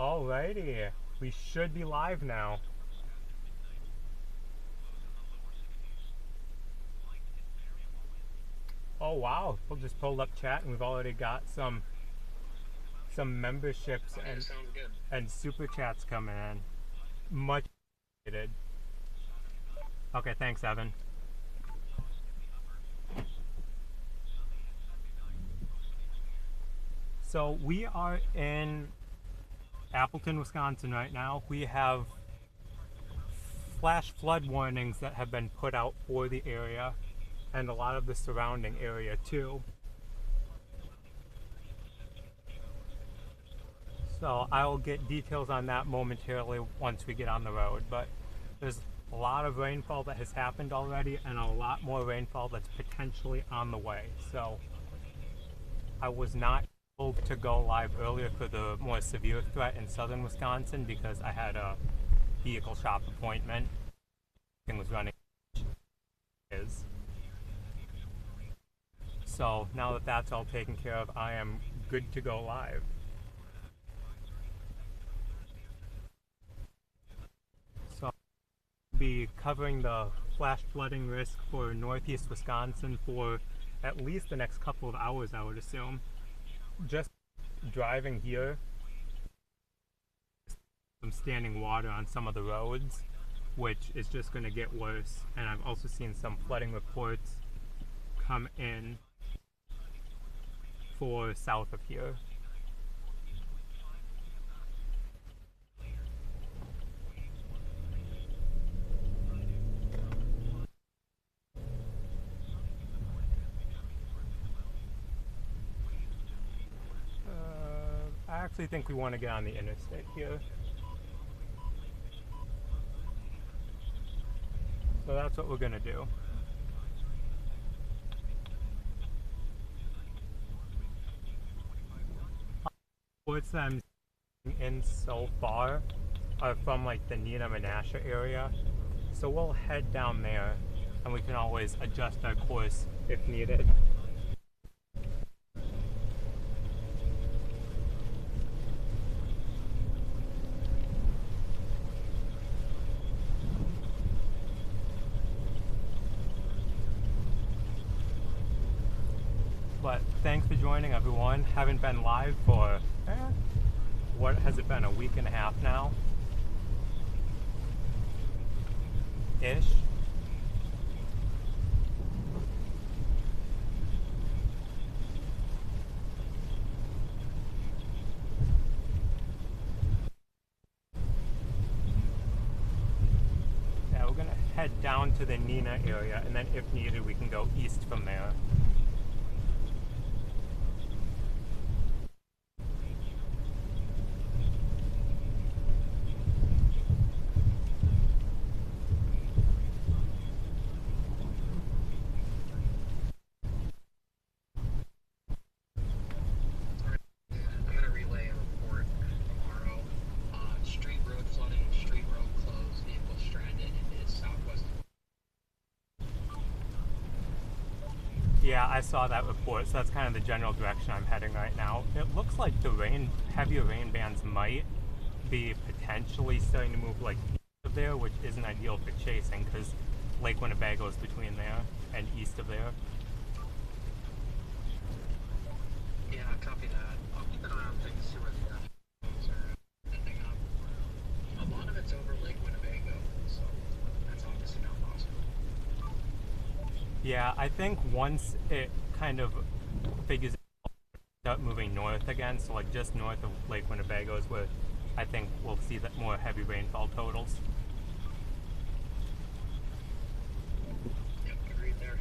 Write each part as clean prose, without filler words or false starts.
Alrighty, we should be live now. Oh wow, we'll just pulled up chat and we've already got some memberships and super chats coming in. Much appreciated. Okay, thanks Evan. So we are in Appleton, Wisconsin right now. We have flash flood warnings that have been put out for the area and a lot of the surrounding area too. So I'll get details on that momentarily once we get on the road, but there's a lot of rainfall that has happened already and a lot more rainfall that's potentially on the way. So I was not able to go live earlier for the more severe threat in southern Wisconsin because I had a vehicle shop appointment. Thing was running. So now that that's all taken care of, I am good to go live. So I'll be covering the flash flooding risk for northeast Wisconsin for at least the next couple of hours, I would assume. Just driving here, some standing water on some of the roads, which is just going to get worse. And I've also seen some flooding reports come in for south of here. I actually think we want to get on the interstate here. So that's what we're going to do. Reports that I'm seeing in so far are from like the Nenah Menasha area. So we'll head down there and we can always adjust our course if needed. But thanks for joining everyone. Haven't been live for, what has it been, a week and a half now? Ish. Yeah, we're gonna head down to the Nenah area and then if needed we can go east from there. Yeah, I saw that report, so that's kind of the general direction I'm heading right now. It looks like the heavier rain bands might be potentially starting to move like east of there, which isn't ideal for chasing because Lake Winnebago is between there and east of there. Yeah, copy that. I'll keep an eye on things, see where the things are ending up. A lot of it's over Lake Winnebago, so that's obviously not possible. Yeah, I think once it kind of figures out moving north again, so like just north of Lake Winnebago is where I think we'll see that more heavy rainfall totals. Yep, agreed there.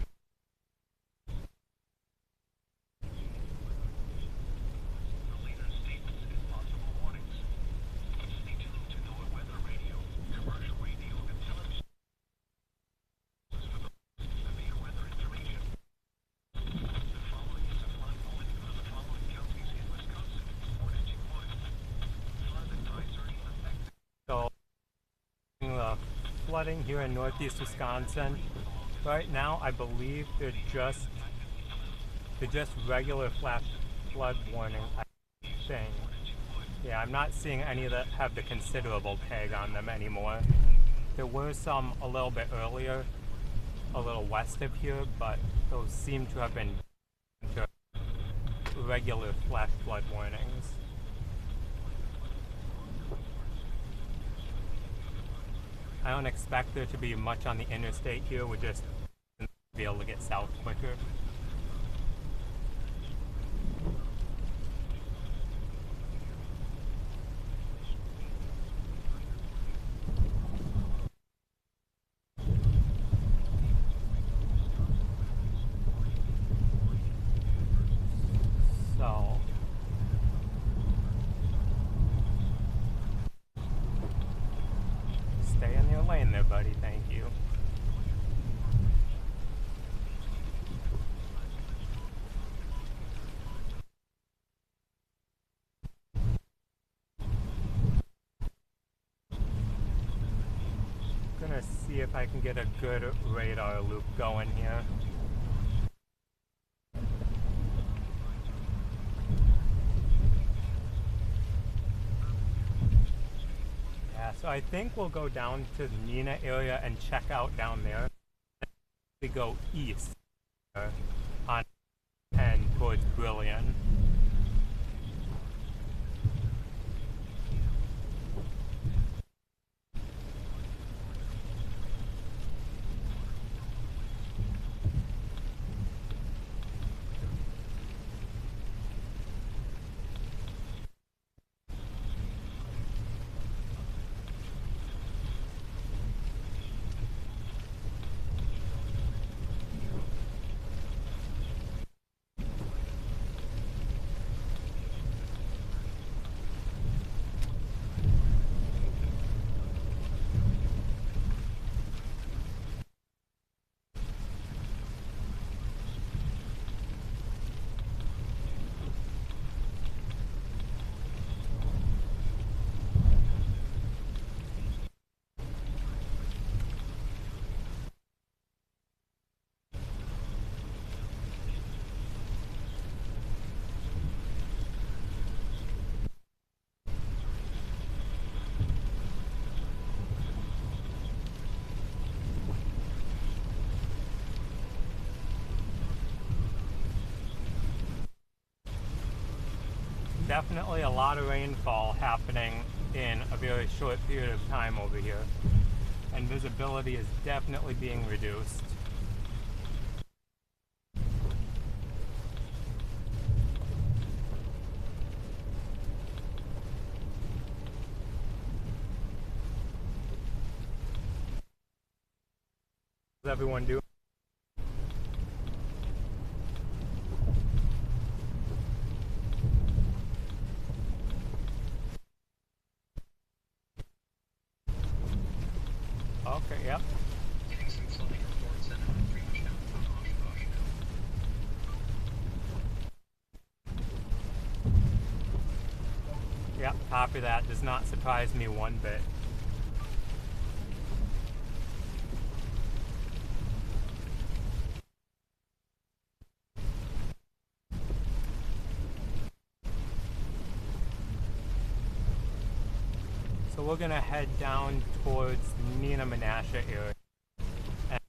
Flooding here in northeast Wisconsin. Right now, I believe they're just regular flash flood warning, I think. Yeah, I'm not seeing any that have the considerable tag on them anymore. There were some a little bit earlier, a little west of here, but those seem to have been regular flash flood warnings. I don't expect there to be much on the interstate here. We're just be able to get south quicker. So stay in your lane there, buddy. Thank you. Gonna see if I can get a good radar loop going here. Yeah, so I think we'll go down to the Nenah area and check out down there. We go east on and towards Brilliant. Definitely a lot of rainfall happening in a very short period of time over here, and visibility is definitely being reduced. How's everyone doing? Okay, yep. Getting some flooding reports and pretty much downtown Oshkosh now. Yep, copy that. Does not surprise me one bit. So we're gonna head down towards Nenah Menasha area. And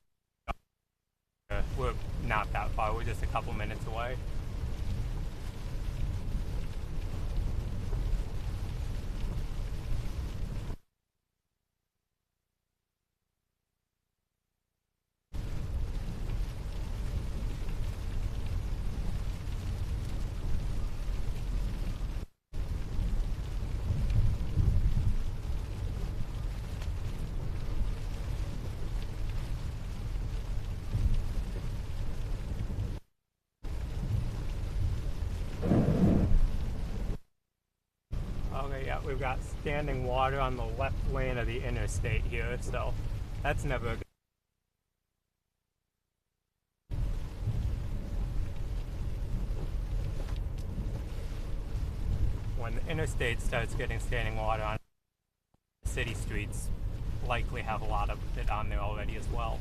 we're not that far, we're just a couple minutes away. Okay, yeah, we've got standing water on the left lane of the interstate here, so that's never a good. When the interstate starts getting standing water on, city streets likely have a lot of it on there already as well.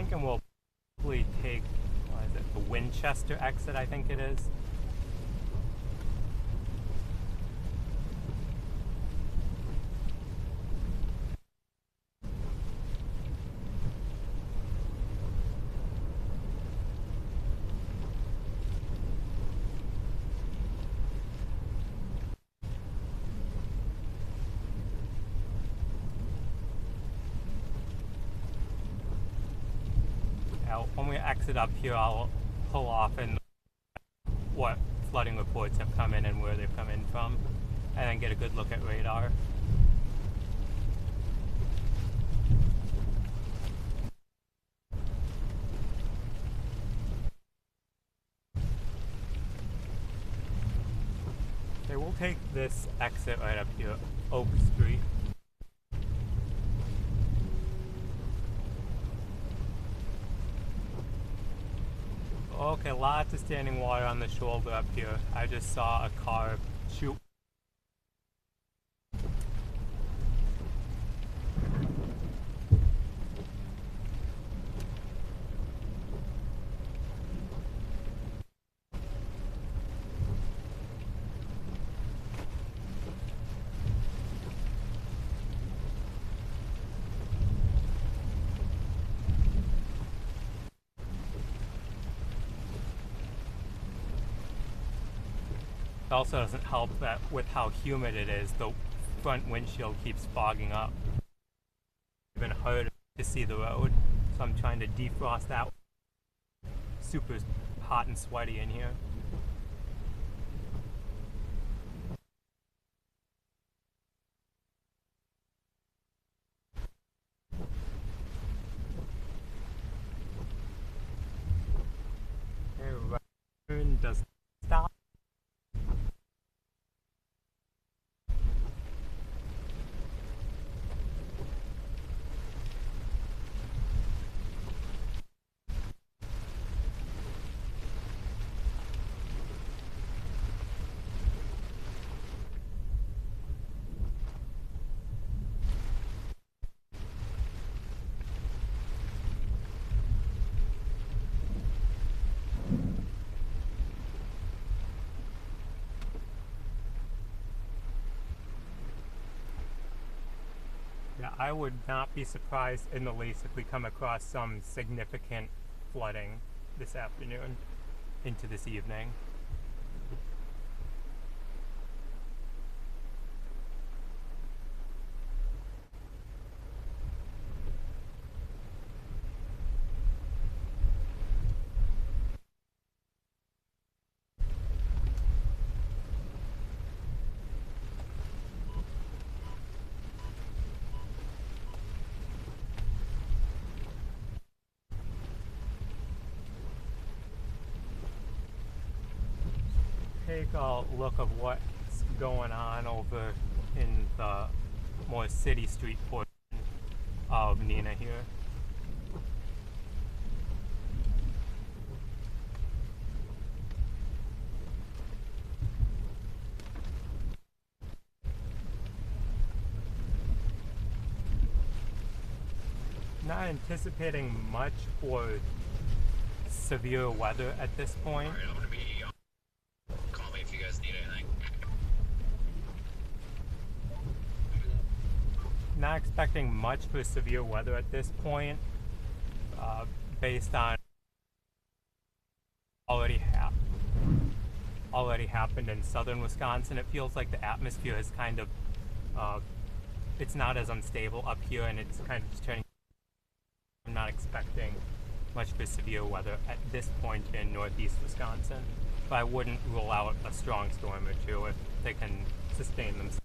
thinking we'll probably take, what is it, the Winchester exit, I think it is. When we exit up here, I'll pull off and what flooding reports have come in and where they've come in from, and then get a good look at radar. Okay, we'll take this exit right up here, Oak Street. Okay, lots of standing water on the shoulder up here. I just saw a car shoot. It also doesn't help that with how humid it is, the front windshield keeps fogging up. It's even harder to see the road, so I'm trying to defrost that. Super hot and sweaty in here. Okay, right turn does stop. Yeah, I would not be surprised in the least if we come across some significant flooding this afternoon into this evening. Take a look of what's going on over in the more city street portion of Nenah here. Not anticipating much or severe weather at this point. Alright, I'm gonna be. Call me if you guys need anything. Not expecting much for severe weather at this point, based on already happened in southern Wisconsin. It feels like the atmosphere is kind of, it's not as unstable up here, and it's kind of just turning. I'm not expecting much for severe weather at this point in northeast Wisconsin, but I wouldn't rule out a strong storm or two if they can sustain themselves.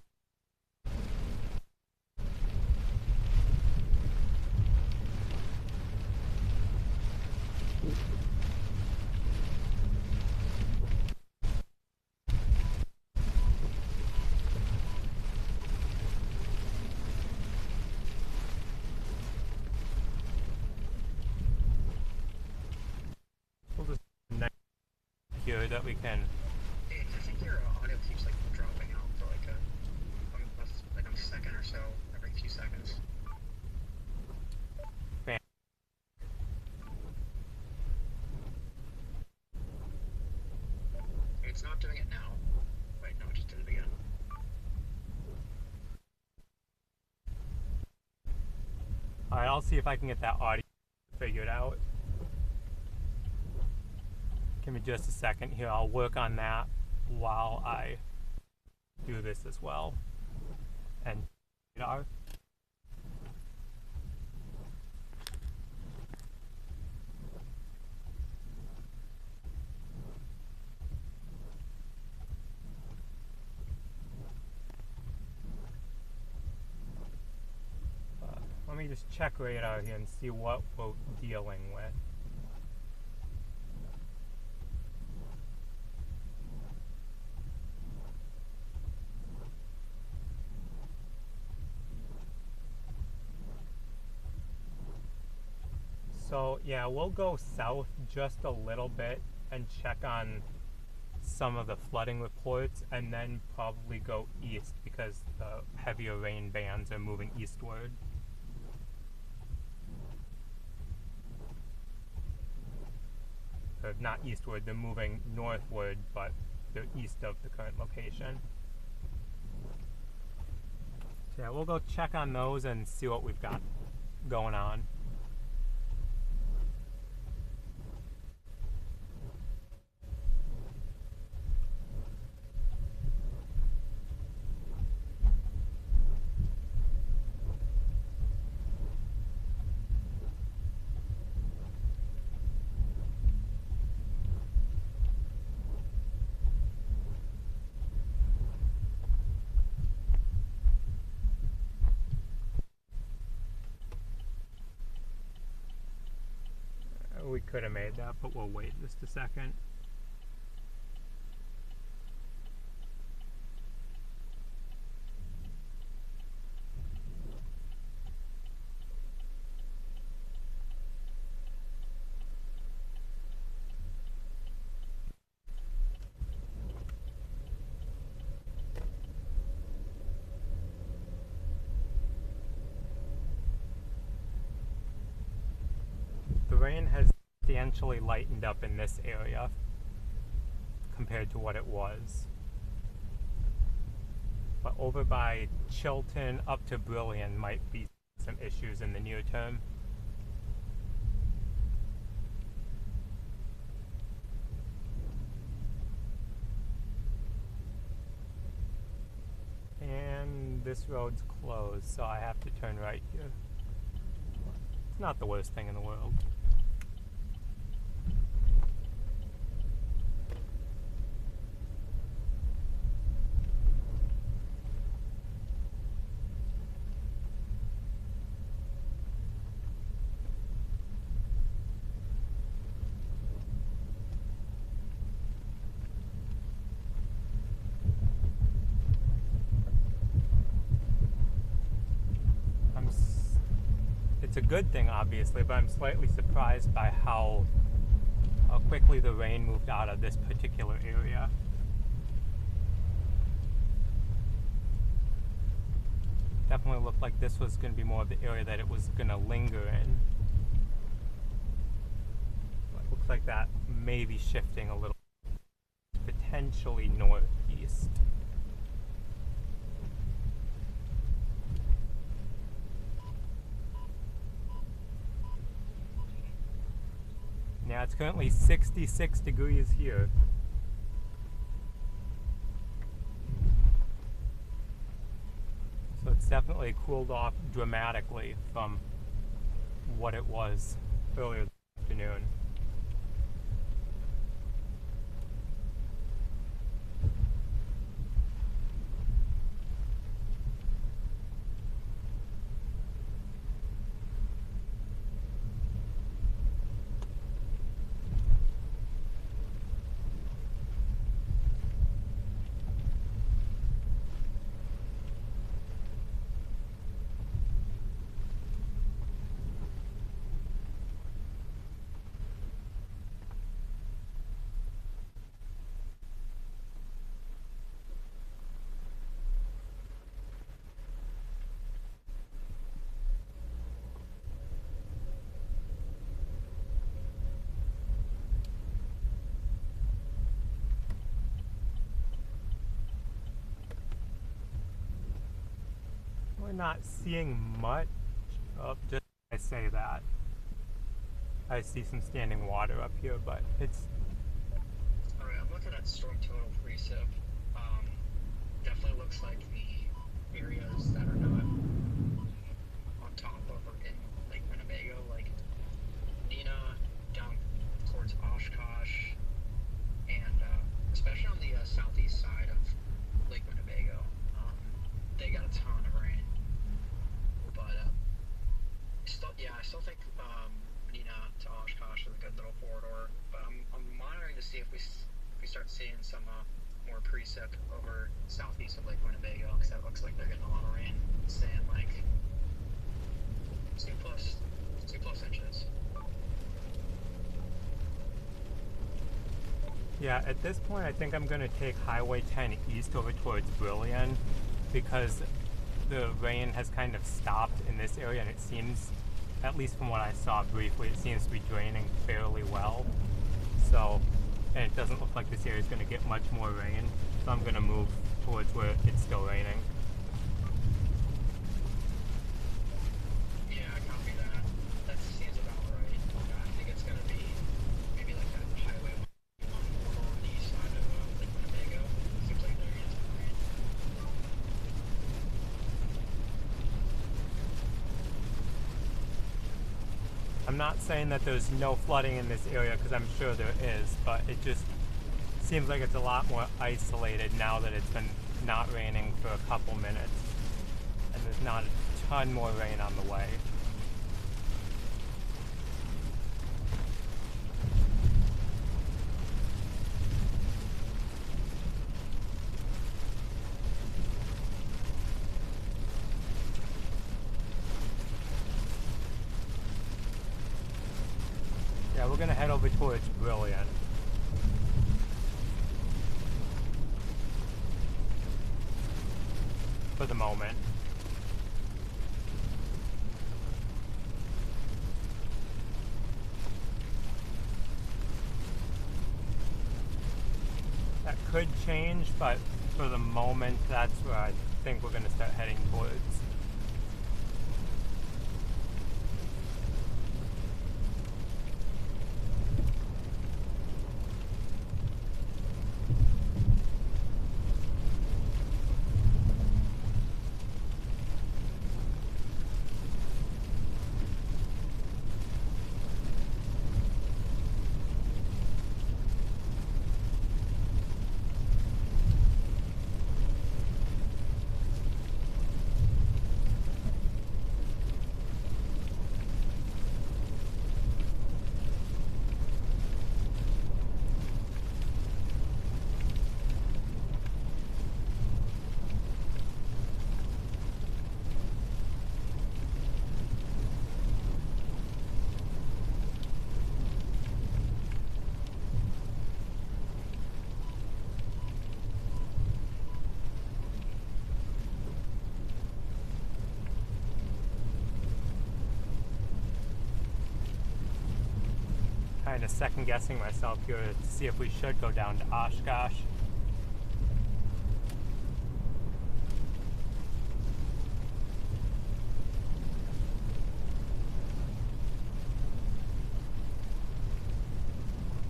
Here that we can. Hey, I think your audio keeps like dropping out for like a second or so every few seconds. doing it now. Wait, no, just did it again. Alright, I'll see if I can get that audio figured out. Give me just a second here. I'll work on that while I do this as well. And let me just check radar here and see what we're dealing with. So yeah, we'll go south just a little bit and check on some of the flooding reports, and then probably go east because the heavier rain bands are moving eastward. Or not eastward, they're moving northward, but they're east of the current location. So yeah, we'll go check on those and see what we've got going on. We could have made that, but we'll wait just a second. The rain has substantially lightened up in this area compared to what it was. But over by Chilton up to Brillion might be some issues in the near term. And this road's closed, so I have to turn right here. It's not the worst thing in the world. It's a good thing, obviously, but I'm slightly surprised by how quickly the rain moved out of this particular area. Definitely looked like this was going to be more of the area that it was going to linger in. It looks like that may be shifting a little, potentially northeast. Now it's currently 66 degrees here. So it's definitely cooled off dramatically from what it was earlier this afternoon. really not seeing much. Oh, just I say that. I see some standing water up here, but it's... Alright, I'm looking at storm total precip. Definitely looks like the areas that are not on top of or in Lake Winnebago, like Nenah, down towards Oshkosh, and especially on the southeast side of Lake Winnebago. They got a ton of rain, but I still think Nenah to Oshkosh is a good little corridor. But I'm monitoring to see if we start seeing some more precip over southeast of Lake Winnebago, because that looks like they're getting a lot of rain, saying like 2 plus inches. Yeah, at this point I think I'm going to take Highway 10 east over towards Brillion, because the rain has kind of stopped in this area, and it seems, at least from what I saw briefly, it seems to be draining fairly well. So, and it doesn't look like this area is going to get much more rain, so I'm going to move towards where it's still raining. Yeah, copy that. That seems about right. I think it's going to be maybe like that highway 1 on the east side of Lake Winnebago. Seems like they're getting some rain. I'm not saying that there's no flooding in this area, because I'm sure there is, but it just seems like it's a lot more isolated now that it's been not raining for a couple minutes, and there's not a ton more rain on the way. Yeah, we're gonna head over towards Brilliant. For the moment. That could change, but for the moment, that's where I think we're gonna start heading towards. Kind of second guessing myself here to see if we should go down to Oshkosh.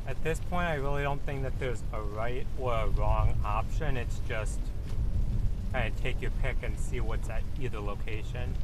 At this point, I really don't think that there's a right or a wrong option. It's just kind of take your pick and see what's at either location.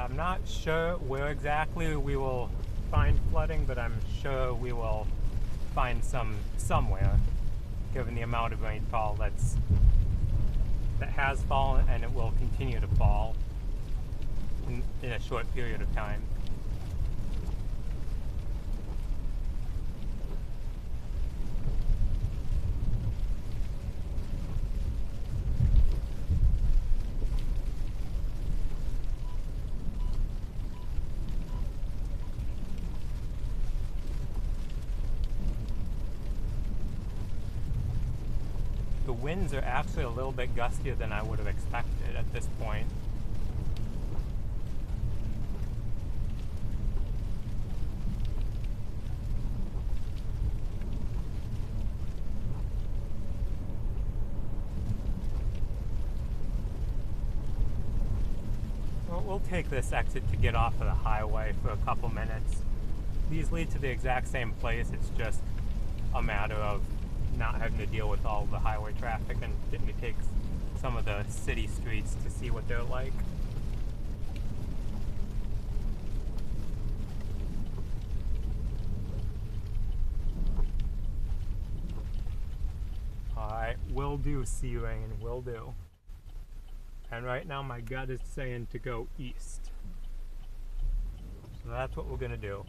I'm not sure where exactly we will find flooding, but I'm sure we will find somewhere, given the amount of rainfall that has fallen and it will continue to fall in a short period of time. The winds are actually a little bit gustier than I would have expected at this point. Well, we'll take this exit to get off of the highway for a couple minutes. These lead to the exact same place, it's just a matter of not having to deal with all the highway traffic and getting to take some of the city streets to see what they're like. Alright, will do, sea rain, will do. And right now my gut is saying to go east. So that's what we're gonna do.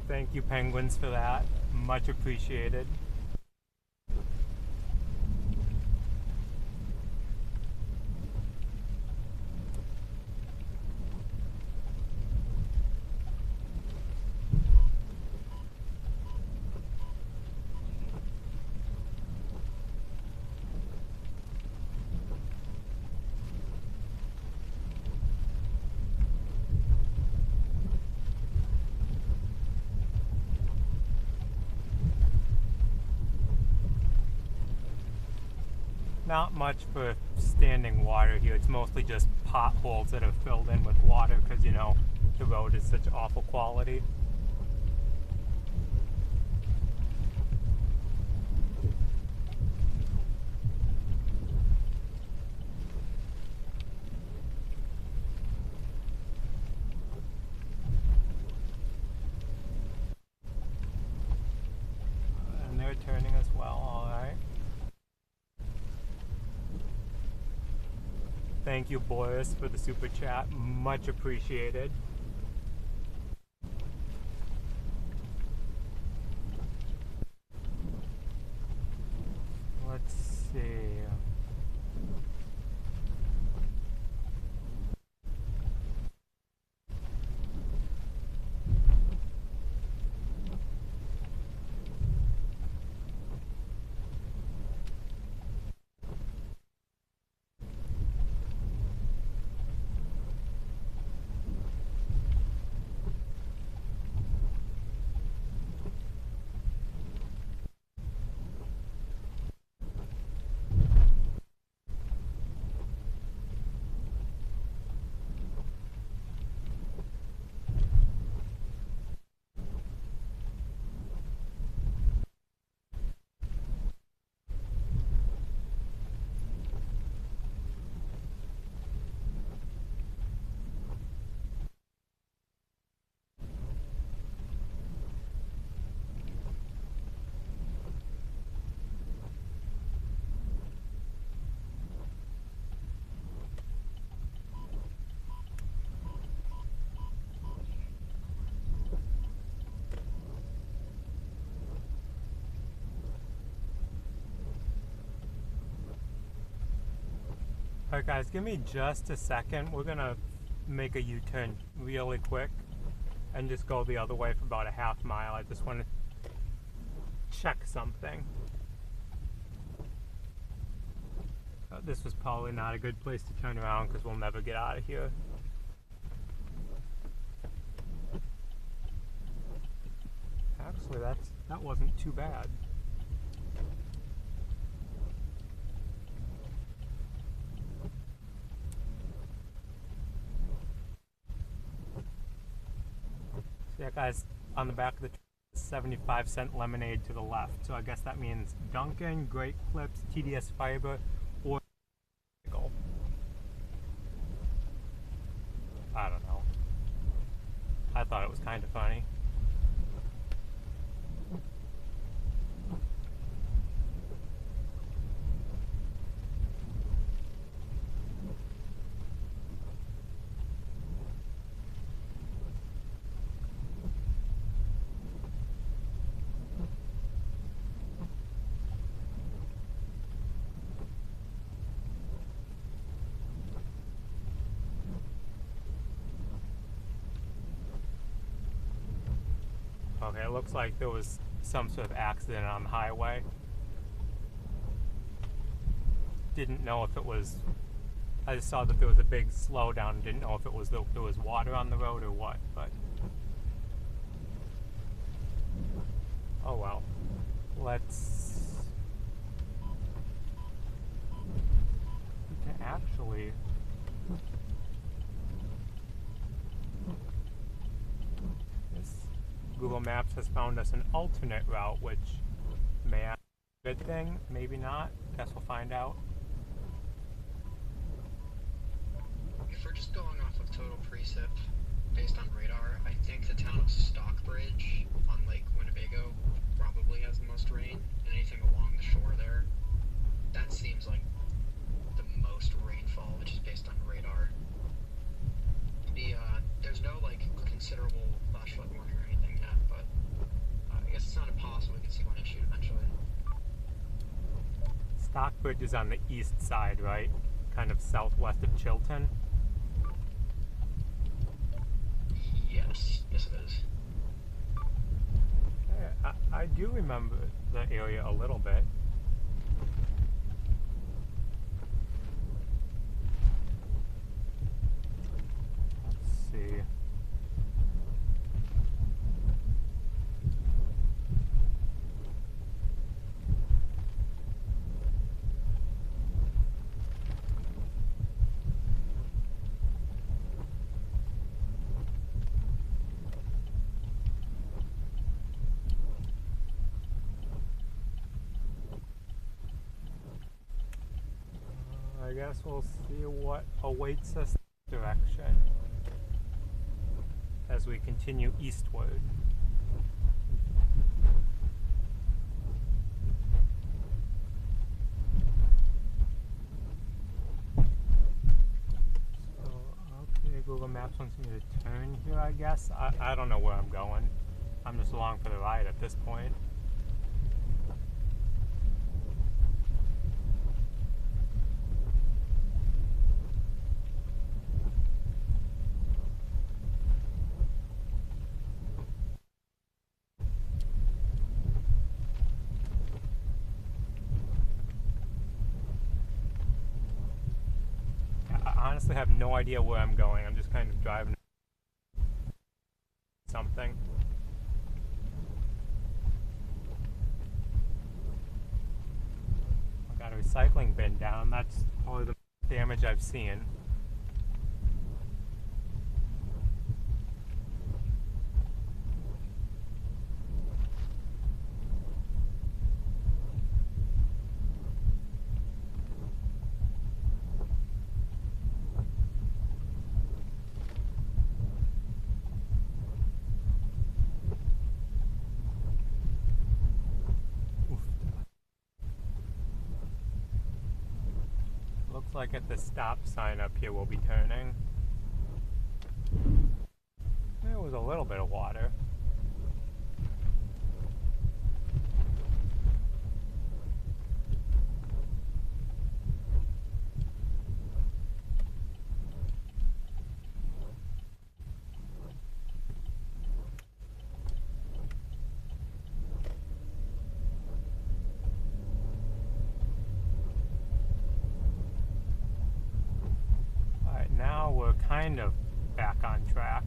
Thank you, penguins, for that. Much appreciated. Not much for standing water here. It's mostly just potholes that are filled in with water because, you know, the road is such awful quality. And they're turning as well, alright. Thank you, Boris, for the super chat. Much appreciated. Let's see. Alright guys, give me just a second. We're gonna make a U-turn really quick and just go the other way for about a half mile. I just want to check something. This was probably not a good place to turn around because we'll never get out of here. Actually, that wasn't too bad. So yeah, guys, on the back of the 75-cent lemonade to the left. So I guess that means Dunkin', Great Clips, TDS Fiber, or pickle. I don't know. I thought it was kind of funny. Okay, it looks like there was some sort of accident on the highway. Didn't know if it was... I just saw that there was a big slowdown and didn't know if it was there was water on the road or what, but... Oh well. Let's... We can actually... Google Maps has found us an alternate route, which may be a good thing, maybe not. Guess we'll find out. If we're just going off of total precip based on radar, I think the town of Stockbridge on Lake Winnebago probably has the most rain, and anything along the shore there, that seems like the most rainfall, which is based on radar. There's no like considerable flash flood warning or anything yet, but I guess it's not impossible. We can see one issued eventually. Stockbridge is on the east side, right? Kind of southwest of Chilton. Yes, it is. Yeah, I do remember the area a little bit. Let's see. I guess we'll see what awaits us in this direction as we continue eastward. So, okay, Google Maps wants me to turn here, I guess. I don't know where I'm going. I'm just along for the ride at this point. I honestly have no idea where I'm going. I'm just kind of driving something. I got a recycling bin down. That's probably the damage I've seen. Looks like at the stop sign up here we'll be turning. There was a little bit of water. kind of back on track.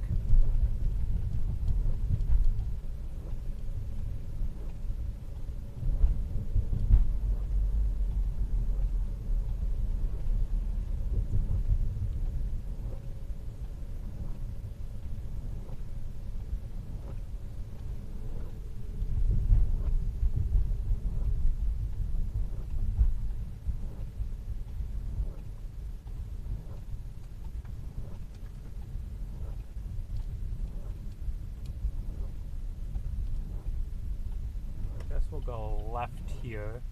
We'll go left here.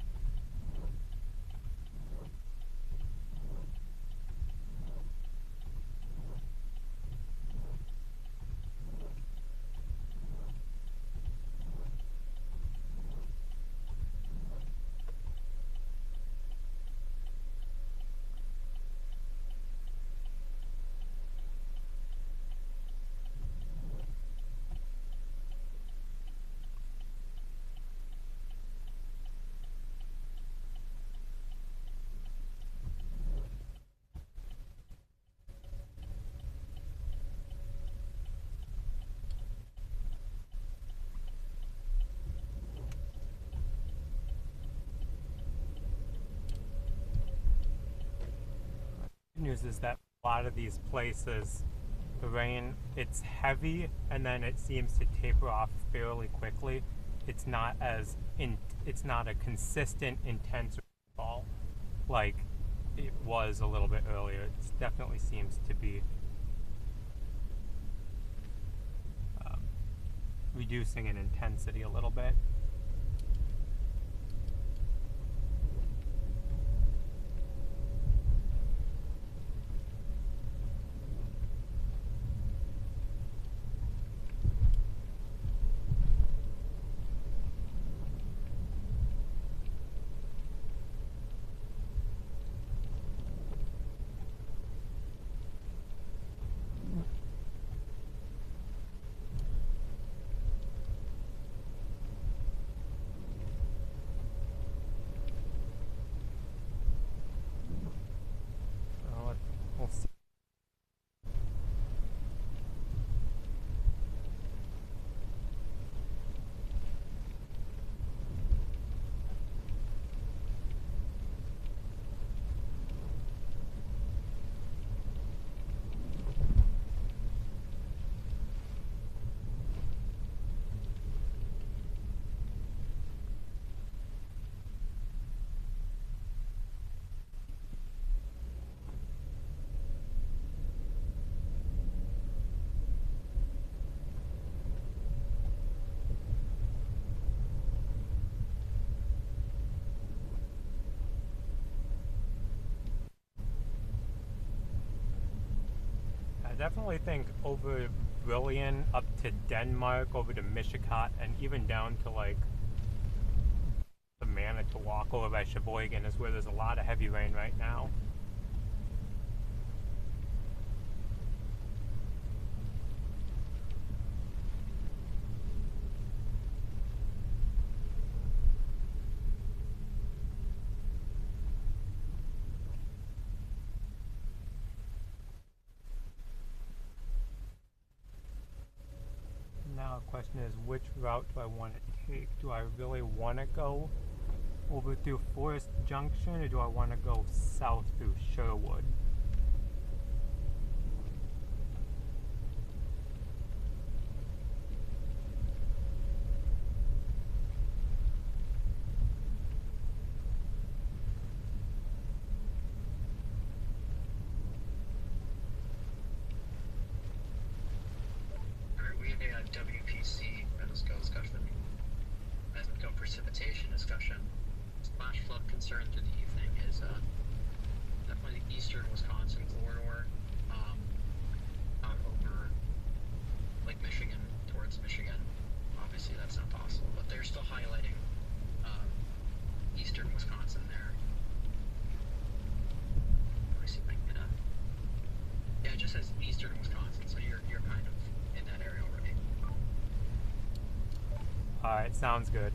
News is that a lot of these places, the rain, it's heavy and then it seems to taper off fairly quickly. It's not it's not a consistent intense rainfall like it was a little bit earlier. It definitely seems to be reducing in intensity a little bit. I definitely think over Brilliant up to Denmark, over to Michigan, and even down to like the Manitowoc over by Sheboygan is where there's a lot of heavy rain right now. Now the question is, which route do I want to take? Do I really want to go over through Forest Junction, or do I want to go south through Sherwood? WPC discussion, precipitation discussion. Flash flood concern through the evening is definitely the eastern Wisconsin corridor, out over Lake Michigan towards Michigan. Obviously that's not possible, but they're still highlighting eastern Wisconsin there. Let me see if I can yeah, it just says eastern Wisconsin, so you're kind of in that area already. Alright, sounds good.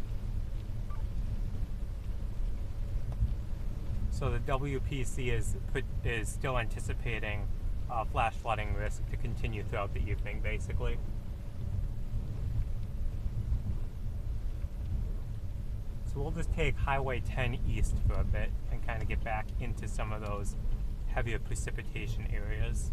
So the WPC is still anticipating flash flooding risk to continue throughout the evening, basically. So we'll just take Highway 10 east for a bit and kind of get back into some of those heavier precipitation areas.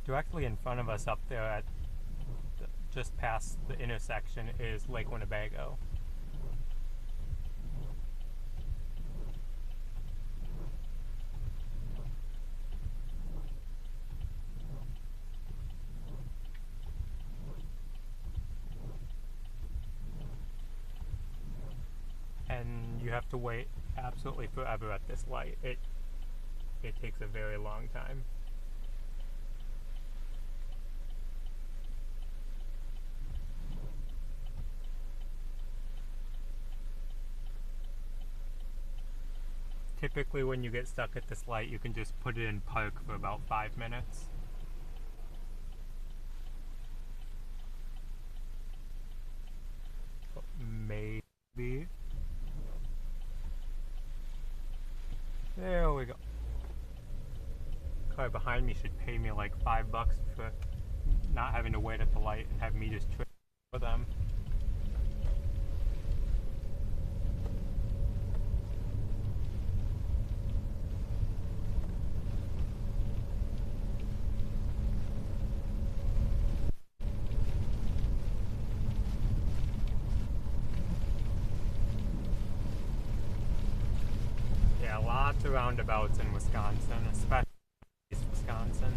Directly in front of us up there at just past the intersection is Lake Winnebago. And you have to wait absolutely forever at this light. It takes a very long time. Typically when you get stuck at this light, you can just put it in park for about 5 minutes. Maybe. There we go. Car behind me should pay me like $5 for not having to wait at the light and have me just trip for them. Yeah, lots of roundabouts in Wisconsin, especially East Wisconsin.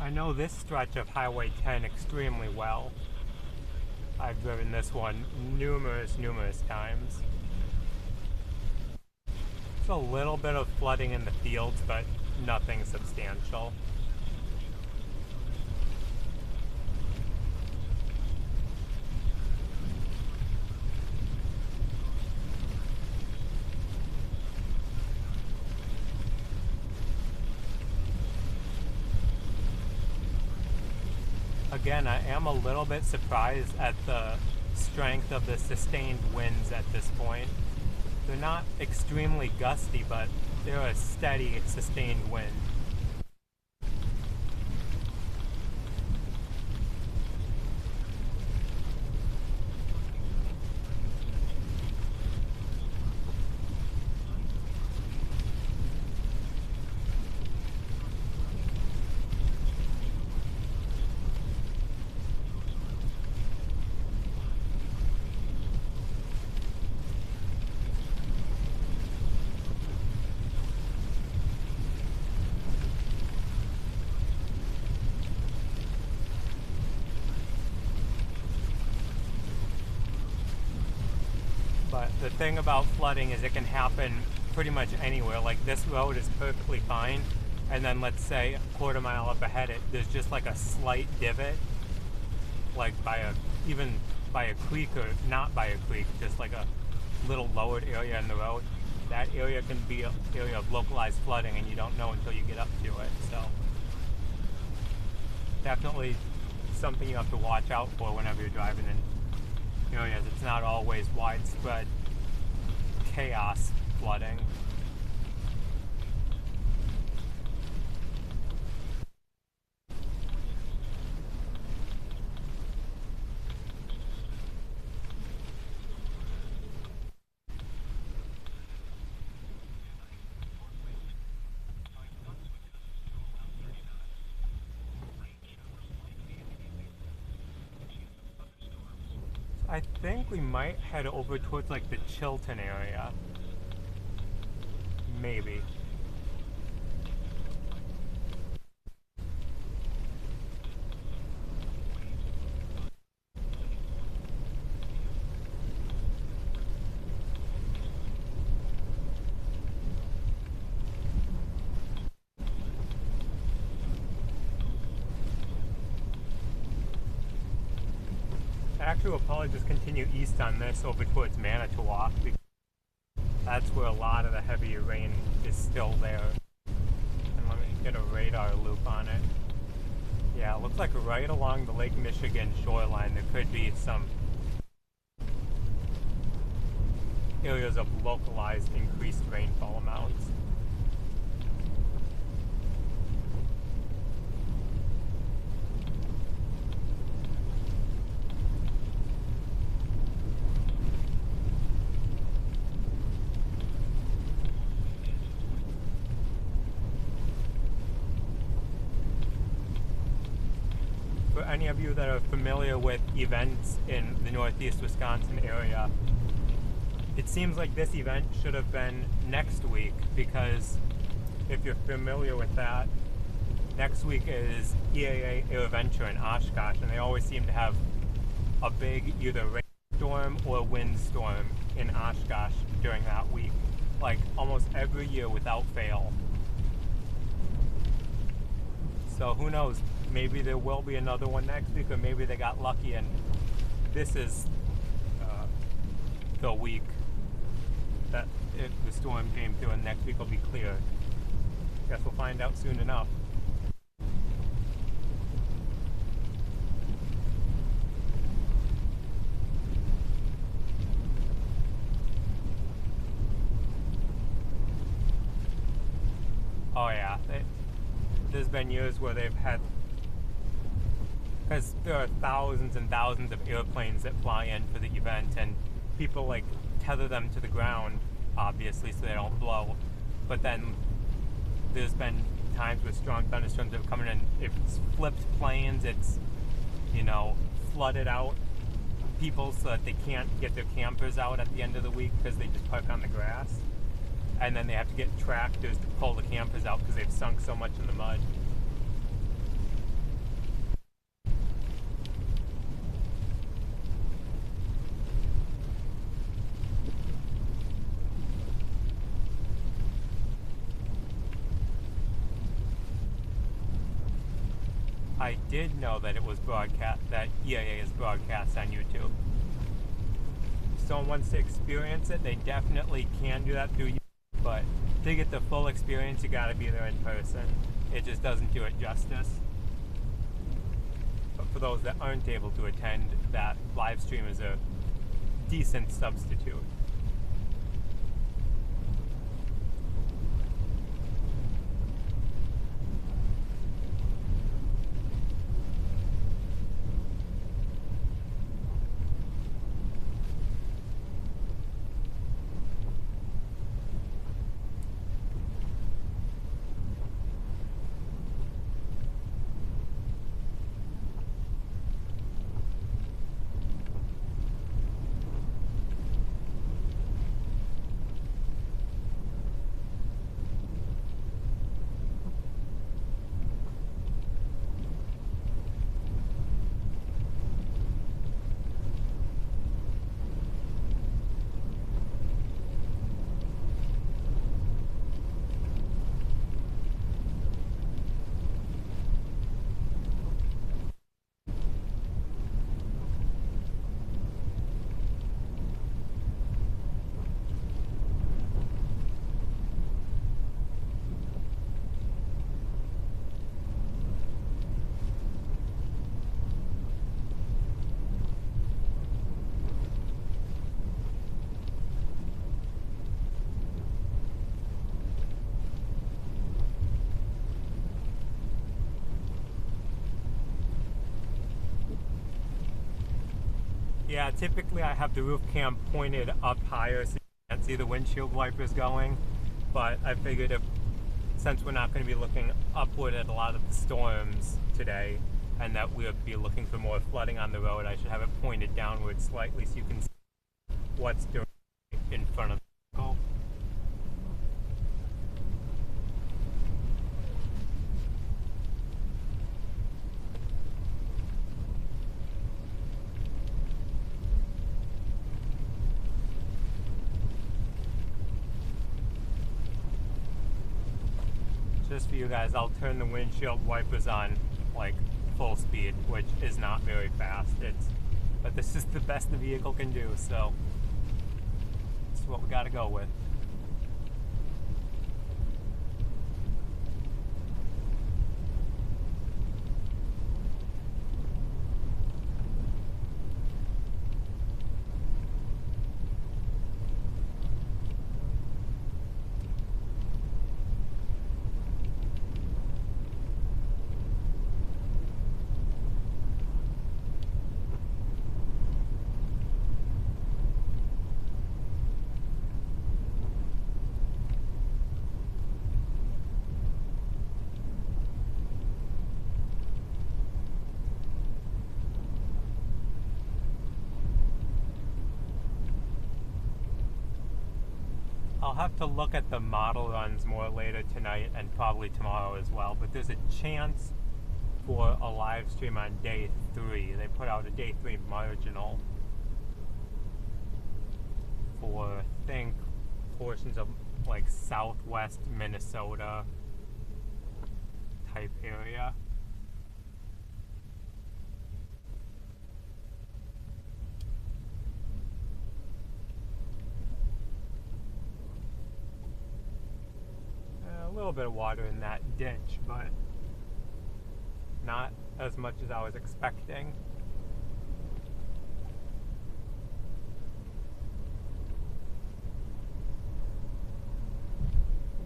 I know this stretch of Highway 10 extremely well. I've driven this one numerous times. There's a little bit of flooding in the fields, but nothing substantial. Again, I am a little bit surprised at the strength of the sustained winds at this point. They're not extremely gusty, but they're a steady, sustained wind. But the thing about flooding is it can happen pretty much anywhere. Like this road is perfectly fine, and then let's say a quarter mile up ahead there's just like a slight divot, like even by a creek, or not by a creek, just like a little lowered area in the road. That area can be an area of localized flooding, and you don't know until you get up to it. So definitely something you have to watch out for whenever you're driving in areas. It's not always widespread chaos flooding. I think we might head over towards like the Chilton area. Maybe. Actually, we'll probably just continue east on this over towards Manitowoc, because that's where a lot of the heavy rain is still there. And let me get a radar loop on it. Yeah, it looks like right along the Lake Michigan shoreline there could be some areas of localized increased rainfall amounts. For any of you that are familiar with events in the northeast Wisconsin area, it seems like this event should have been next week, because if you're familiar with that, next week is EAA Airventure in Oshkosh, and they always seem to have a big either rainstorm or windstorm in Oshkosh during that week, like almost every year without fail. So who knows, maybe there will be another one next week, or maybe they got lucky and this is the week that if the storm came through and next week will be clear. Guess we'll find out soon enough. Oh yeah, there's been years where they've had, because there are thousands and thousands of airplanes that fly in for the event, and people like tether them to the ground, obviously, so they don't blow. But then there's been times where strong thunderstorms have come in and it's flipped planes, it's, you know, flooded out people so that they can't get their campers out at the end of the week because they just park on the grass. And then they have to get tractors to pull the campers out because they've sunk so much in the mud. I did know that it was broadcast, that EAA is broadcast on YouTube. If someone wants to experience it, they definitely can do that through YouTube. But to get the full experience, you gotta be there in person. It just doesn't do it justice. But for those that aren't able to attend, that live stream is a decent substitute. Yeah, typically I have the roof cam pointed up higher so you can't see the windshield wipers going, but I figured since we're not going to be looking upward at a lot of the storms today, and that we'll be looking for more flooding on the road, I should have it pointed downward slightly so you can see what's doing in front of the vehicle. Just for you guys, I'll turn the windshield wipers on like full speed, which is not very fast. But this is the best the vehicle can do, so this is what we got to go with. I'll have to look at the model runs more later tonight and probably tomorrow as well, but there's a chance for a live stream on day 3. They put out a day 3 marginal for, I think, portions of like southwest Minnesota type area. A little bit of water in that ditch, but not as much as I was expecting.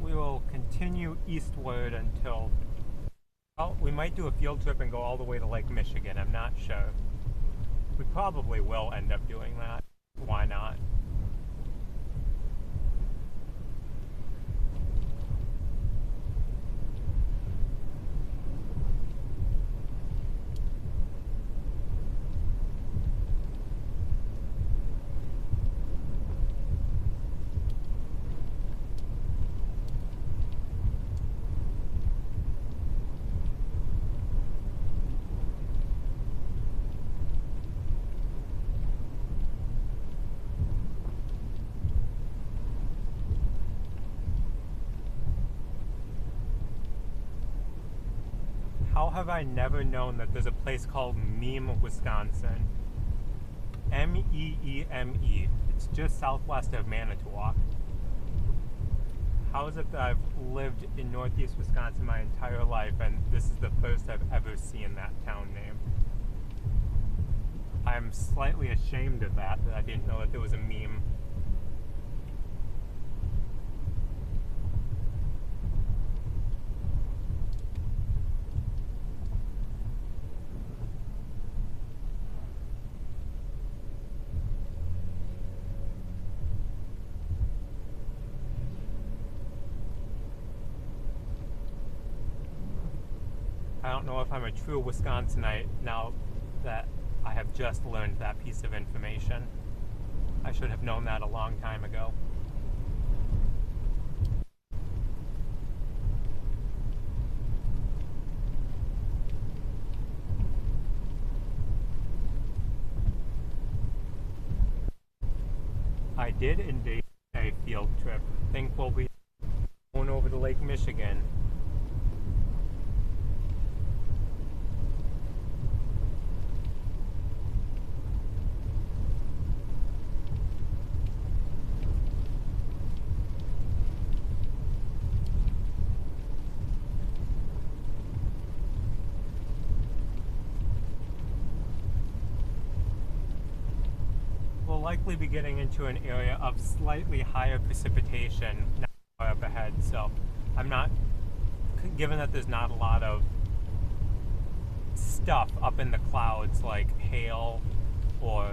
We will continue eastward until, well, we might do a field trip and go all the way to Lake Michigan. I'm not sure. We probably will end up doing that. Why not? How have I never known that there's a place called Meme, Wisconsin? M-E-E-M-E. It's just southwest of Manitowoc. How is it that I've lived in northeast Wisconsin my entire life and this is the first I've ever seen that town name? I'm slightly ashamed of that I didn't know that there was a meme. I don't know if I'm a true Wisconsinite now that I have just learned that piece of information. I should have known that a long time ago. I did indeed a field trip. I think we'll be going over to Lake Michigan. Likely be getting into an area of slightly higher precipitation now up ahead, so I'm not, given that there's not a lot of stuff up in the clouds like hail or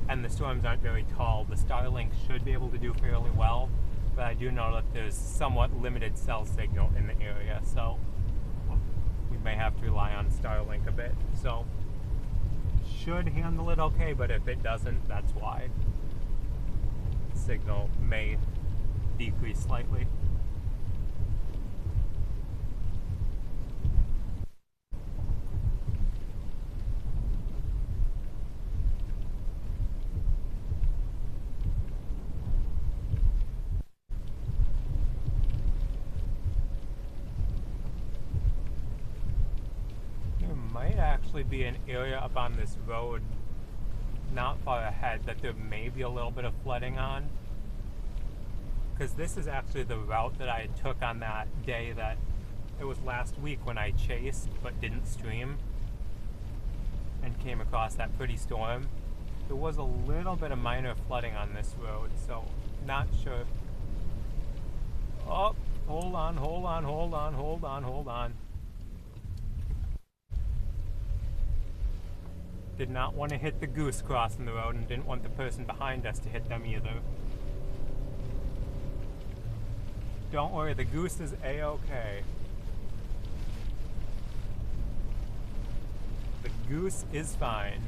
and the storms aren't very tall, the Starlink should be able to do fairly well, but I do know that there's somewhat limited cell signal in the area, so we may have to rely on Starlink a bit. So should handle it okay, but if it doesn't, that's why. Signal may decrease slightly. Might actually be an area up on this road not far ahead that there may be a little bit of flooding on, because this is actually the route that I took on that day that it was last week when I chased but didn't stream and came across that pretty storm. There was a little bit of minor flooding on this road, so not sure. Oh, hold on. Did not want to hit the Goose crossing the road and didn't want the person behind us to hit them either. Don't worry, the Goose is A-okay. The Goose is fine.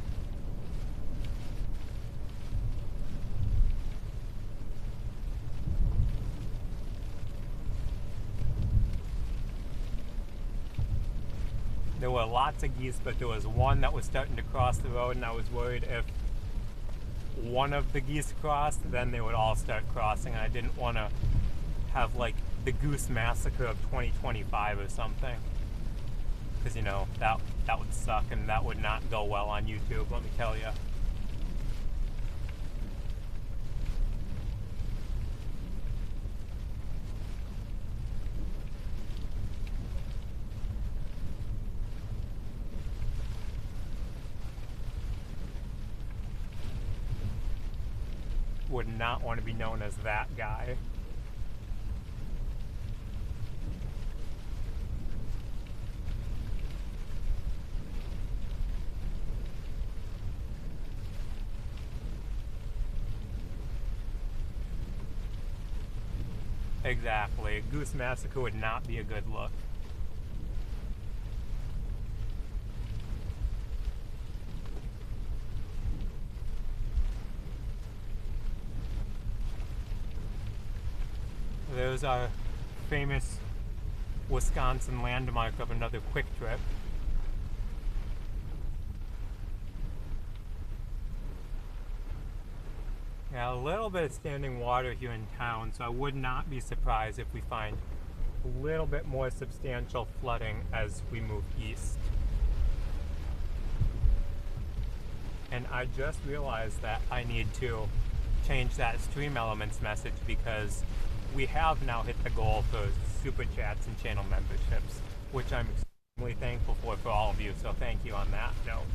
There were lots of geese, but there was one that was starting to cross the road, and I was worried if one of the geese crossed, then they would all start crossing, and I didn't want to have, like, the Goose massacre of 2025 or something. Because, you know, that would suck, and that would not go well on YouTube, let me tell you. Would not want to be known as that guy. Exactly. A Goose massacre would not be a good look. There's our famous Wisconsin landmark of another quick trip. Yeah, a little bit of standing water here in town, so I would not be surprised if we find a little bit more substantial flooding as we move east. And I just realized that I need to change that Stream Elements message because we have now hit the goal for super chats and channel memberships, which I'm extremely thankful for all of you, so thank you on that note.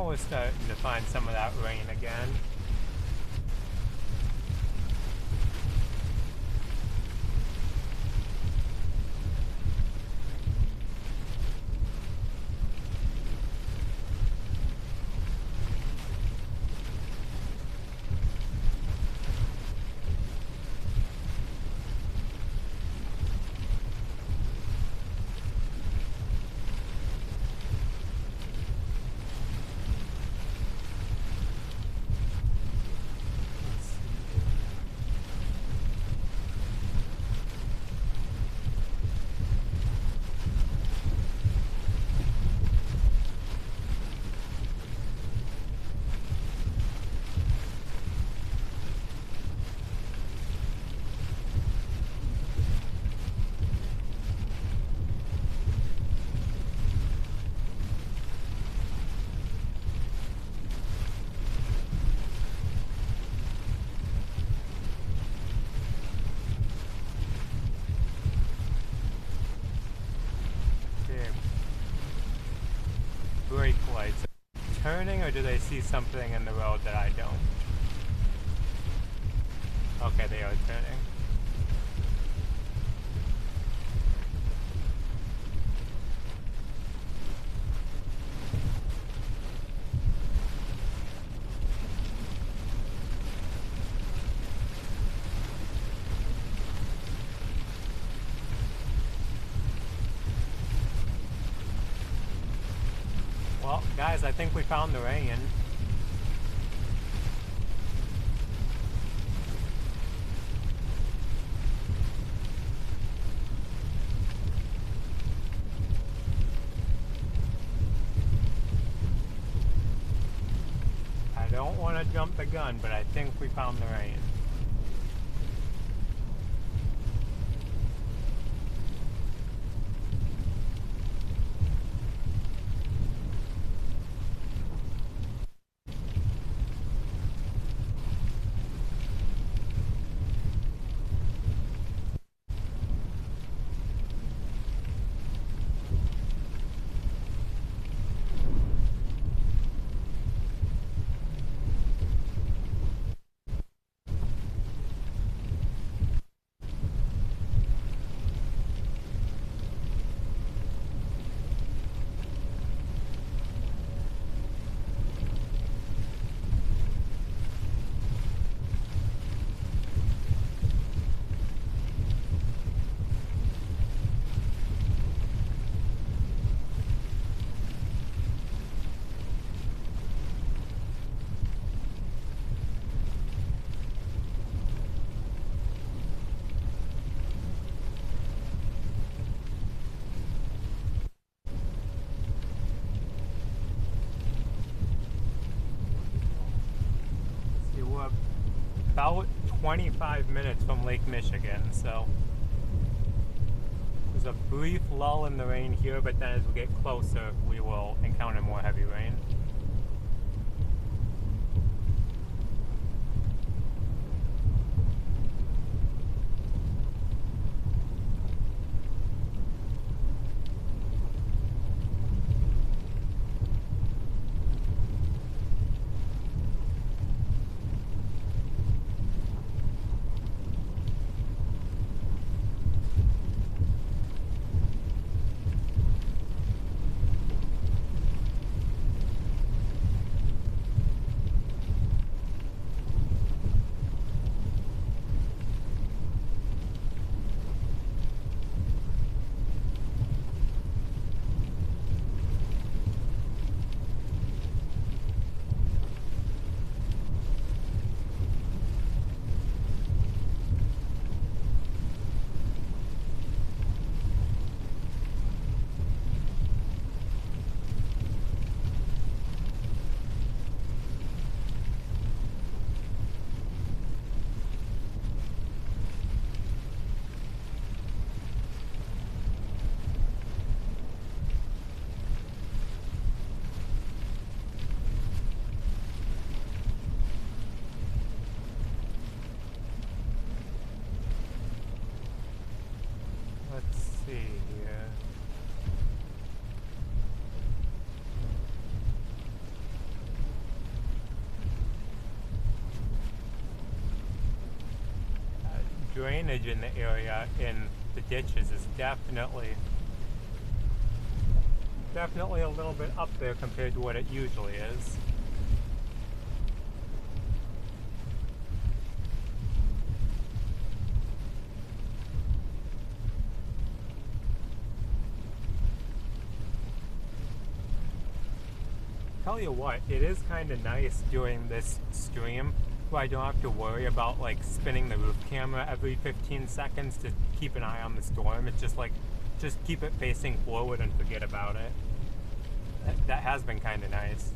We're starting to find some of that rain again. brake lights. Turning, or do they see something in the road that I don't? Okay, they are turning. Well, guys, I think we found the rain. I don't want to jump the gun, but I think we found the rain. About 25 minutes from Lake Michigan, so there's a brief lull in the rain here, but then as we get closer, we will encounter more heavy rain. Let's see here. Drainage in the area in the ditches is definitely a little bit up there compared to what it usually is. Tell you what, it is kind of nice doing this stream where I don't have to worry about like spinning the roof camera every 15 seconds to keep an eye on the storm. It's just like, just keep it facing forward and forget about it. That has been kind of nice.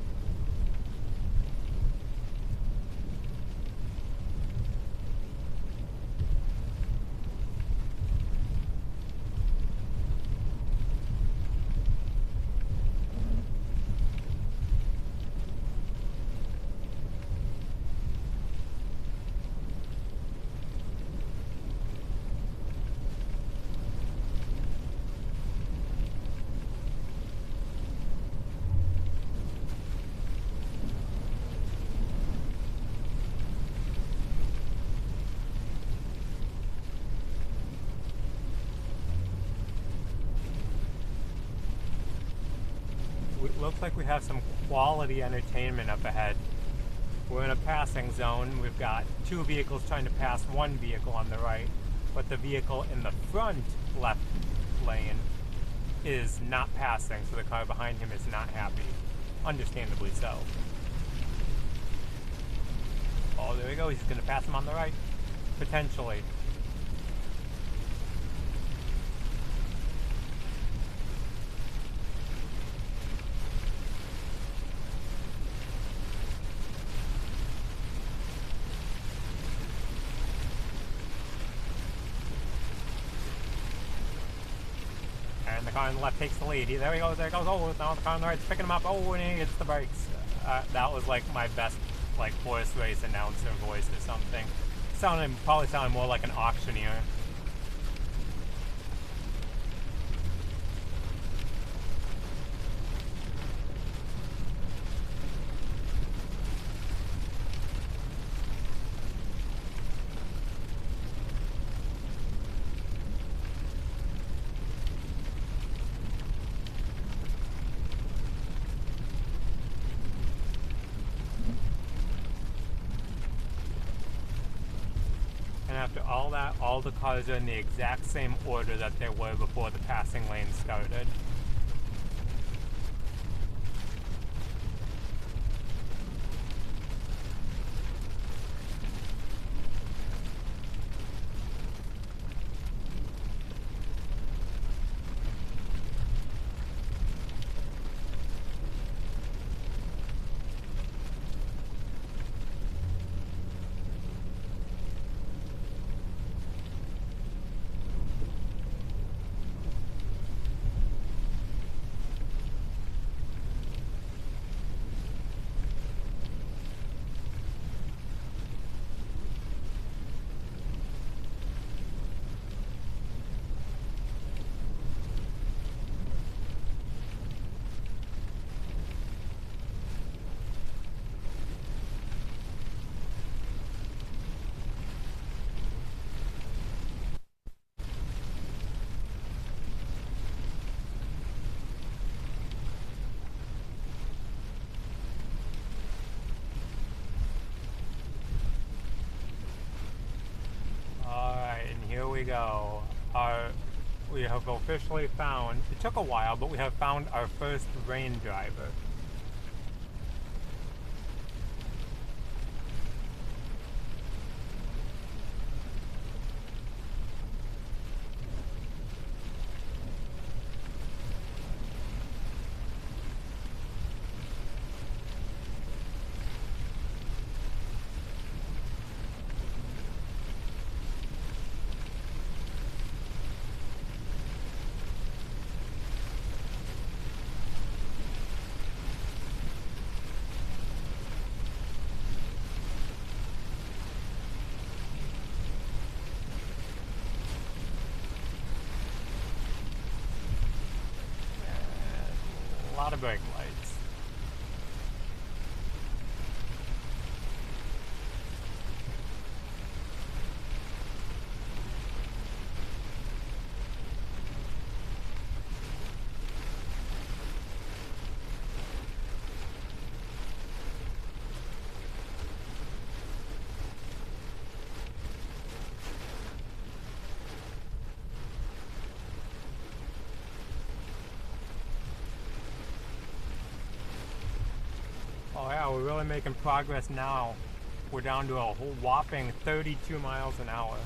looks like we have some quality entertainment up ahead. We're in a passing zone. We've got two vehicles trying to pass one vehicle on the right, but the vehicle in the front left lane is not passing, so the car behind him is not happy. Understandably so. Oh, there we go. He's going to pass him on the right. Potentially. And the car on the left takes the lead. There he goes, there he goes. Oh, now the car on the right's picking him up. Oh, and he hits the brakes. That was like my best horse race announcer voice or something. Probably sounded more like an auctioneer. After all that, all the cars are in the exact same order that they were before the passing lane started. Here we go. We have officially found, it took a while, but we have found our first rain driver. A lot of brake lights. Oh yeah, we're really making progress now. We're down to a whole whopping 32 miles an hour.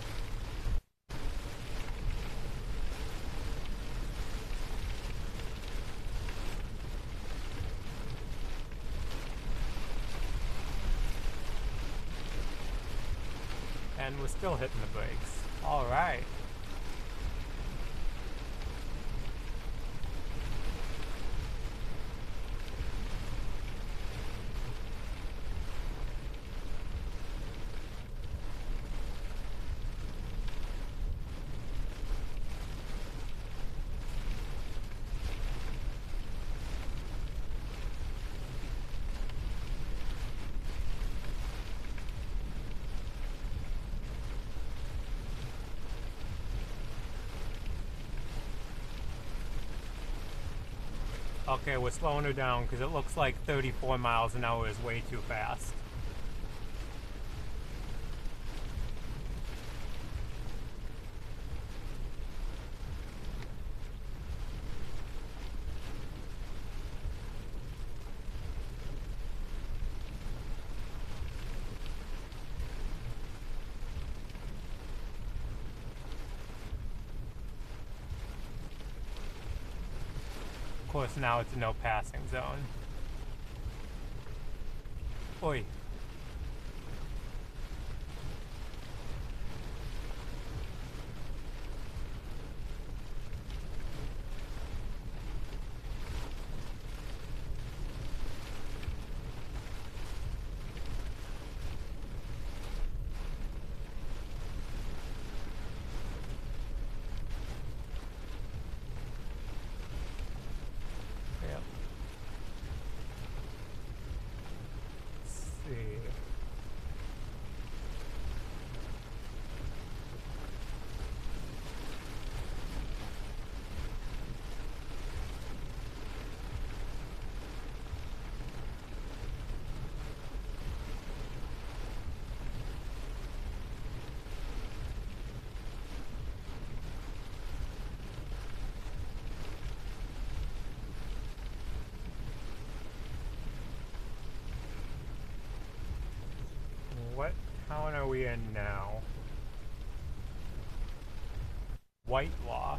And we're still hitting the brakes. All right. Okay, we're slowing her down because it looks like 34 miles an hour is way too fast. Of course, now it's a no passing zone. Oi. Yep. Let's see. What town are we in now? Whitelaw.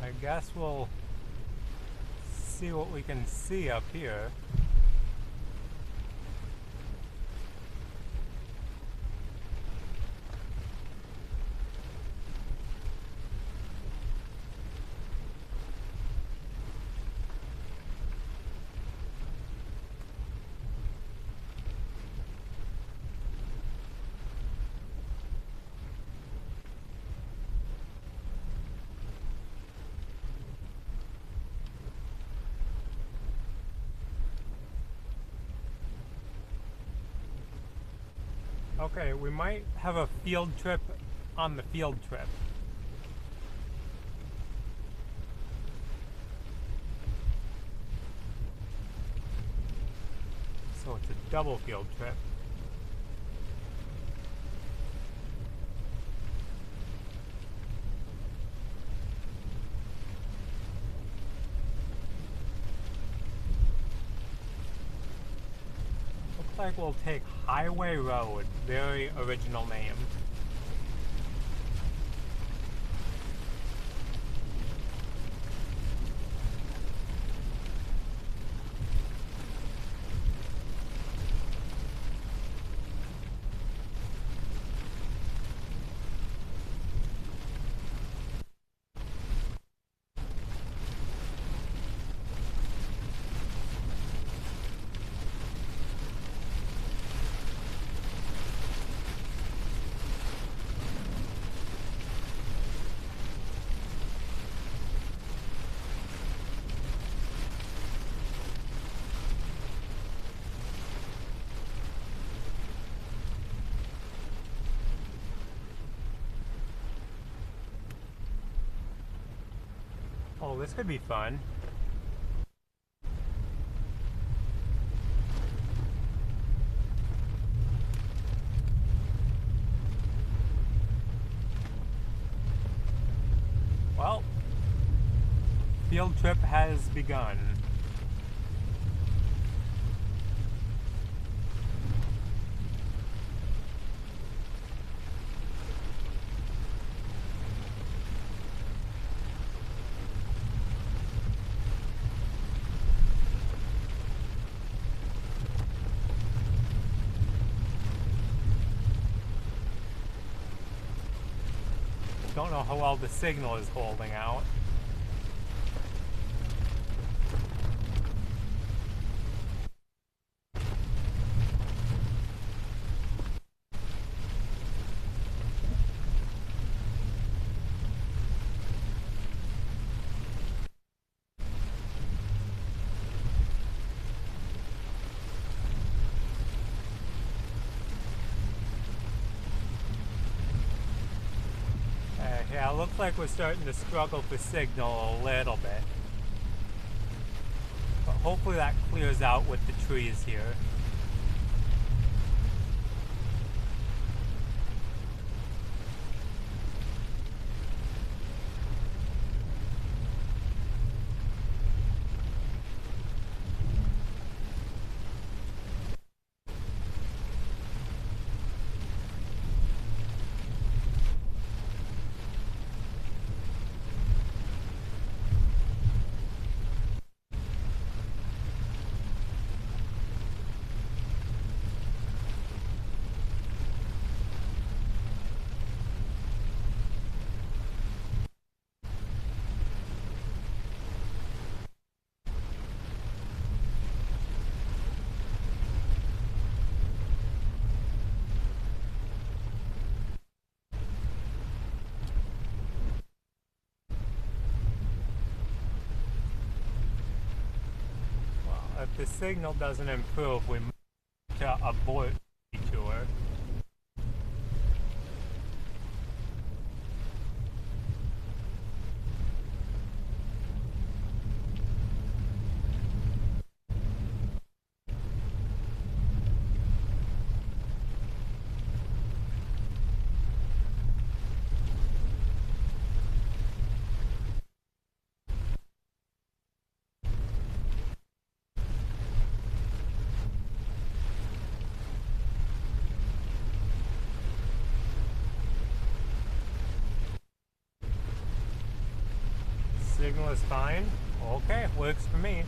I guess we'll see what we can see up here. Okay, we might have a field trip on the field trip. So it's a double field trip. Like we'll take Highway Road, very original name. Oh, this could be fun. Well, field trip has begun. Don't know how well the signal is holding out. Yeah, it looks like we're starting to struggle for signal a little bit. But hopefully that clears out with the trees here. If the signal doesn't improve, we might have to abort the detour. Signal is fine. Okay, works for me.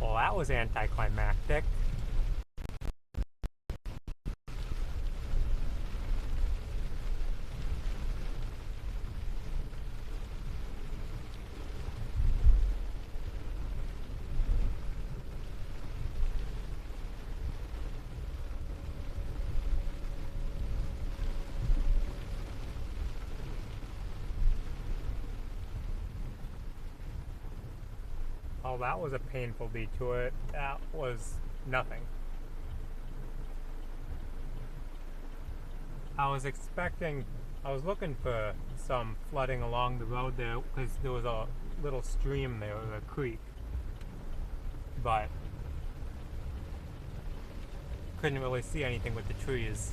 Well, that was anticlimactic. Oh, that was a painful detour. That was nothing. I was looking for some flooding along the road there because there was a little stream there, or a creek. But couldn't really see anything with the trees.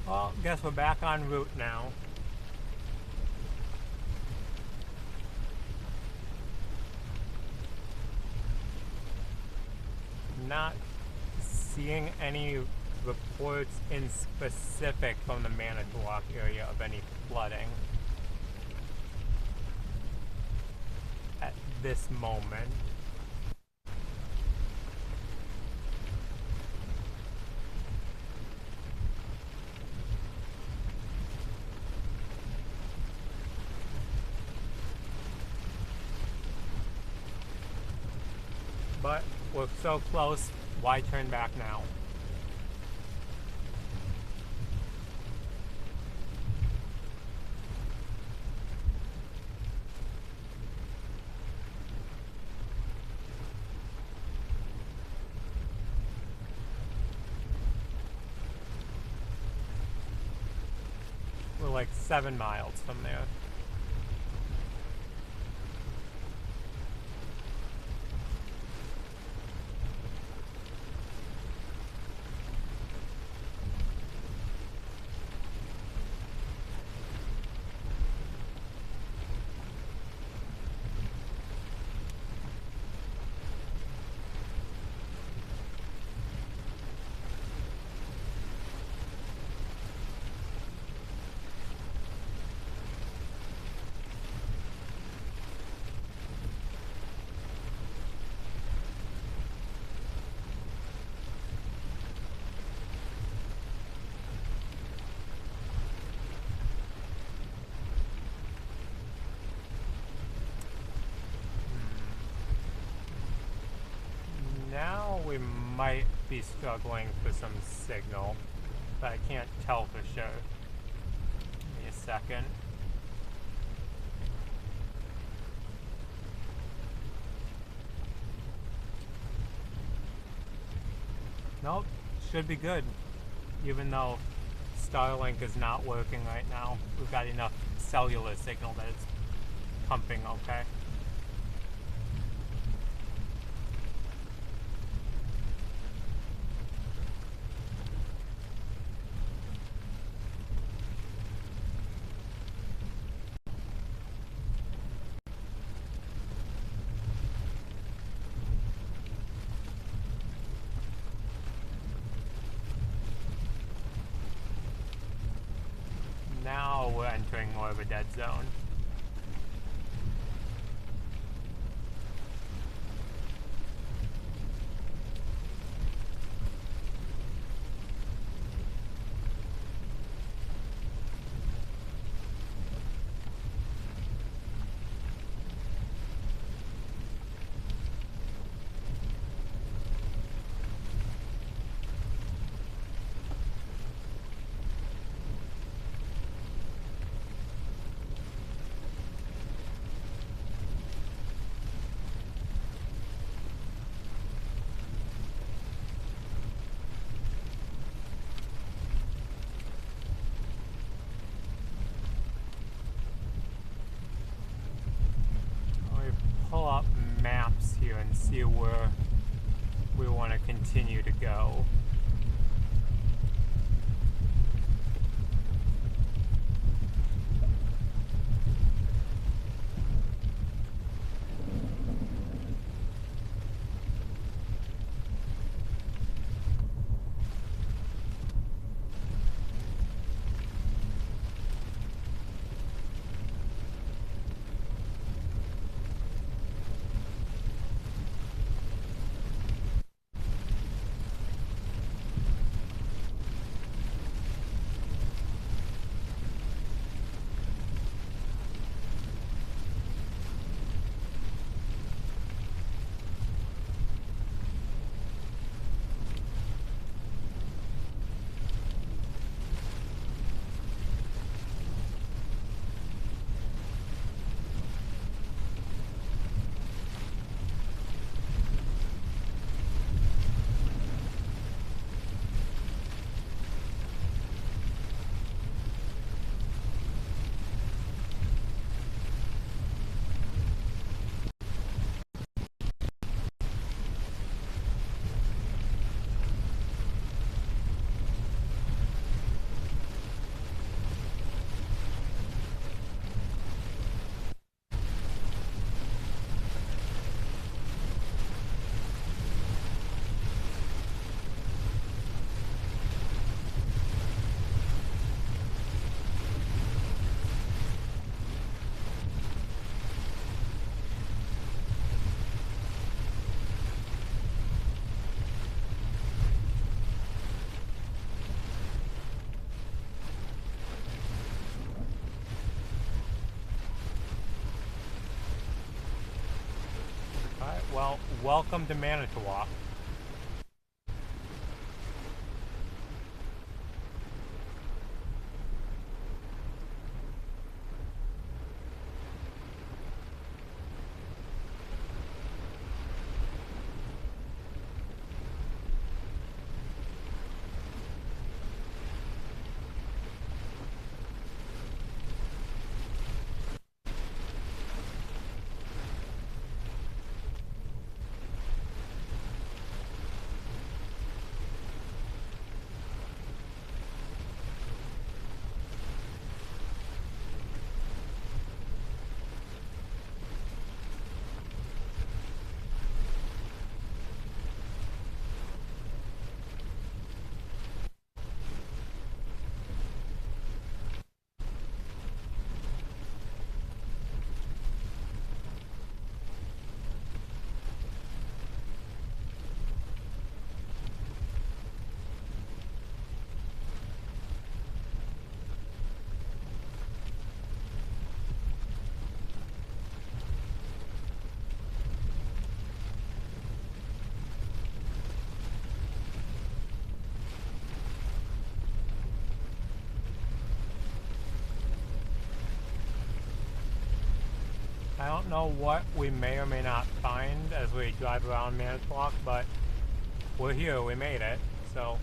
Well, guess we're back en route now. Not seeing any reports in specific from the Manitowoc area of any flooding at this moment. But we're so close, why turn back now? We're like 7 miles from there. Now we might be struggling for some signal, but I can't tell for sure. Give me a second. Nope, should be good. Even though Starlink is not working right now, we've got enough cellular signal that it's pumping okay. Now we're entering more of a dead zone. Pull up maps here and see where we want to continue to go. Well, welcome to Manitowoc. I don't know what we may or may not find as we drive around Manitowoc, but we're here, we made it, so.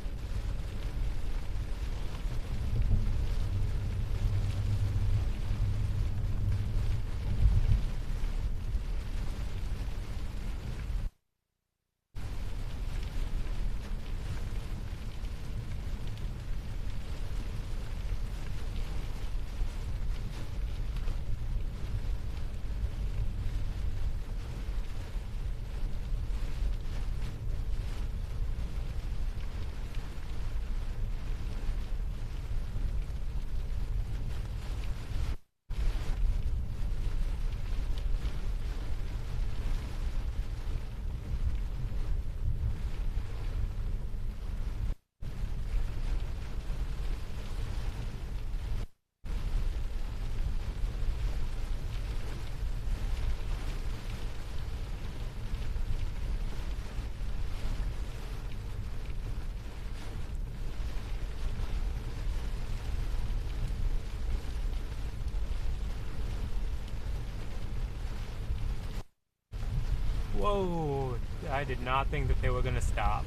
Whoa, I did not think that they were gonna stop.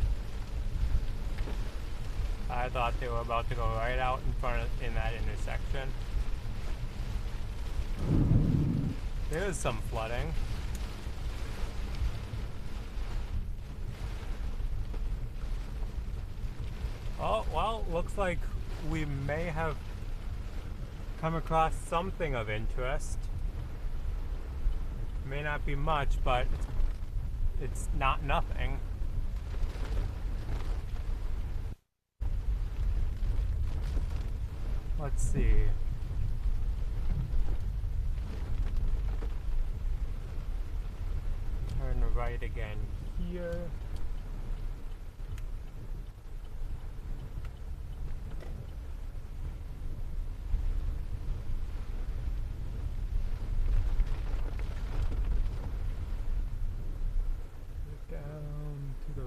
I thought they were about to go right out in front of, in that intersection. There's some flooding. Oh, well, looks like we may have come across something of interest. May not be much, but it's not nothing. Let's see. Turn right again here.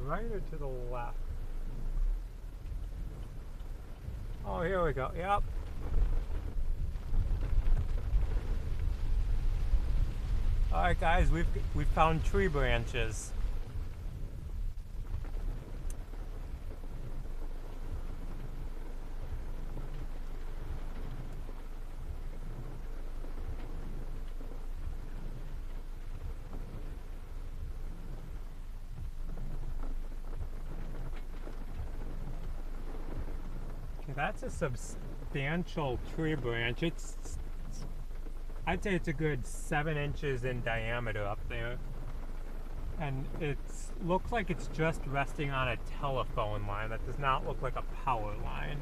Right or to the left? Oh, here we go. Yep. All right, guys, we've found tree branches. That's a substantial tree branch. I'd say it's a good 7 inches in diameter up there. And it looks like it's just resting on a telephone line. That does not look like a power line.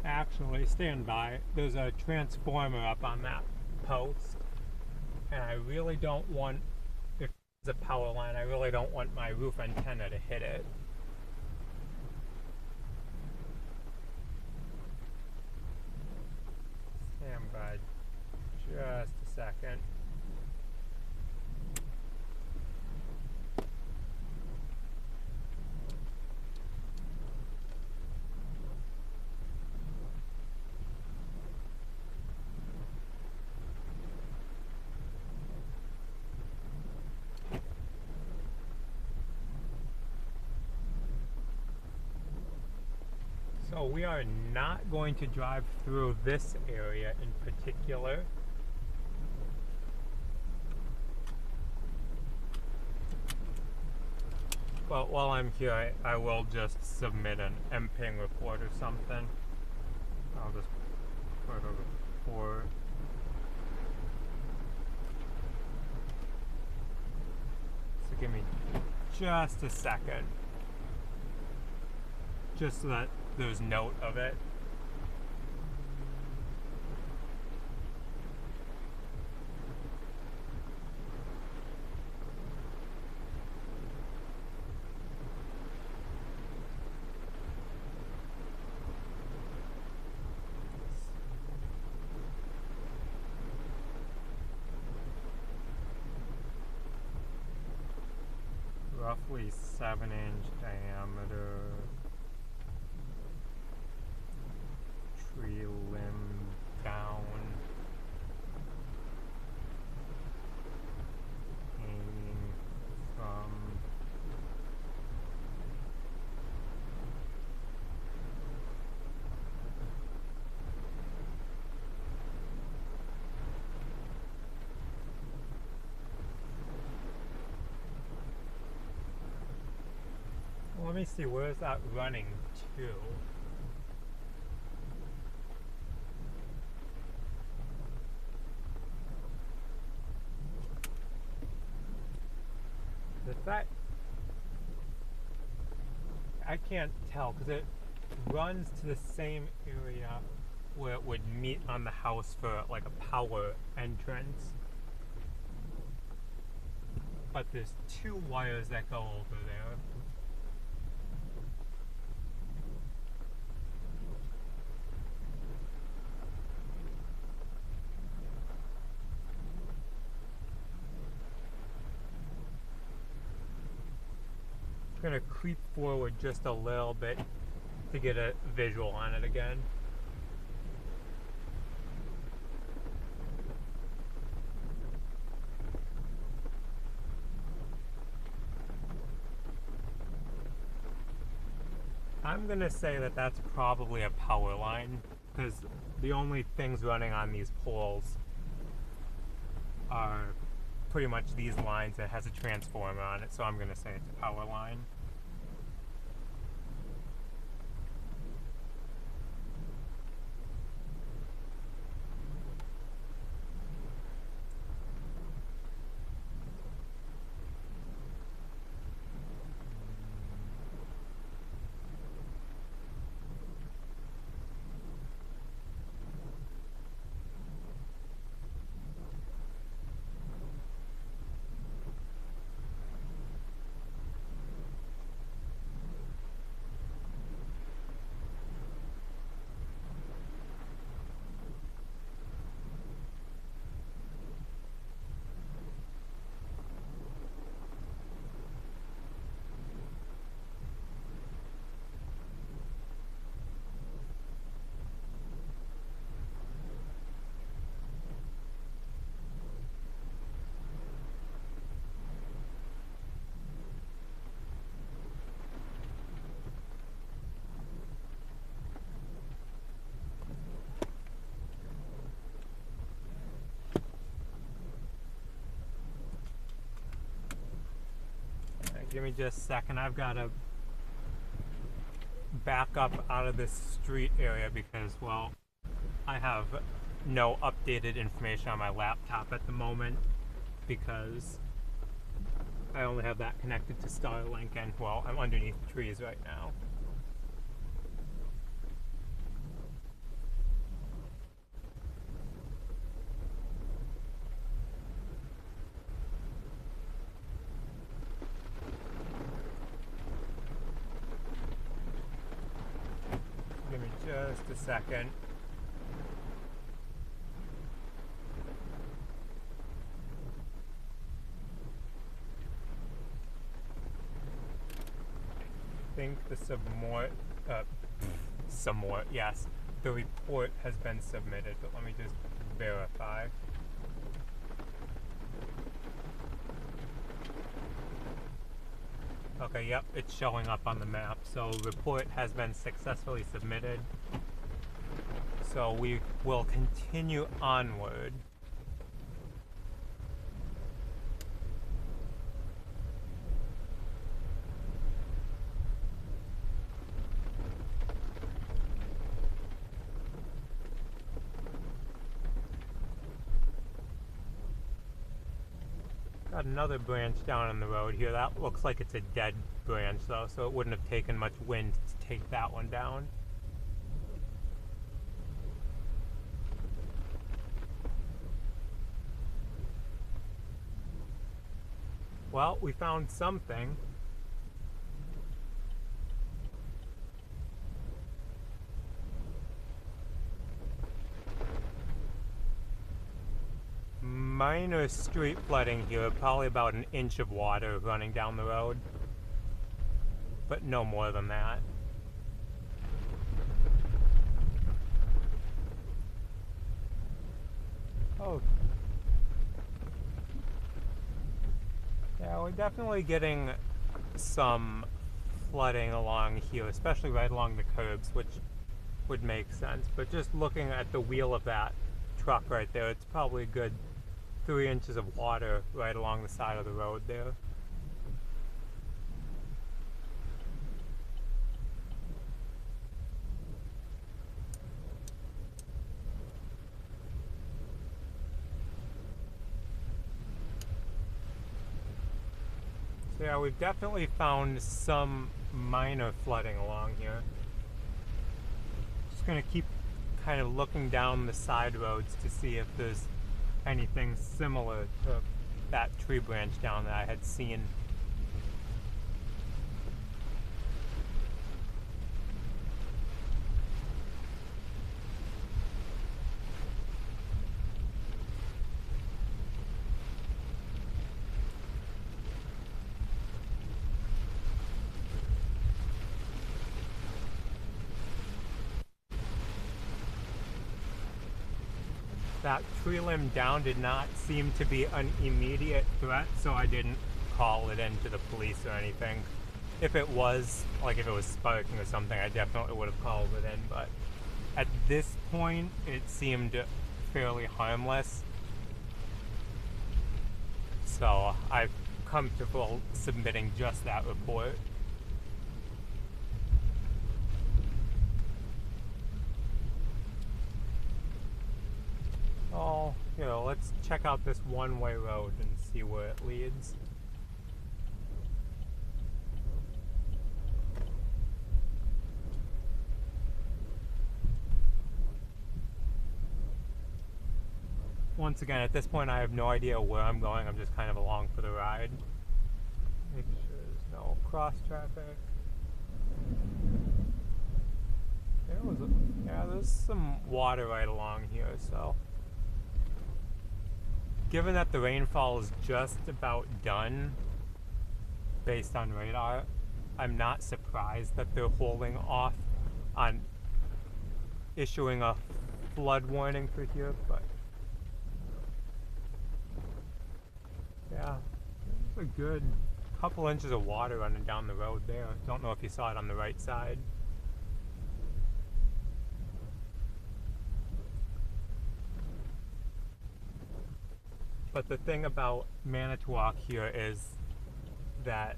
Actually, stand by. There's a transformer up on that post. And I really don't want, if it's a power line, I really don't want my roof antenna to hit it. by just a second. So we are not going to drive through this area in particular. But while I'm here, I will just submit an MPing report or something. I'll just put a report. So give me just a second. Just so that there's note of it. Roughly 7-inch diameter. Tree limb down, hanging from let me see, where is that running to? That I can't tell because it runs to the same area where it would meet on the house for like a power entrance. But there's 2 wires that go over there. I'm going to creep forward just a little bit to get a visual on it again. I'm going to say that that's probably a power line because the only things running on these poles are pretty much these lines that has a transformer on it, so I'm going to say it's a power line. Give me just a second. I've got to back up out of this street area because, well, I have no updated information on my laptop at the moment because I only have that connected to Starlink and, well, I'm underneath trees right now. Give me just a second. think the yes, the report has been submitted, but let me just verify. Okay, yep, it's showing up on the map. So report has been successfully submitted. So we will continue onward. Got another branch down on the road here. That looks like it's a dead branch though, so it wouldn't have taken much wind to take that one down. Well, we found something. Minor street flooding here, probably about an inch of water running down the road, but no more than that. Oh. Yeah, we're definitely getting some flooding along here, especially right along the curbs, which would make sense. But just looking at the wheel of that truck right there, it's probably a good 3 inches of water right along the side of the road there. So yeah, we've definitely found some minor flooding along here. Just gonna keep kind of looking down the side roads to see if there's anything similar to that tree branch down that I had seen. That tree limb down did not seem to be an immediate threat, so I didn't call it in to the police or anything. If it was, like if it was sparking or something, I definitely would have called it in, but at this point, it seemed fairly harmless. So I'm comfortable submitting just that report. Oh, you know, let's check out this one-way road and see where it leads. Once again, at this point I have no idea where I'm going, I'm just kind of along for the ride. Make sure there's no cross traffic. There's some water right along here, so. Given that the rainfall is just about done, based on radar, I'm not surprised that they're holding off on issuing a flood warning for here, but yeah, there's a good couple inches of water running down the road there. Don't know if you saw it on the right side. But the thing about Manitowoc here is that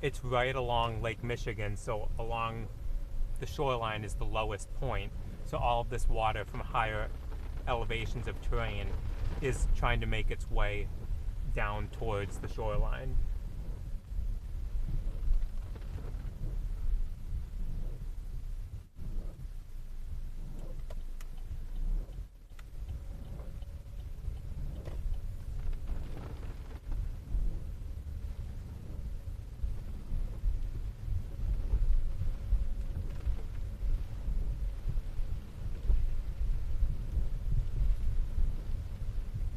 it's right along Lake Michigan, so along the shoreline is the lowest point. So all of this water from higher elevations of terrain is trying to make its way down towards the shoreline.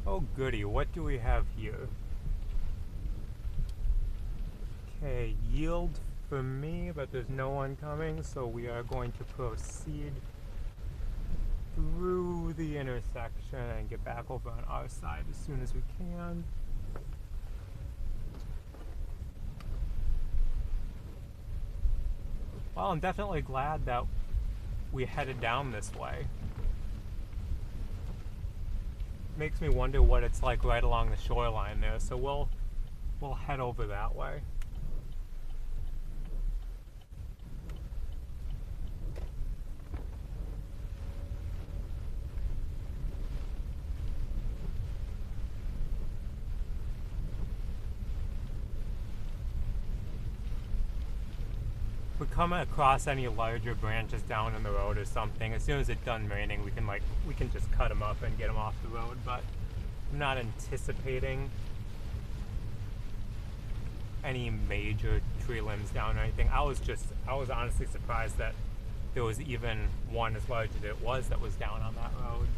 Oh goody, what do we have here? Okay, yield for me, but there's no one coming, so we are going to proceed through the intersection and get back over on our side as soon as we can. Well, I'm definitely glad that we headed down this way. Makes me wonder what it's like right along the shoreline there, so we'll head over that way. If we come across any larger branches down in the road or something, as soon as it's done raining, we can just cut them up and get them off the road, but I'm not anticipating any major tree limbs down or anything. I was honestly surprised that there was even one as large as it was that was down on that road.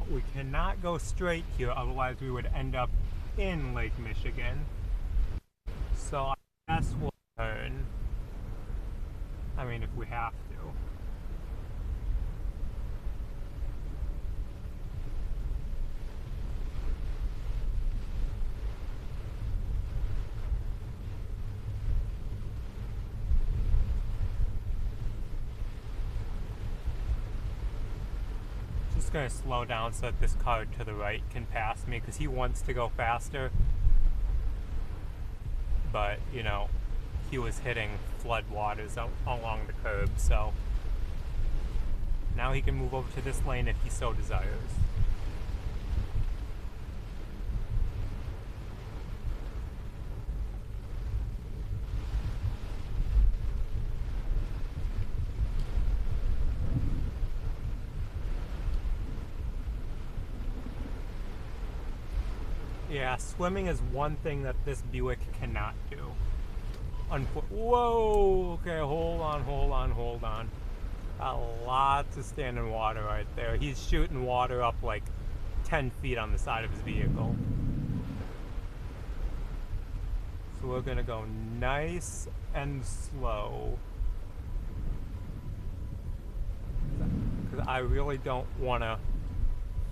We cannot go straight here, otherwise we would end up in Lake Michigan. So I guess we'll turn. I mean, if we have to. Going to slow down so that this car to the right can pass me, because he wants to go faster, but you know, he was hitting flood waters along the curb, so now he can move over to this lane if he so desires. Yeah, swimming is one thing that this Buick cannot do. Whoa! Okay, hold on. A lot of standing water right there. He's shooting water up like 10 feet on the side of his vehicle. So we're gonna go nice and slow. Because I really don't want to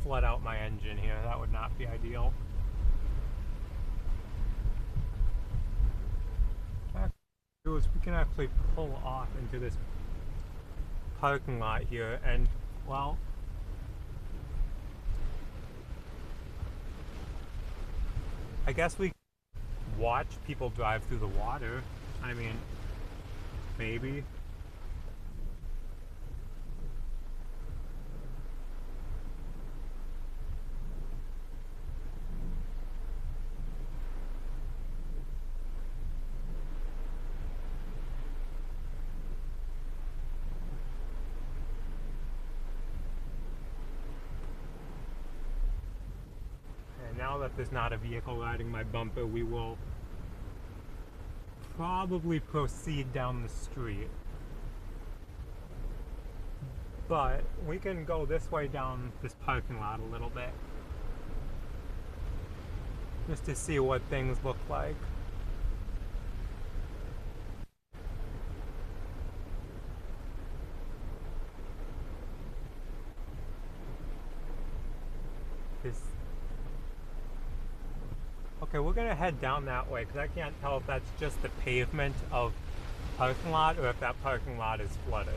flood out my engine here. That would not be ideal. Is we can actually pull off into this parking lot here, and well, I guess we watch people drive through the water. I mean, maybe. Now that there's not a vehicle riding my bumper, we will probably proceed down the street. But we can go this way down this parking lot a little bit, just to see what things look like. Okay, we're gonna head down that way because I can't tell if that's just the pavement of parking lot or if that parking lot is flooded.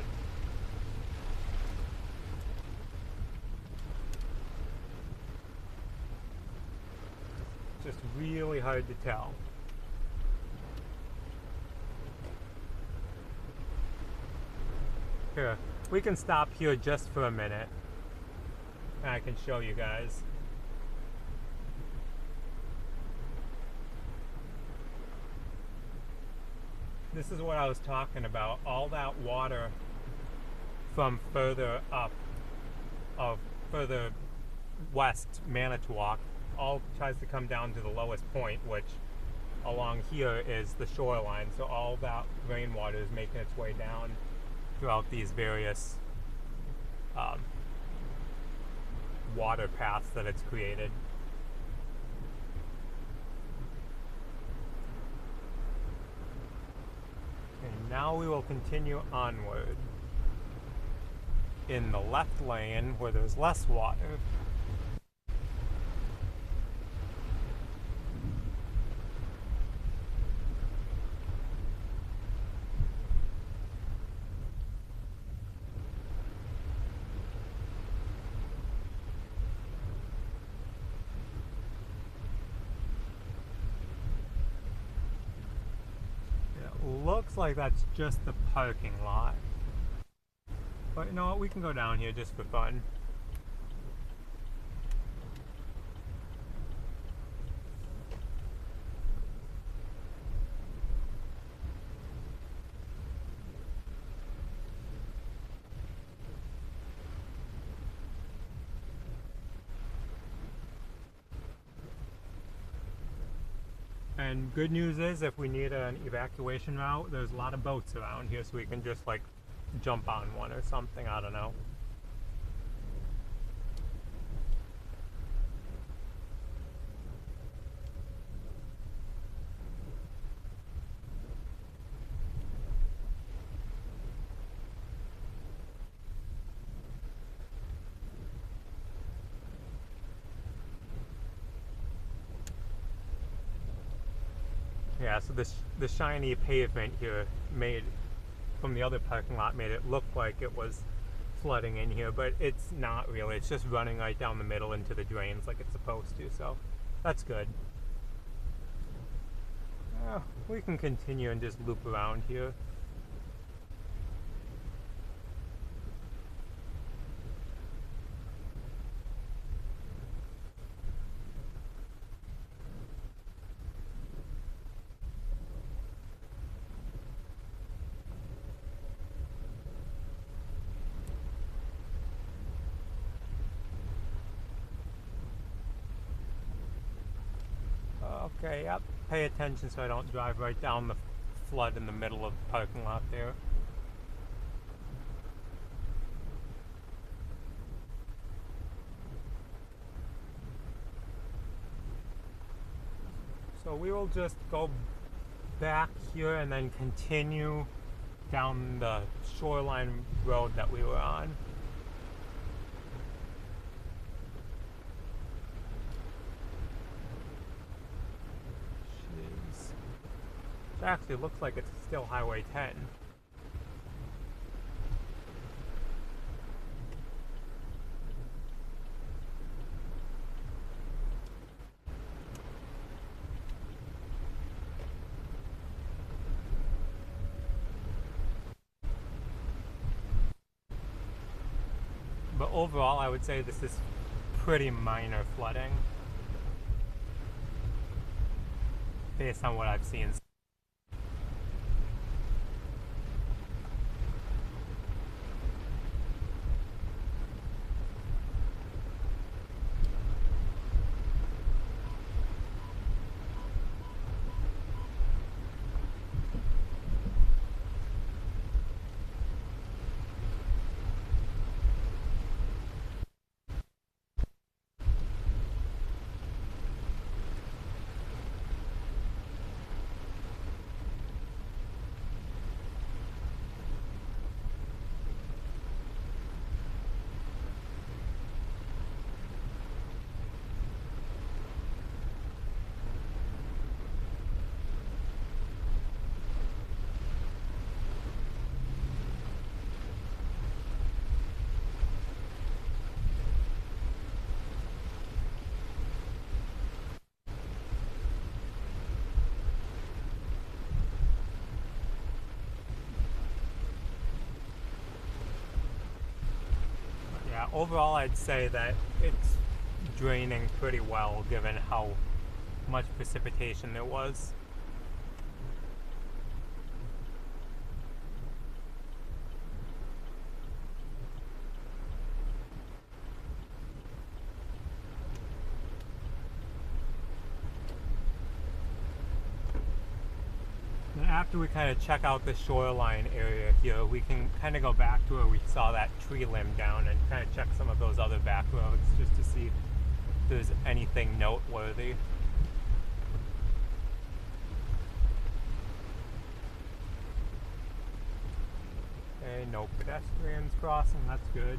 just really hard to tell. Here, we can stop here just for a minute and I can show you guys. This is what I was talking about. All that water from further up, of further west Manitowoc, all tries to come down to the lowest point, which along here is the shoreline. So all that rainwater is making its way down throughout these various water paths that it's created. And now we will continue onward in the left lane where there's less water. Looks like that's just the parking lot. But you know what, we can go down here just for fun. And good news is, if we need an evacuation route, there's a lot of boats around here, so we can just like jump on one or something, I don't know. Yeah, so the shiny pavement here made from the other parking lot made it look like it was flooding in here, but it's not really. It's just running right down the middle into the drains like it's supposed to, so that's good. We can continue and just loop around here. Okay, yep. Pay attention so I don't drive right down the flood in the middle of the parking lot there. So we will just go back here and then continue down the shoreline road that we were on. It actually looks like it's still Highway 10. But overall, I would say this is pretty minor flooding based on what I've seen. yeah, overall I'd say that it's draining pretty well given how much precipitation there was. After we kind of check out the shoreline area here, we can kind of go back to where we saw that tree limb down and kind of check some of those other back roads just to see if there's anything noteworthy. Okay, no pedestrians crossing, that's good.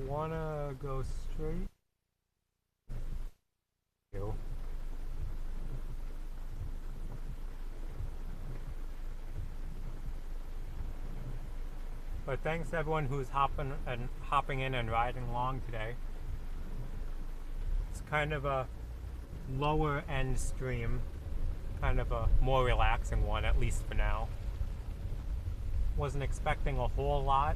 Wanna go straight? Ew. But thanks to everyone who's hopping in and riding along today. It's kind of a lower end stream, kind of a more relaxing one, at least for now. Wasn't expecting a whole lot.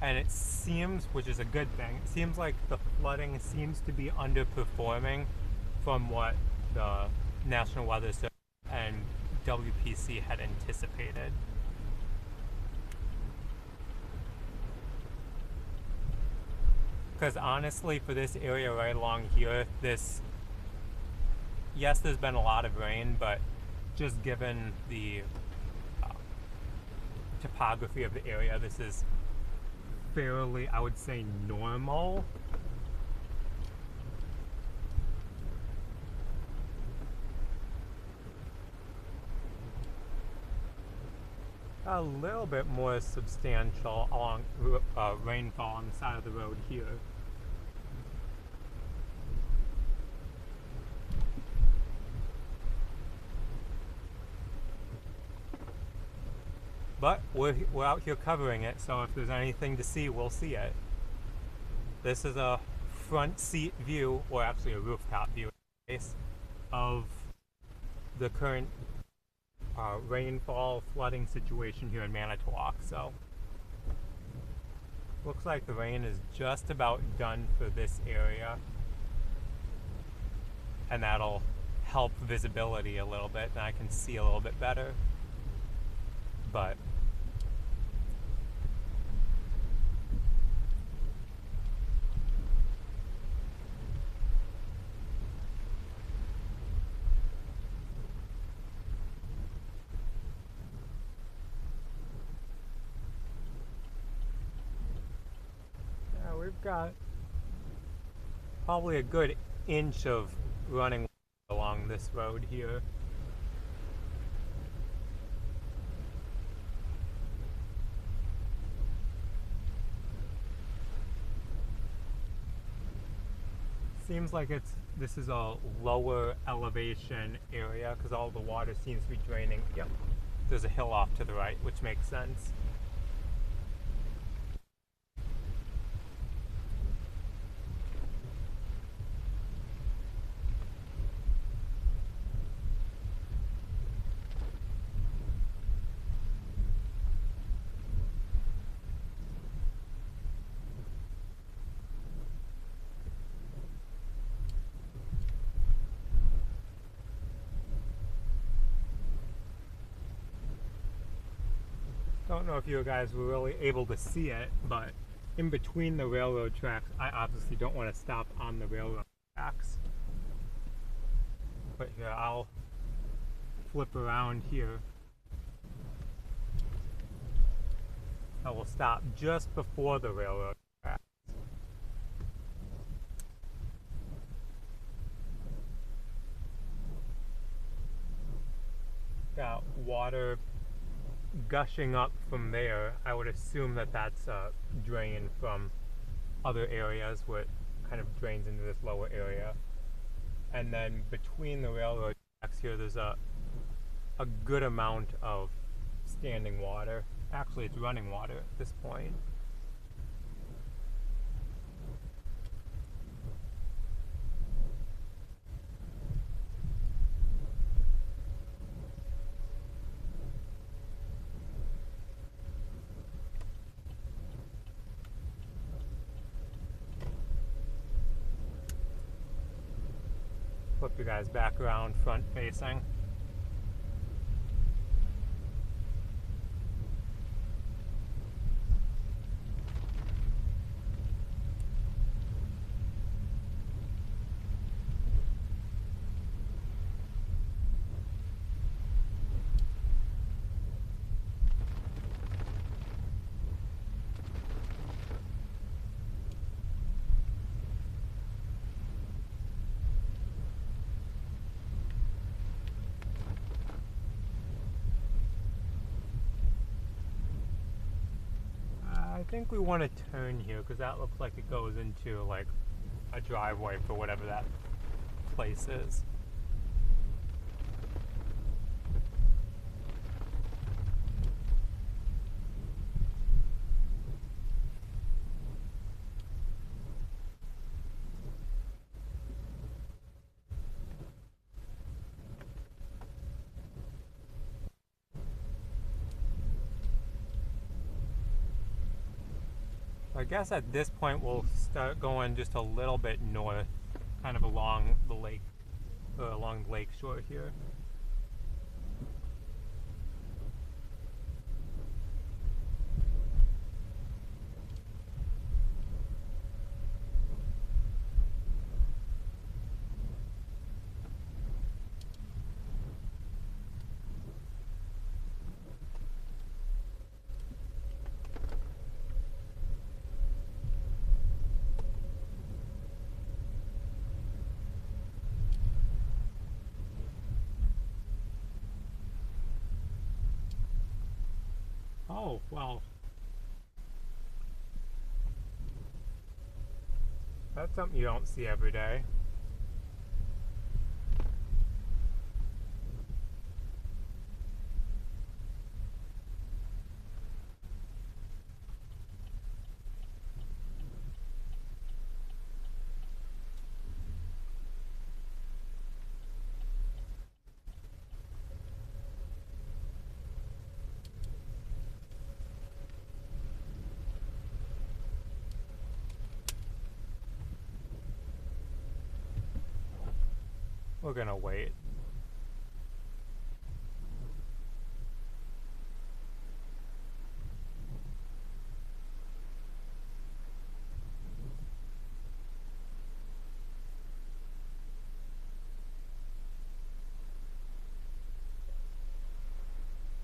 And it seems, which is a good thing, it seems like the flooding seems to be underperforming from what the National Weather Service and WPC had anticipated. Because honestly, for this area right along here, yes, there's been a lot of rain, but just given the topography of the area, this is fairly, I would say, normal. A little bit more substantial along rainfall on the side of the road here. But we're out here covering it, so if there's anything to see, we'll see it. This is a front seat view, or actually a rooftop view, of the current rainfall flooding situation here in Manitowoc. So looks like the rain is just about done for this area, and that'll help visibility a little bit, and I can see a little bit better. But yeah, we've got probably a good inch of running along this road here. Seems like this is a lower elevation area because all the water seems to be draining. Yep, there's a hill off to the right, which makes sense. Don't know if you guys were really able to see it, but in between the railroad tracks, I obviously don't want to stop on the railroad tracks. But here, I'll flip around here. I will stop just before the railroad tracks. Got water gushing up from there, I would assume that that's a drain from other areas where it kind of drains into this lower area. And then between the railroad tracks here, there's a good amount of standing water. Actually, it's running water at this point. Flip you guys back around front facing. I think we want to turn here because that looks like it goes into like a driveway for whatever that place is. I guess at this point we'll start going just a little bit north, kind of along the lake, along the lakeshore here. Oh, well. That's something you don't see every day. We're gonna wait.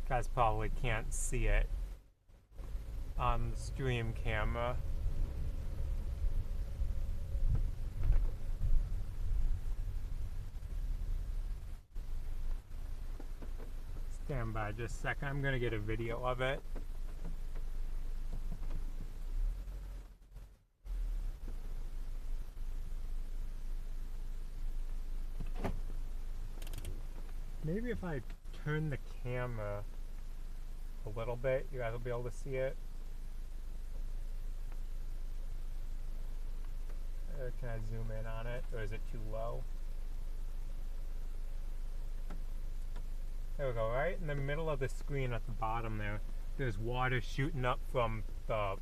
Guys probably can't see it on the stream camera. Stand by just a second. I'm gonna get a video of it. Maybe if I turn the camera a little bit, you guys will be able to see it. Can I zoom in on it, or is it too low? There we go, right in the middle of the screen at the bottom there, there's water shooting up from the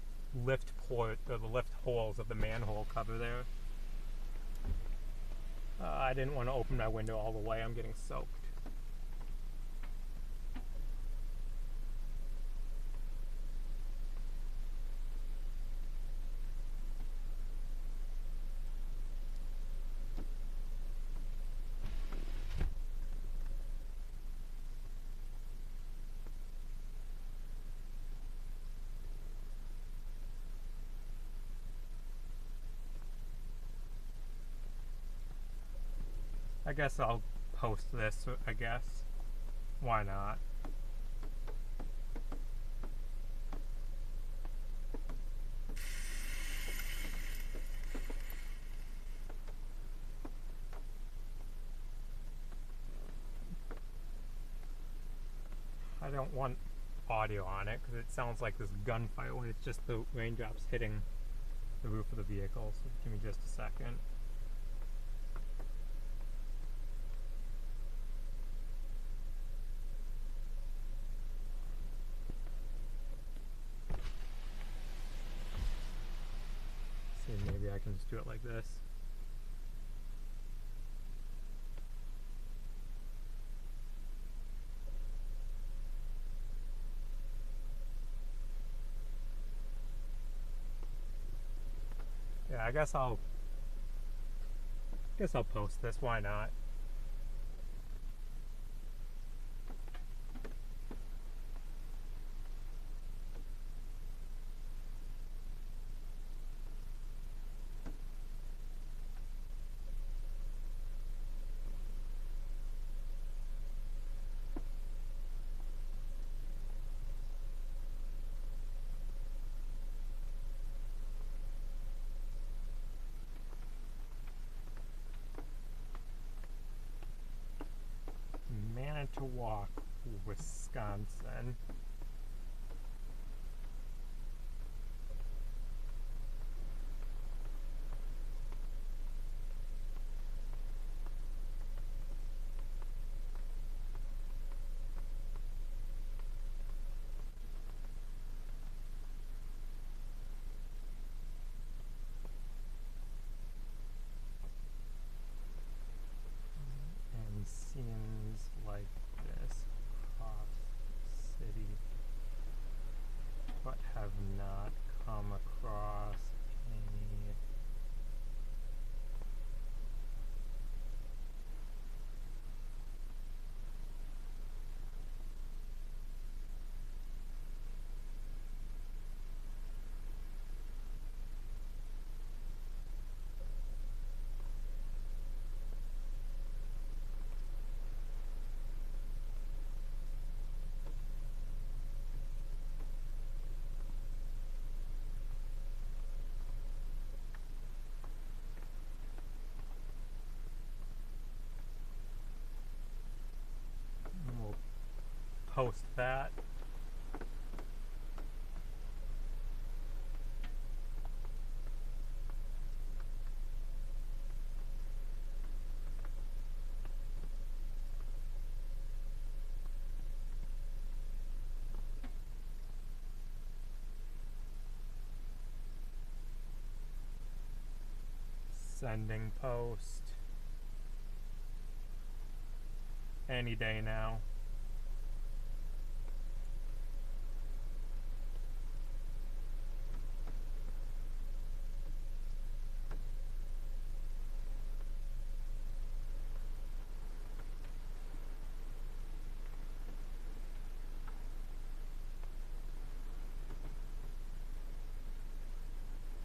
lift port, or the lift holes of the manhole cover there. I didn't want to open my window all the way, I'm getting soaked. I guess I'll post this, I guess. Why not? I don't want audio on it because it sounds like this gunfire when it's just the raindrops hitting the roof of the vehicle. So give me just a second. See, maybe I can just do it like this. Yeah, I guess I'll post this. Why not? Manitowoc, Wisconsin. And seems like this across the city, but have not come across any we'll post that. Sending post. Any day now.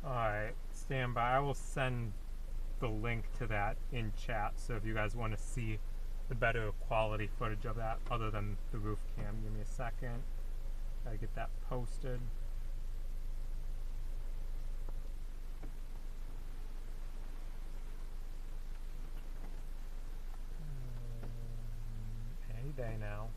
Alright, stand by. I will send the link to that in chat, so if you guys want to see the better quality footage of that other than the roof cam, give me a second. Gotta get that posted. Any day now.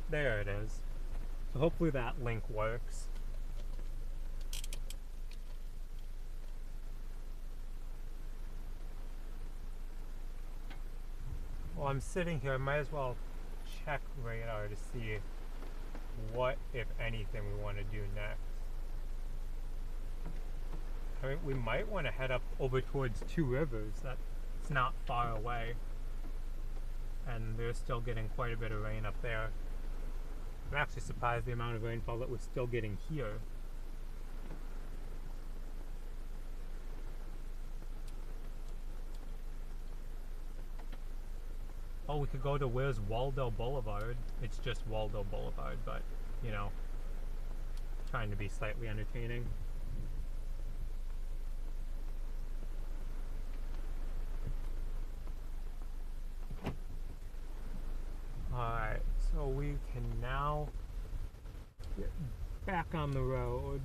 There it is. So hopefully that link works. While I'm sitting here, I might as well check radar to see what, if anything, we want to do next. I mean, we might want to head up over towards Two Rivers. That's not far away. And they're still getting quite a bit of rain up there. I'm actually surprised the amount of rainfall that we're still getting here. Oh, we could go to where's Waldo Boulevard. It's just Waldo Boulevard, but, you know, trying to be slightly entertaining. Alright, so we can now get back on the road.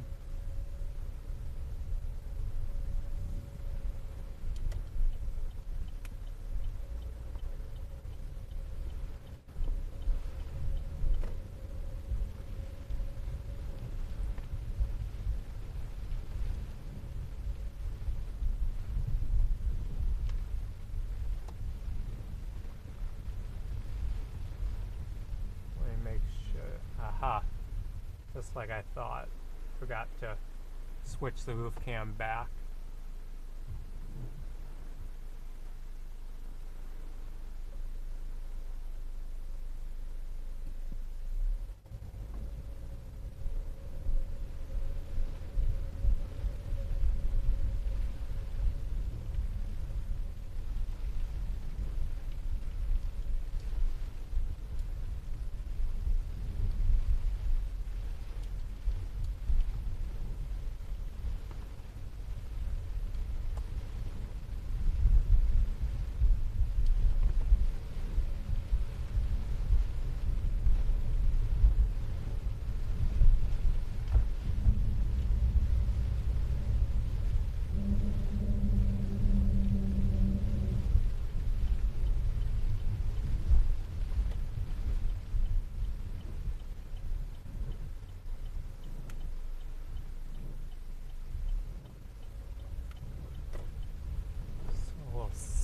Just like I thought. Forgot to switch the roof cam back.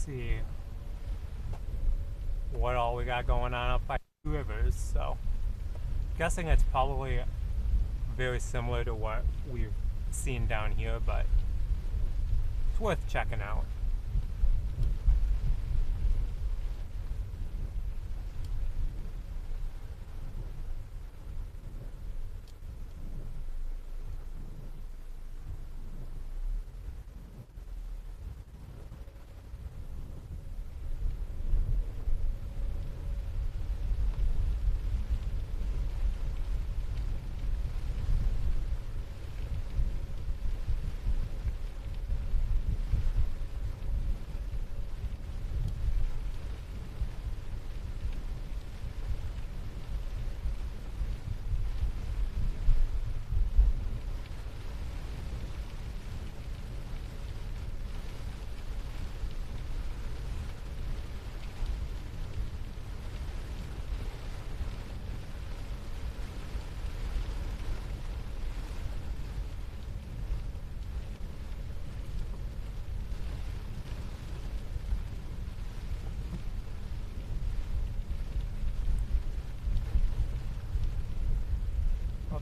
See what all we got going on up by Two Rivers. So guessing it's probably very similar to what we've seen down here, but it's worth checking out.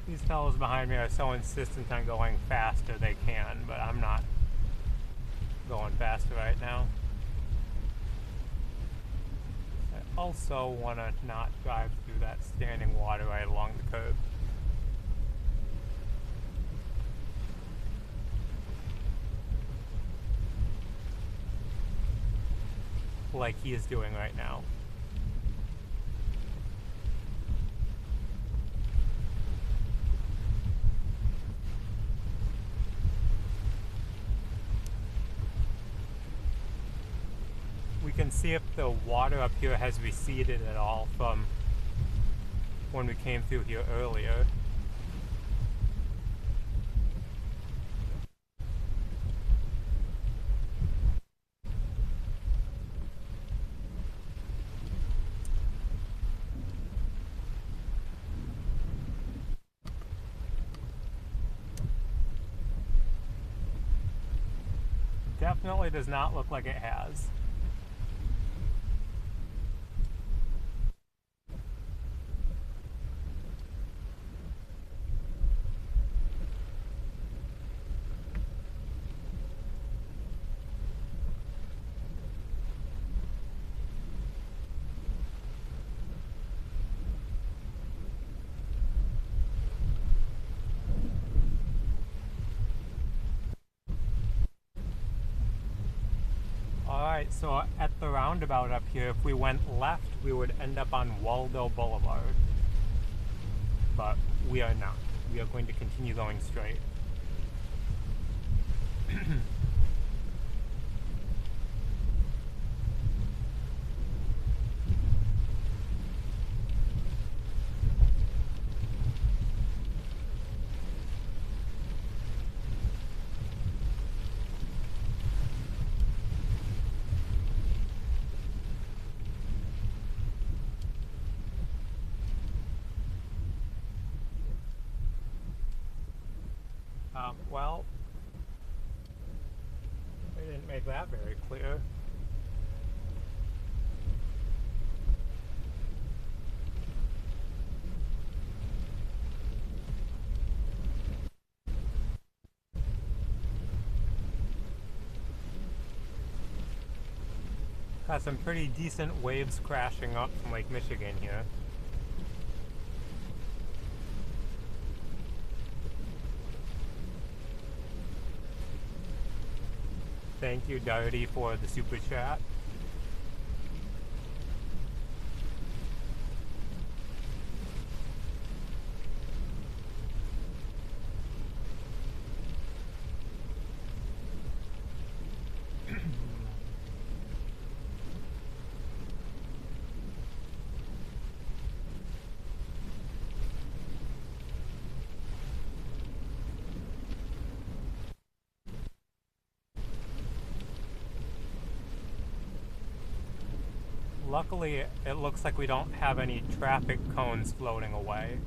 These fellows behind me are so insistent on going faster they can, but I'm not going faster right now. I also want to not drive through that standing water right along the curb. Like he is doing right now. Can see if the water up here has receded at all from when we came through here earlier. Definitely does not look like it has. Alright, so at the roundabout up here, if we went left, we would end up on Waldo Boulevard. But we are not. We are going to continue going straight. Well, they didn't make that very clear. Got some pretty decent waves crashing up from Lake Michigan here. Thank you, Darty, for the super chat. Luckily, it looks like we don't have any traffic cones floating away.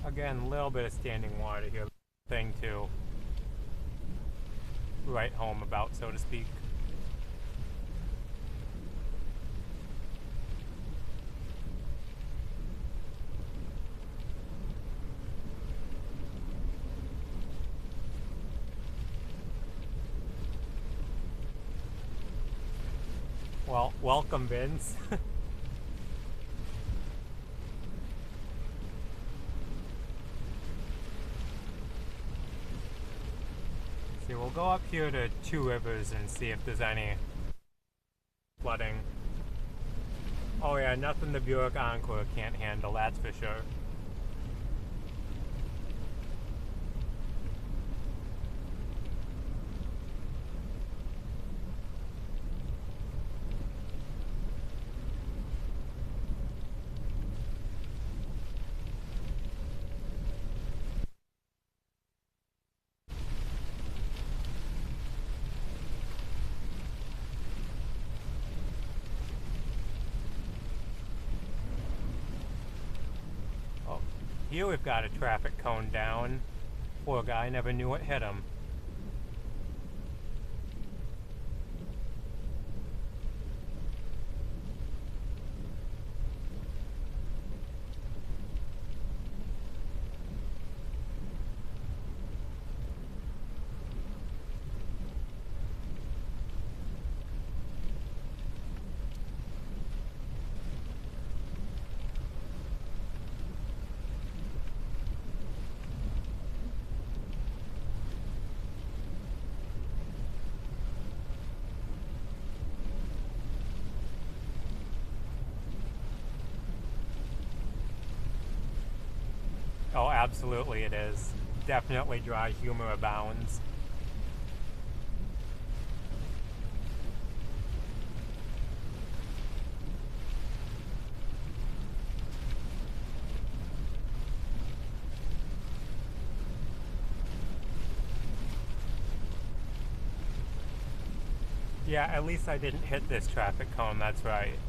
Again, a little bit of standing water here. Thing to write home about, so to speak. Well, welcome, Vince. See, we'll go up here to Two Rivers and see if there's any flooding. Oh yeah, nothing the Buick Encore can't handle, that's for sure. Here we've got a traffic cone down. Poor guy never knew what hit him. Oh, absolutely it is. Definitely dry humor abounds. Yeah, at least I didn't hit this traffic cone, that's right.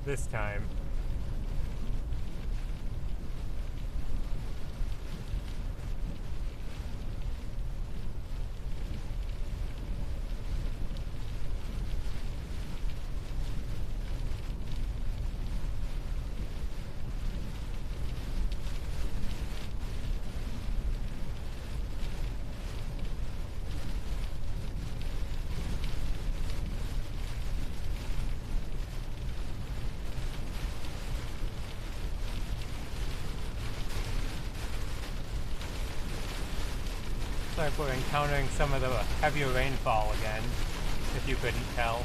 This time. Looks like we're encountering some of the heavier rainfall again, if you couldn't tell.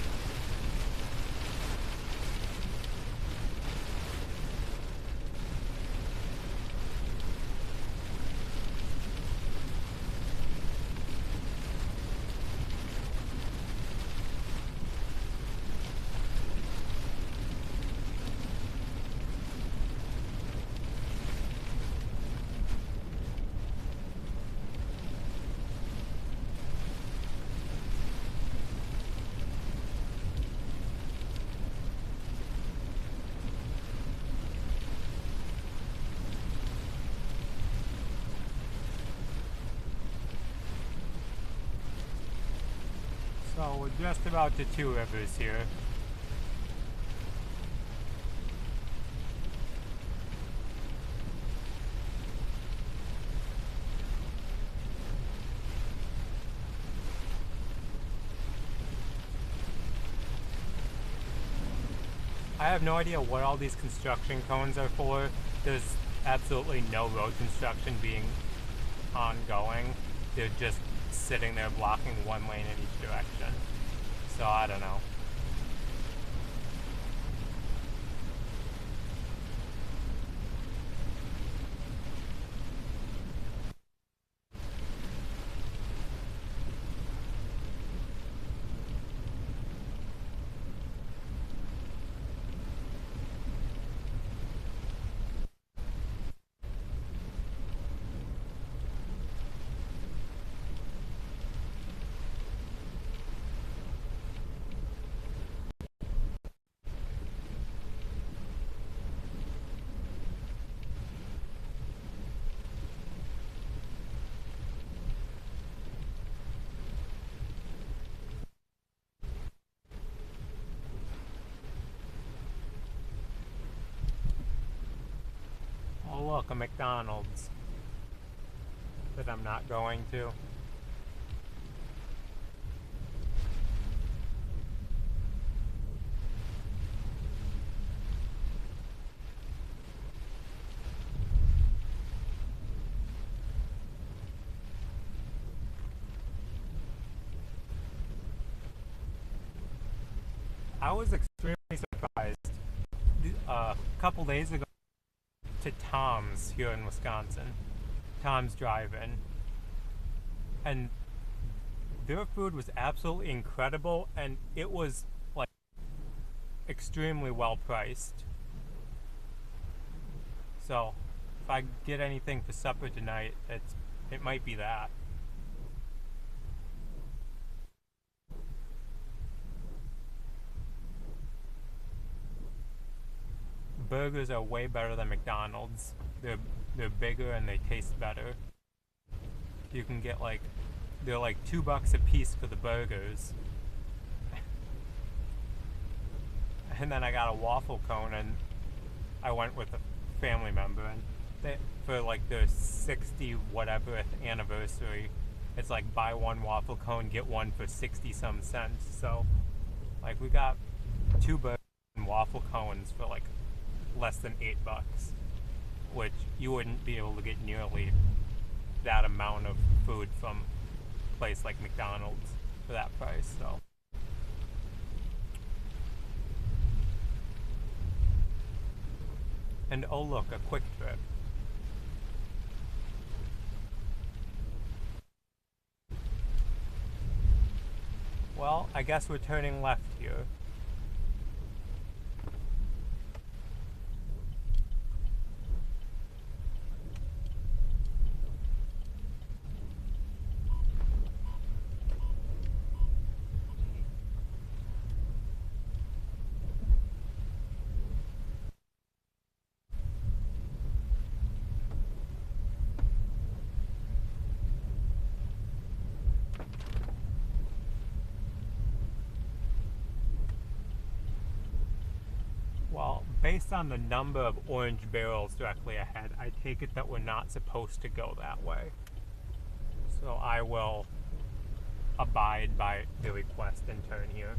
So we're just about to Two Rivers here. I have no idea what all these construction cones are for. There's absolutely no road construction being ongoing. They're just sitting there blocking one lane in each direction. So I don't know. Oh look, a McDonald's that I'm not going to. I was extremely surprised a couple days ago to Tom's here in Wisconsin, Tom's Drive-In, and their food was absolutely incredible, and it was like extremely well priced. So if I get anything for supper tonight, it might be that. Burgers are way better than McDonald's. They're bigger and they taste better. You can get they're like $2 a piece for the burgers. And then I got a waffle cone, and I went with a family member, and for like their 60 whatever anniversary, it's like buy one waffle cone, get one for 60 some cents. So like we got 2 burgers and waffle cones for like less than $8, which you wouldn't be able to get nearly that amount of food from a place like McDonald's for that price. So and oh look, a quick trip. Well, I guess we're turning left here. Well, based on the number of orange barrels directly ahead, I take it that we're not supposed to go that way. So I will abide by the request and turn here.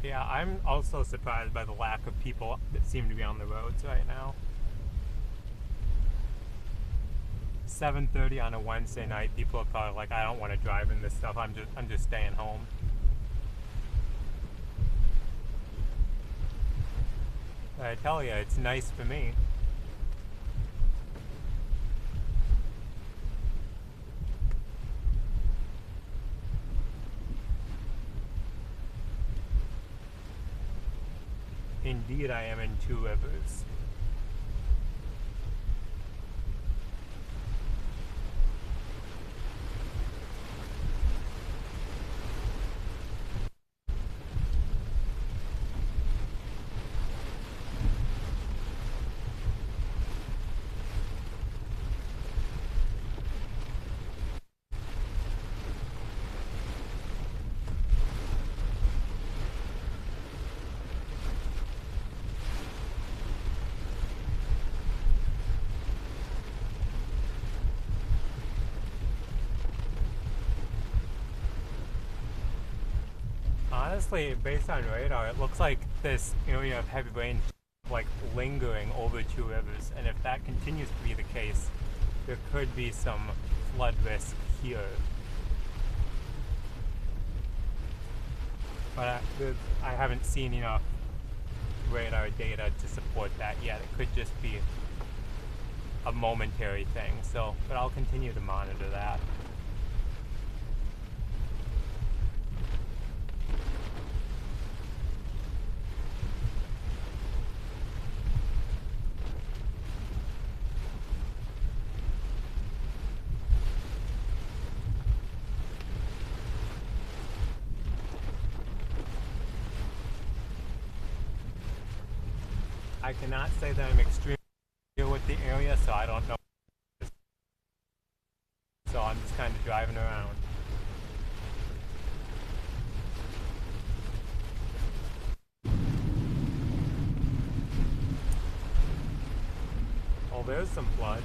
Yeah, I'm also surprised by the lack of people that seem to be on the roads right now. 7:30 on a Wednesday night, people are probably like, I don't want to drive in this stuff. I'm just staying home. But I tell you, it's nice for me. Indeed, I am in Two Rivers. Honestly, based on radar, it looks like this area of heavy rain like lingering over Two Rivers, and if that continues to be the case, there could be some flood risk here. But I haven't seen enough radar data to support that yet. It could just be a momentary thing. So, but I'll continue to monitor that. I cannot say that I'm extremely familiar with the area, so I don't know. So I'm just kind of driving around. Oh, there's some flood.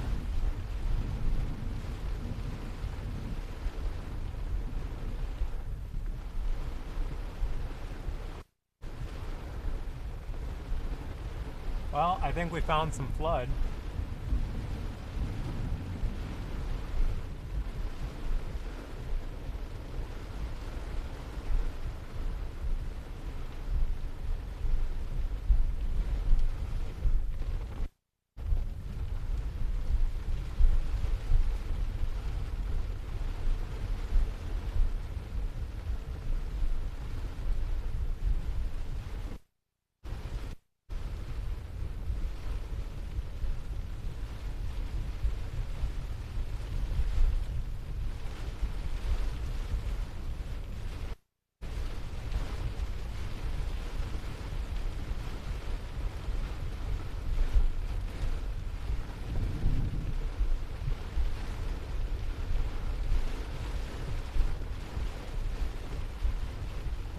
Well, I think we found some flood.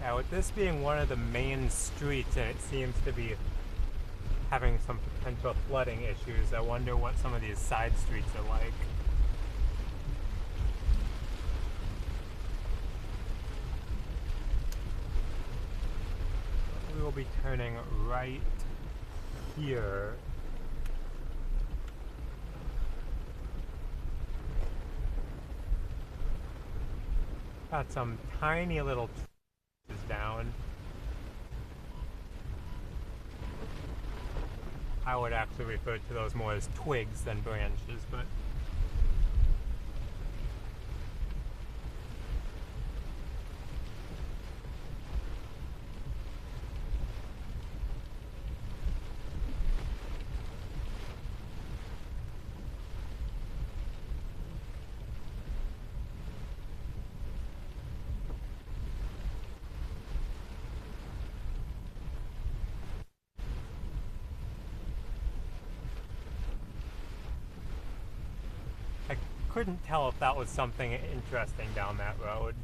Yeah, with this being one of the main streets and it seems to be having some potential flooding issues, I wonder what some of these side streets are like. We will be turning right here. Got some tiny little trees down. I would actually refer to those more as twigs than branches, but couldn't tell if that was something interesting down that road.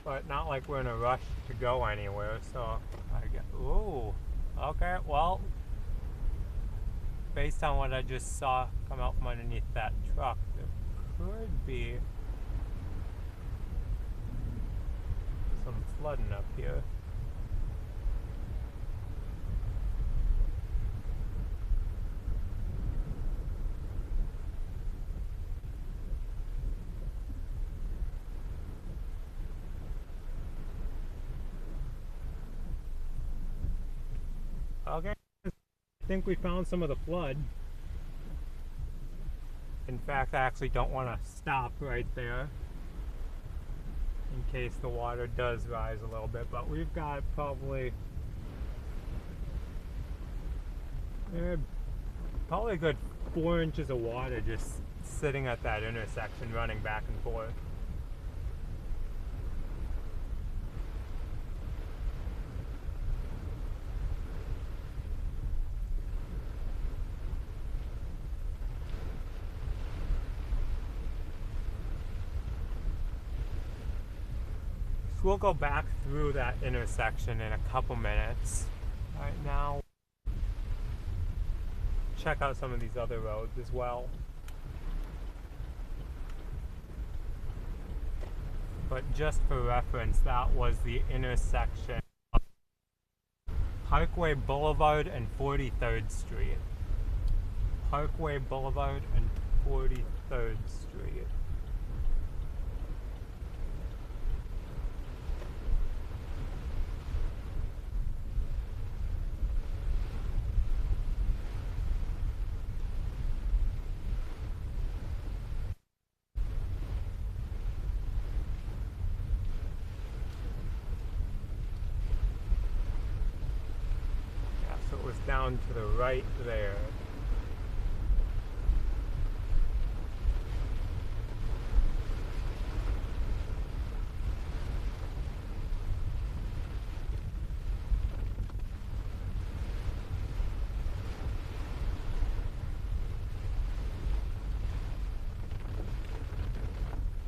But not like we're in a rush to go anywhere, so I get, ooh, okay, well, based on what I just saw come out from underneath that truck, there could be some flooding up here. Okay, I think we found some of the flood. In fact, I actually don't want to stop right there in case the water does rise a little bit, but we've got probably a good 4 inches of water just sitting at that intersection running back and forth. We'll go back through that intersection in a couple minutes. Right now, check out some of these other roads as well. But just for reference, that was the intersection of Parkway Boulevard and 43rd Street. Parkway Boulevard and 43rd Street. Down to the right there.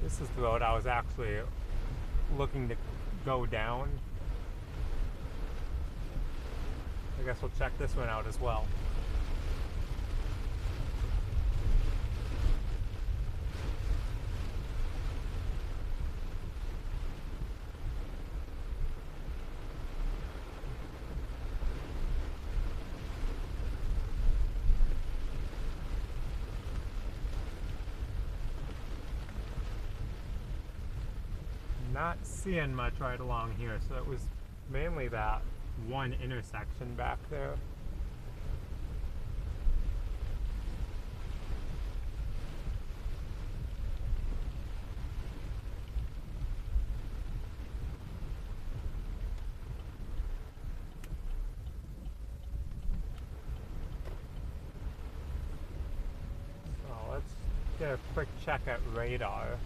This is the road I was actually looking to go down. I guess we'll check this one out as well. Not seeing much right along here, so it was mainly that one intersection back there. So let's get a quick check at radar.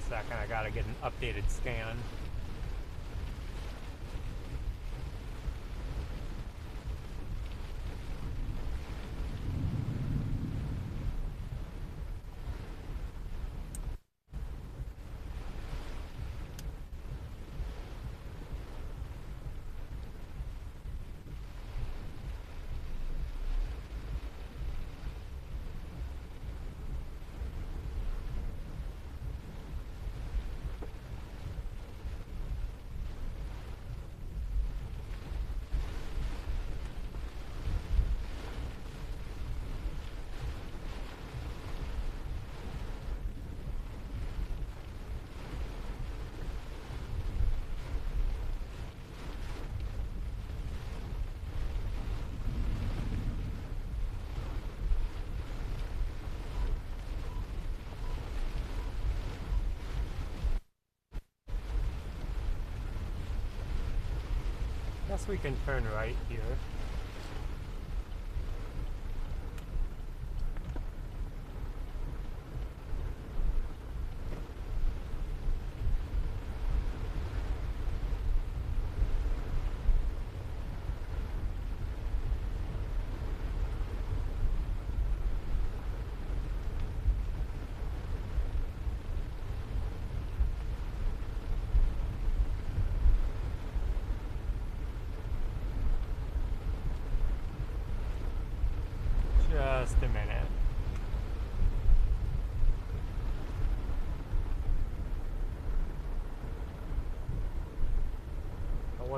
Second, I gotta get an updated scan. Guess we can turn right here.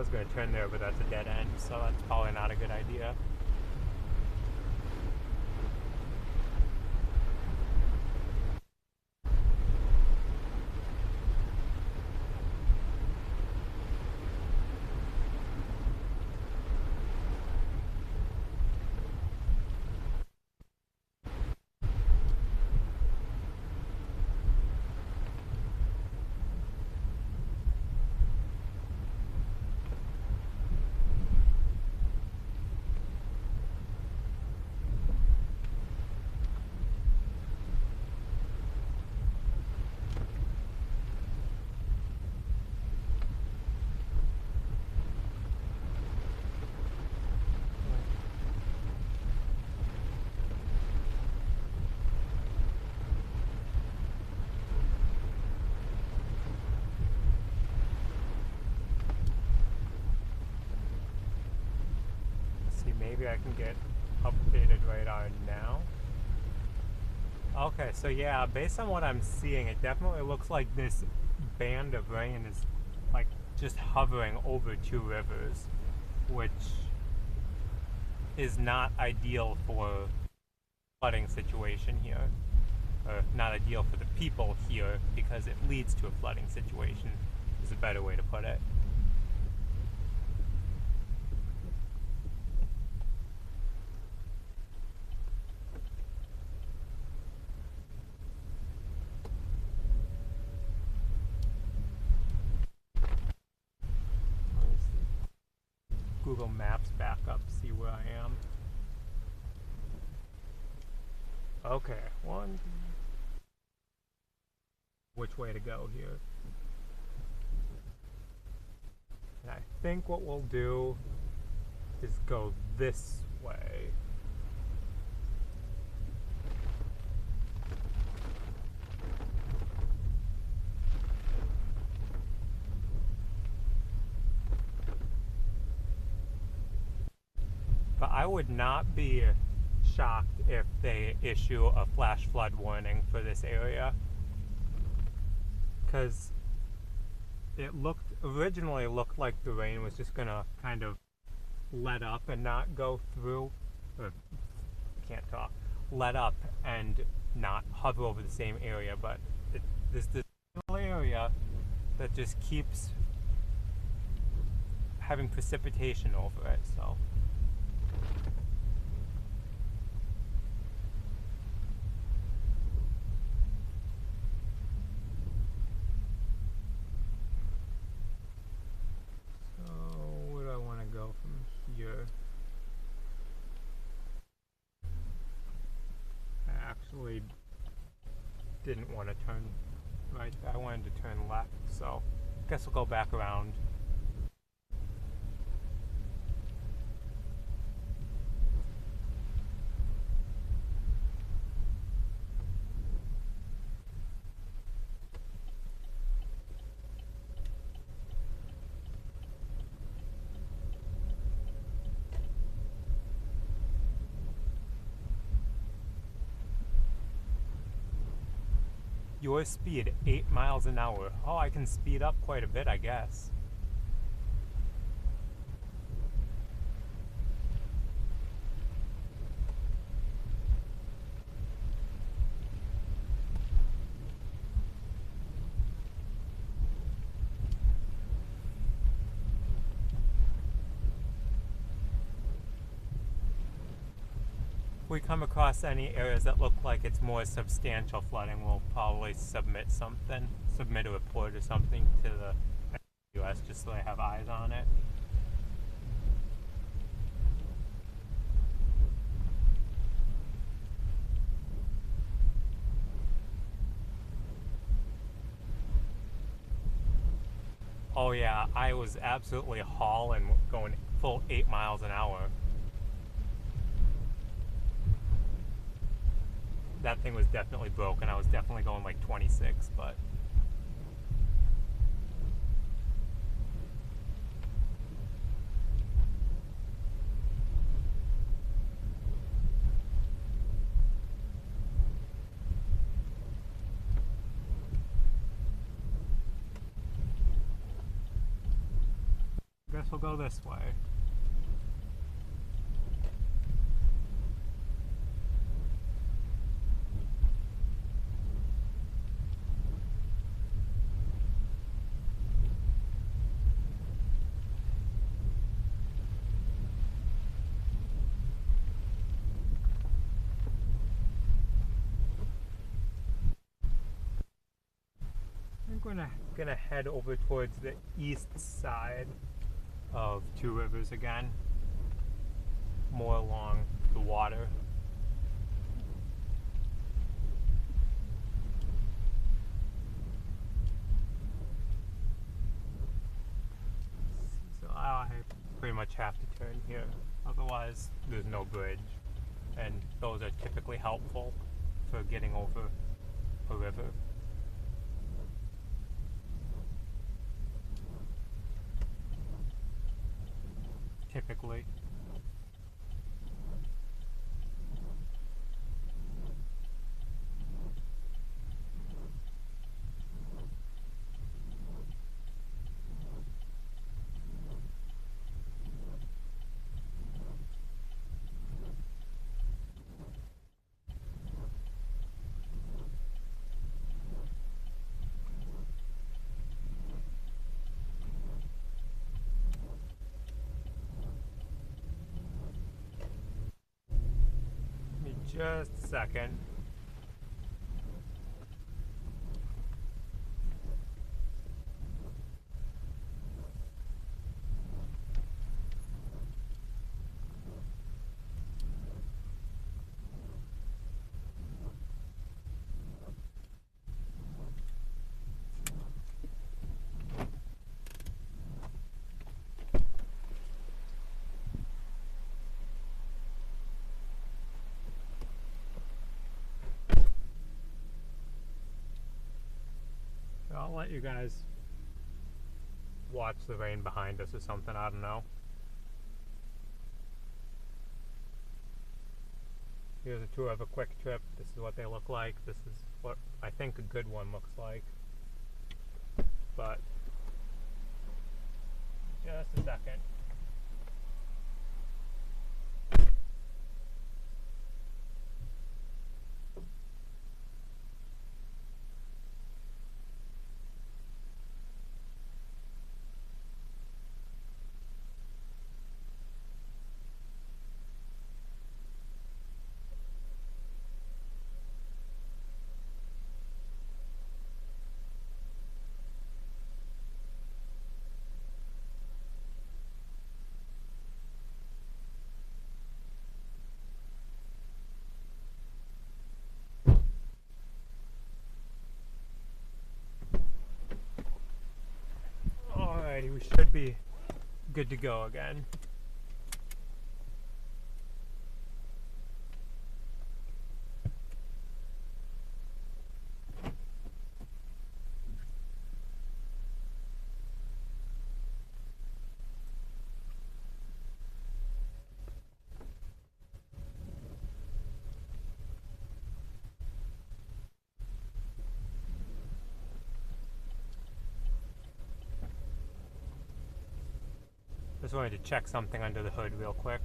was going to turn there, but that's a dead end, so that's probably not a good idea. Maybe I can get updated radar now. Okay, so yeah, based on what I'm seeing, it definitely looks like this band of rain is like just hovering over two rivers, which is not ideal for flooding situation here, or not ideal for the people here, because it leads to a flooding situation, is a better way to put it. Google Maps back up, see where I am. Okay, which way to go here? And I think what we'll do is go this way. But I would not be shocked if they issue a flash flood warning for this area, because it originally looked like the rain was just gonna kind of let up and not go through, or can't talk, let up and not hover over the same area, but there's this little area that just keeps having precipitation over it, so. Didn't want to turn right. I wanted to turn left, so I guess we'll go back around. Your speed, 8 miles an hour. Oh, I can speed up quite a bit, I guess. If we come across any areas that look like it's more substantial flooding, we'll probably submit a report or something to the US just so they have eyes on it. Oh yeah, I was absolutely hauling, going full 8 miles an hour. That thing was definitely broken. I was definitely going like 26, but guess we'll go this way. We're gonna head over towards the east side of Two Rivers again, more along the water. So I pretty much have to turn here, otherwise there's no bridge, and those are typically helpful for getting over a river. Typically. Just a second. I'll let you guys watch the rain behind us or something, I don't know. Here's a tour of a quick trip. This is what they look like. This is what I think a good one looks like. But just a second. Alrighty, we should be good to go again. Just wanted to check something under the hood real quick.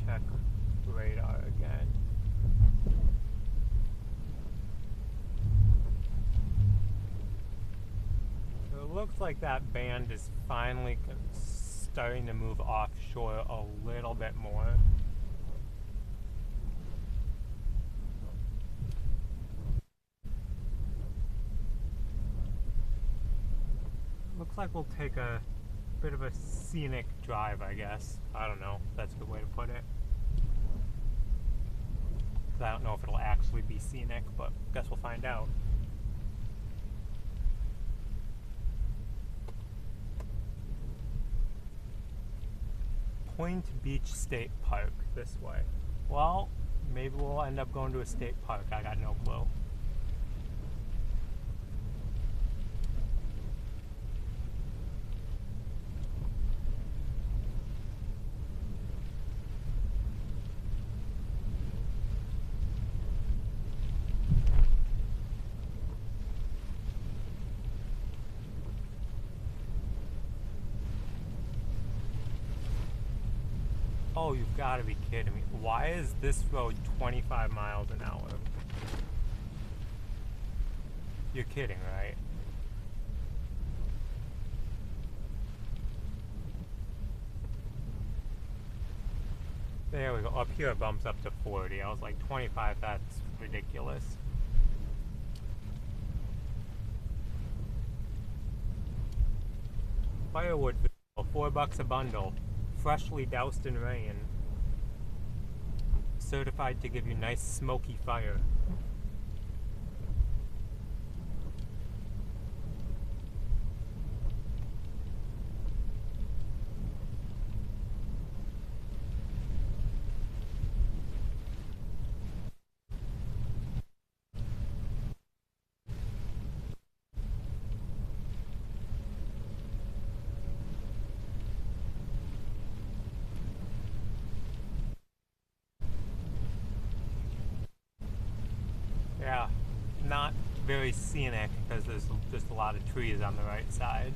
Check radar again. So it looks like that band is finally starting to move offshore a little bit more. Looks like we'll take a bit of a scenic drive, I guess. I don't know if that's a good way to put it. I don't know if it'll actually be scenic, but guess we'll find out. Point Beach State Park this way. Well, maybe we'll end up going to a state park. I got no clue. Oh, you've got to be kidding me. Why is this road 25 miles an hour? You're kidding, right? There we go. Up here it bumps up to 40. I was like, 25, that's ridiculous. Firewood for $4 a bundle. Freshly doused in rain. Certified to give you nice smoky fire. Yeah, not very scenic because there's just a lot of trees on the right side.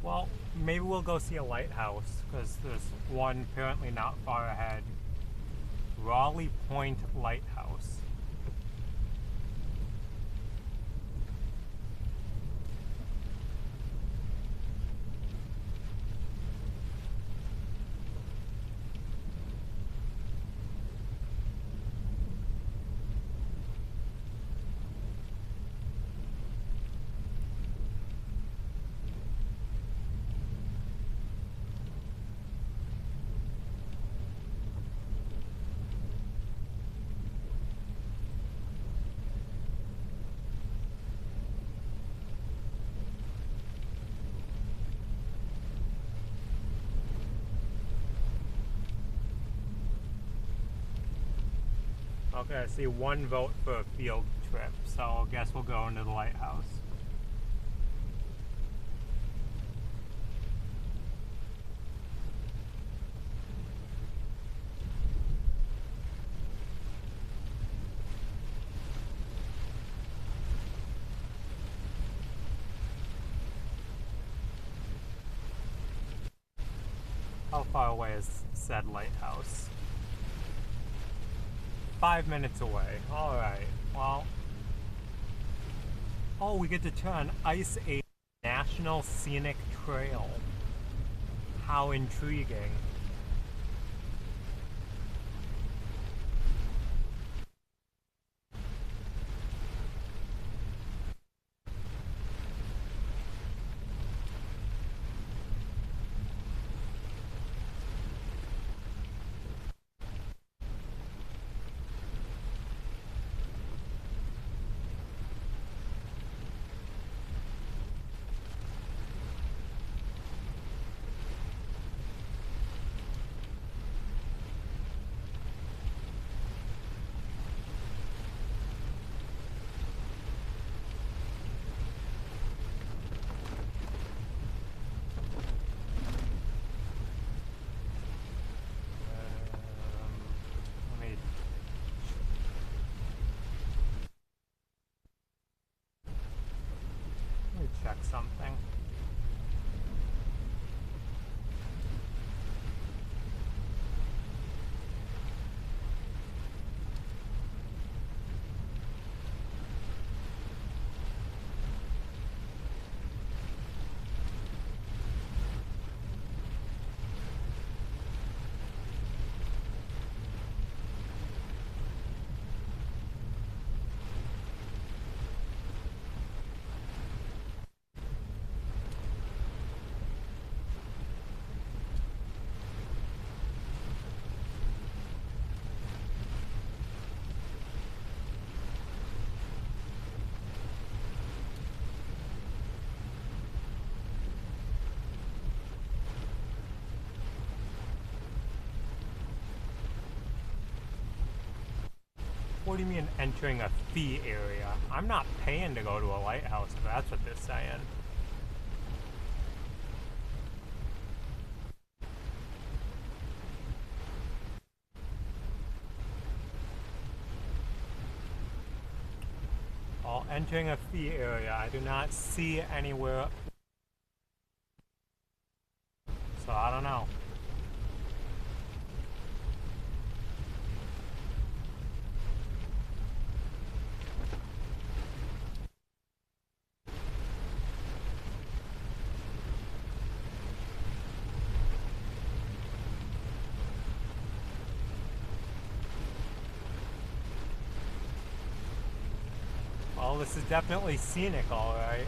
Well, maybe we'll go see a lighthouse, because there's one apparently not far ahead. Raleigh Point Lighthouse. Okay, I see one vote for a field trip, so I guess we'll go into the lighthouse. How far away is said lighthouse? 5 minutes away. Alright, well. Oh, we get to turn Ice Age National Scenic Trail. How intriguing. check something. What do you mean entering a fee area? I'm not paying to go to a lighthouse, if that's what they're saying. While entering a fee area, I do not see anywhere. So I don't know. Well, this is definitely scenic, alright.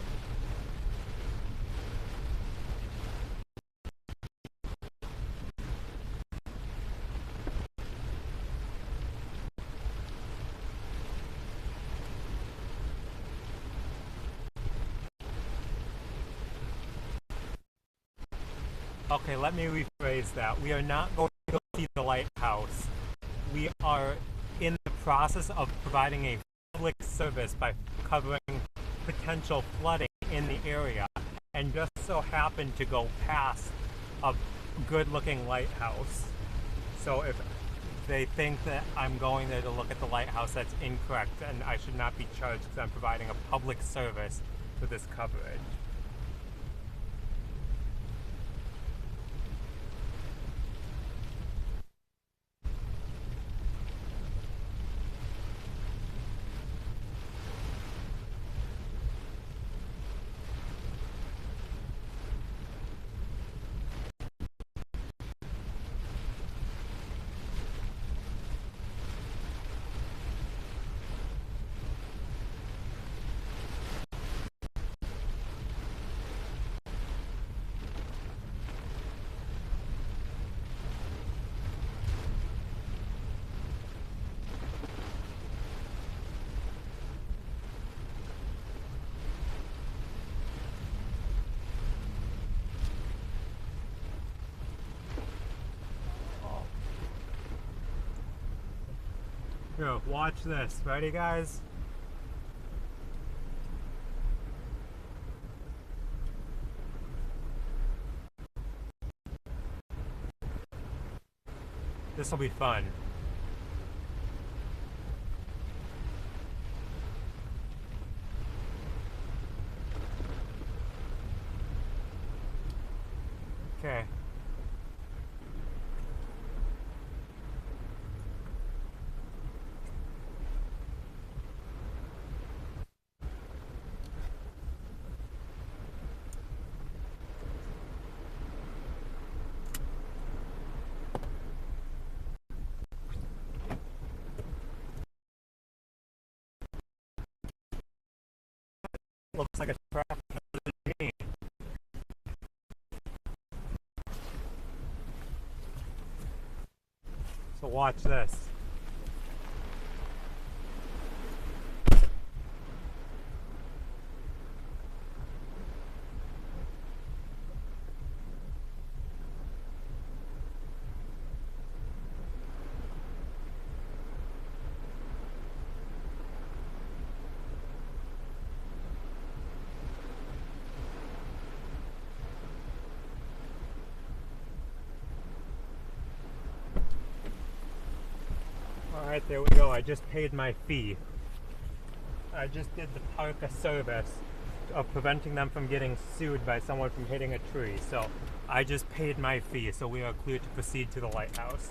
Okay, let me rephrase that. We are not going to go see the lighthouse. We are in the process of providing a public service by covering potential flooding in the area, and just so happen to go past a good-looking lighthouse. So if they think that I'm going there to look at the lighthouse, that's incorrect, and I should not be charged because I'm providing a public service for this coverage. Here, watch this. Ready, guys? This will be fun. Okay. Looks like a trap to me. So watch this. Alright, there we go. I just paid my fee. I just did the park a service of preventing them from getting sued by someone from hitting a tree. So I just paid my fee, so we are clear to proceed to the lighthouse.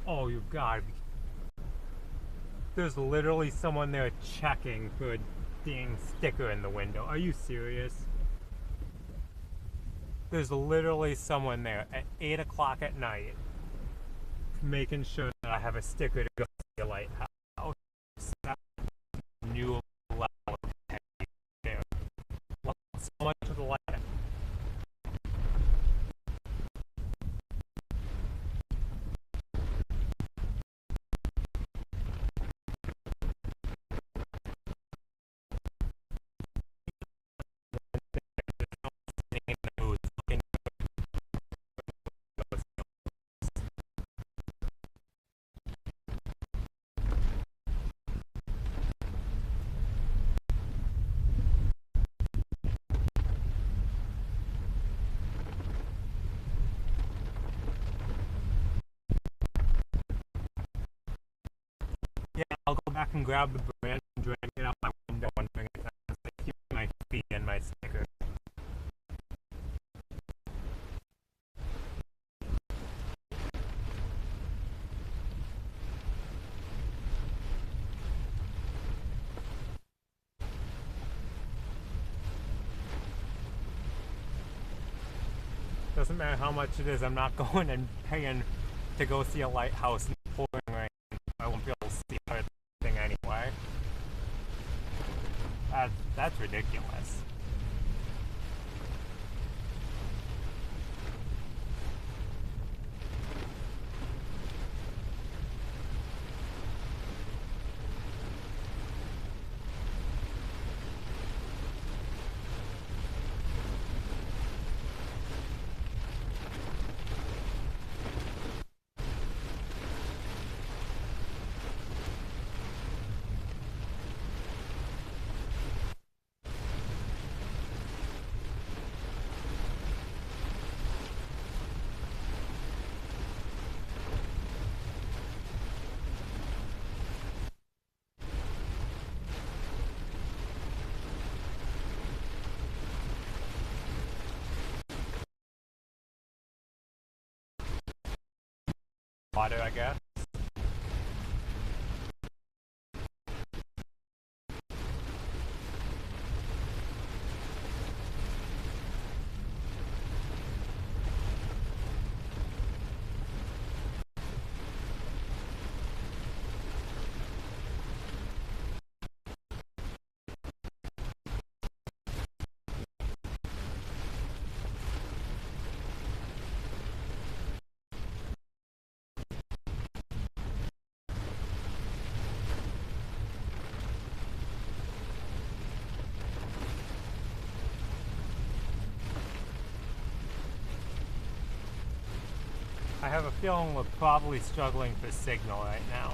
Oh, you gotta be. There's literally someone there checking for a dang sticker in the window. Are you serious? There's literally someone there at 8 o'clock at night making sure that I have a sticker to go see a lighthouse. That's a new level of petty there. So much for the lighthouse. Yeah, I'll go back and grab the branch and drag it out my window and bring it down. I keep my fee and my sticker. Doesn't matter how much it is, I'm not going and paying to go see a lighthouse in the pouring rain. I won't be able to see anything anyway. That's ridiculous. Water, I guess. I have a feeling we're probably struggling for signal right now.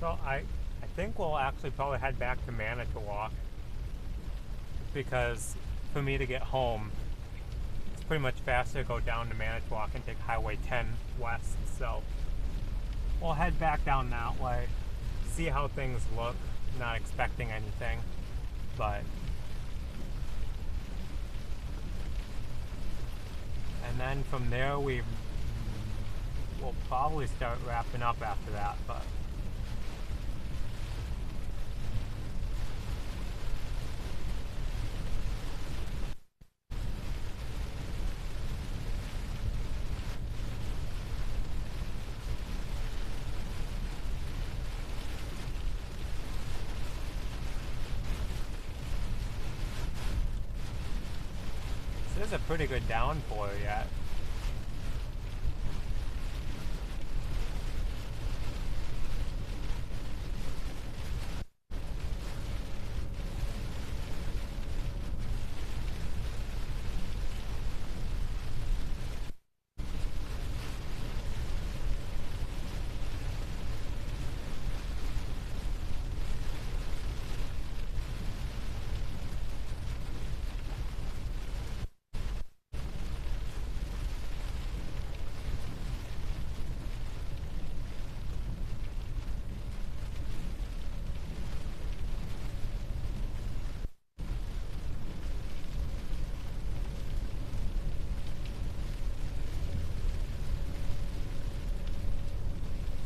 So I think we'll actually probably head back to Manitowoc because for me to get home, it's pretty much faster to go down to Manitowoc and take Highway 10 west. So we'll head back down that way, see how things look. Not expecting anything, but and then from there we'll probably start wrapping up after that, but this is a pretty good downpour yet.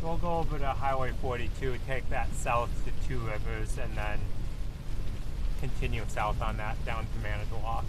We'll go over to Highway 42, take that south to Two Rivers, and then continue south on that down to Manitowoc.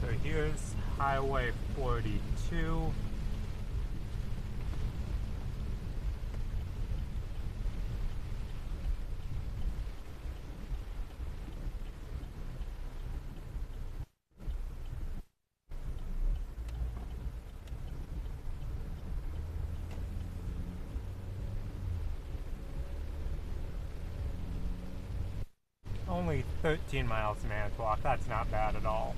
So here's Highway 42. Only 13 miles to Manitowoc, that's not bad at all.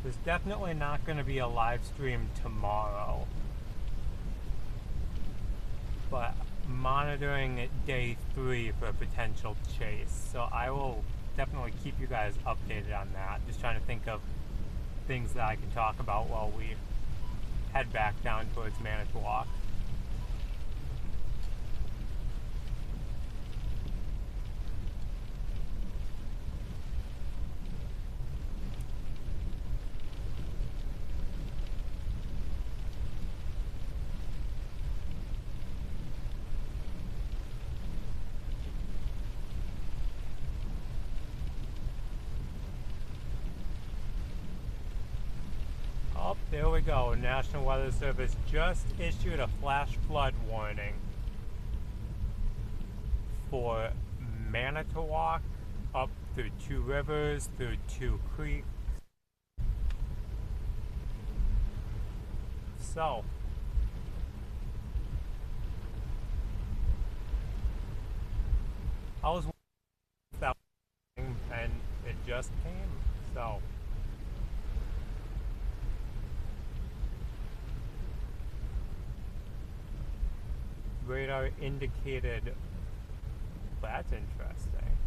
There's definitely not going to be a live stream tomorrow, but monitoring day 3 for a potential chase. So I will definitely keep you guys updated on that. Just trying to think of things that I can talk about while we head back down towards Manitowoc. Oh, there we go. National Weather Service just issued a flash flood warning for Manitowoc up through 2 rivers, through 2 creeks. So, I was that and it just came. So, radar indicated. That's interesting.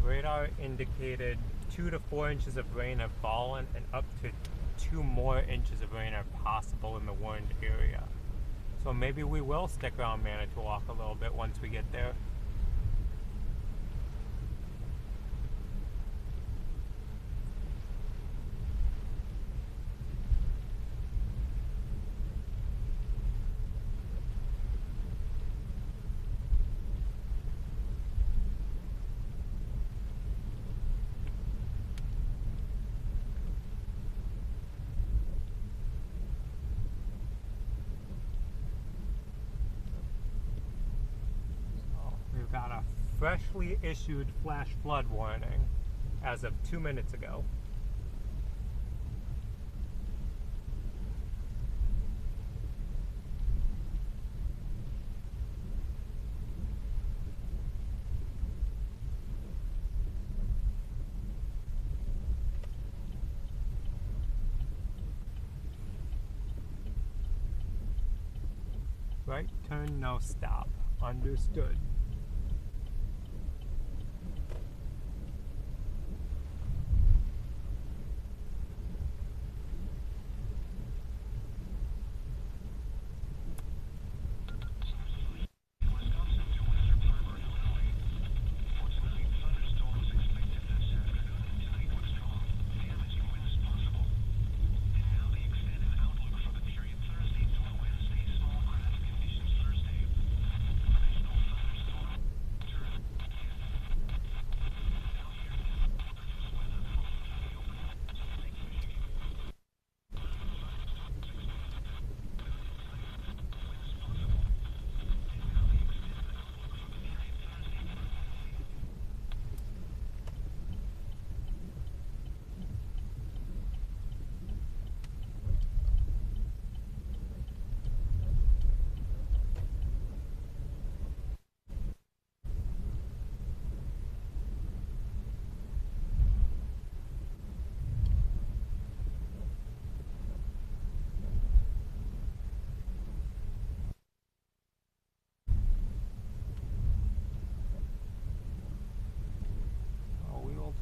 Radar indicated 2 to 4 inches of rain have fallen and up to 2 more inches of rain are possible in the warned area. So maybe we will stick around Manitowoc a little bit once we get there. Got a freshly issued flash flood warning as of 2 minutes ago. Right turn, no stop. Understood.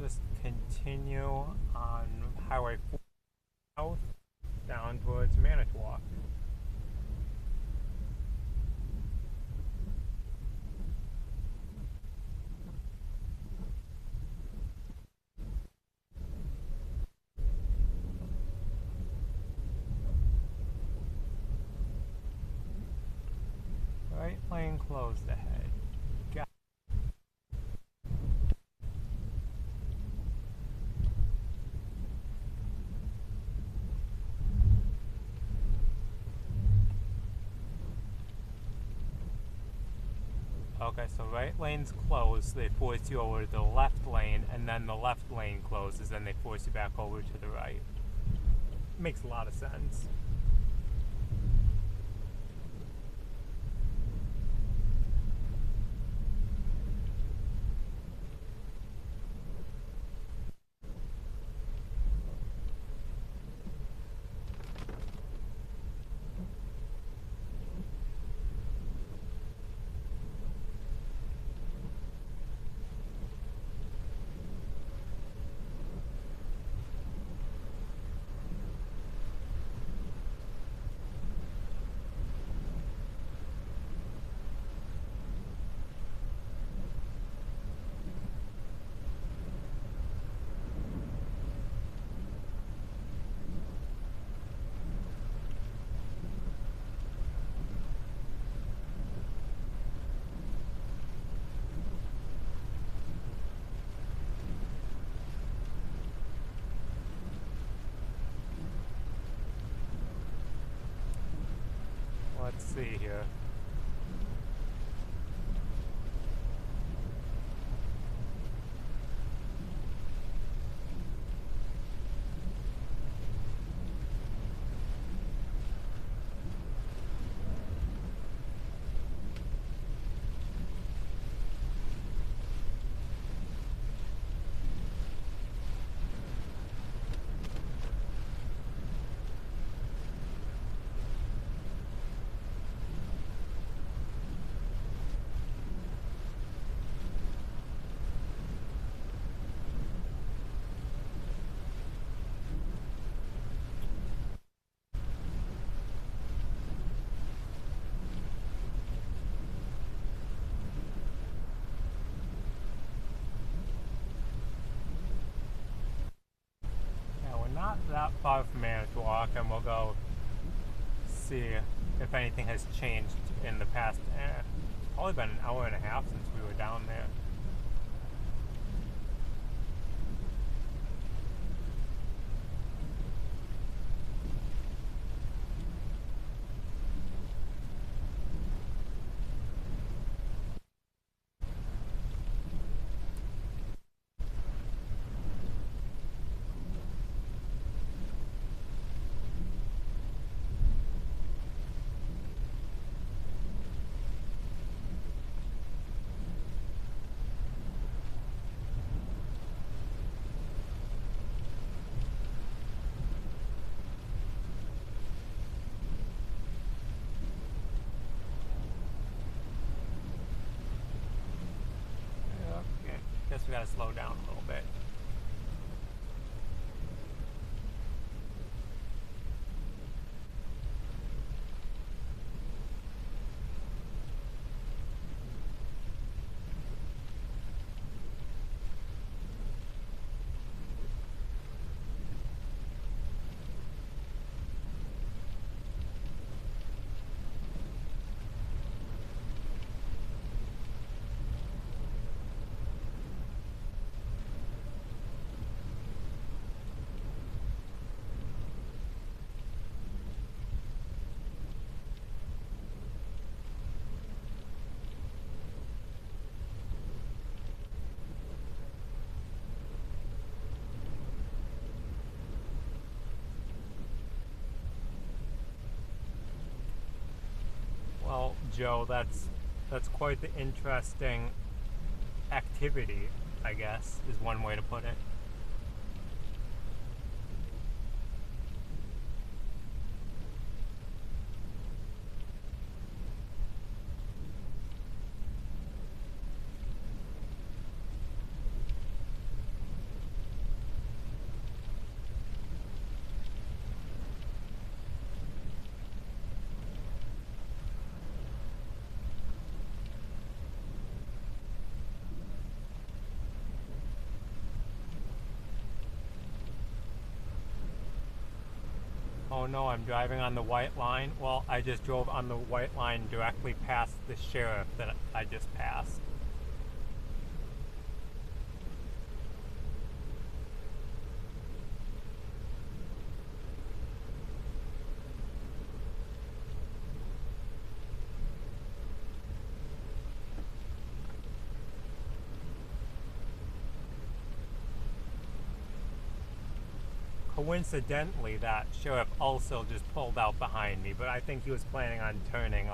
Just continue on Highway 4 south down towards Manitowoc. Right lane closed ahead. Okay, so right lane's closed, they force you over to the left lane, and then the left lane closes, and they force you back over to the right. Makes a lot of sense. not that far from Manitowoc, and we'll go see if anything has changed in the past. It's probably been an hour and a half since we were down there. Guess we gotta slow down a little bit. Well, Joe, that's quite the interesting activity, I guess, is one way to put it. Oh no, I'm driving on the white line. Well, I just drove on the white line directly past the sheriff that I just passed. Coincidentally, that sheriff also just pulled out behind me, but I think he was planning on turning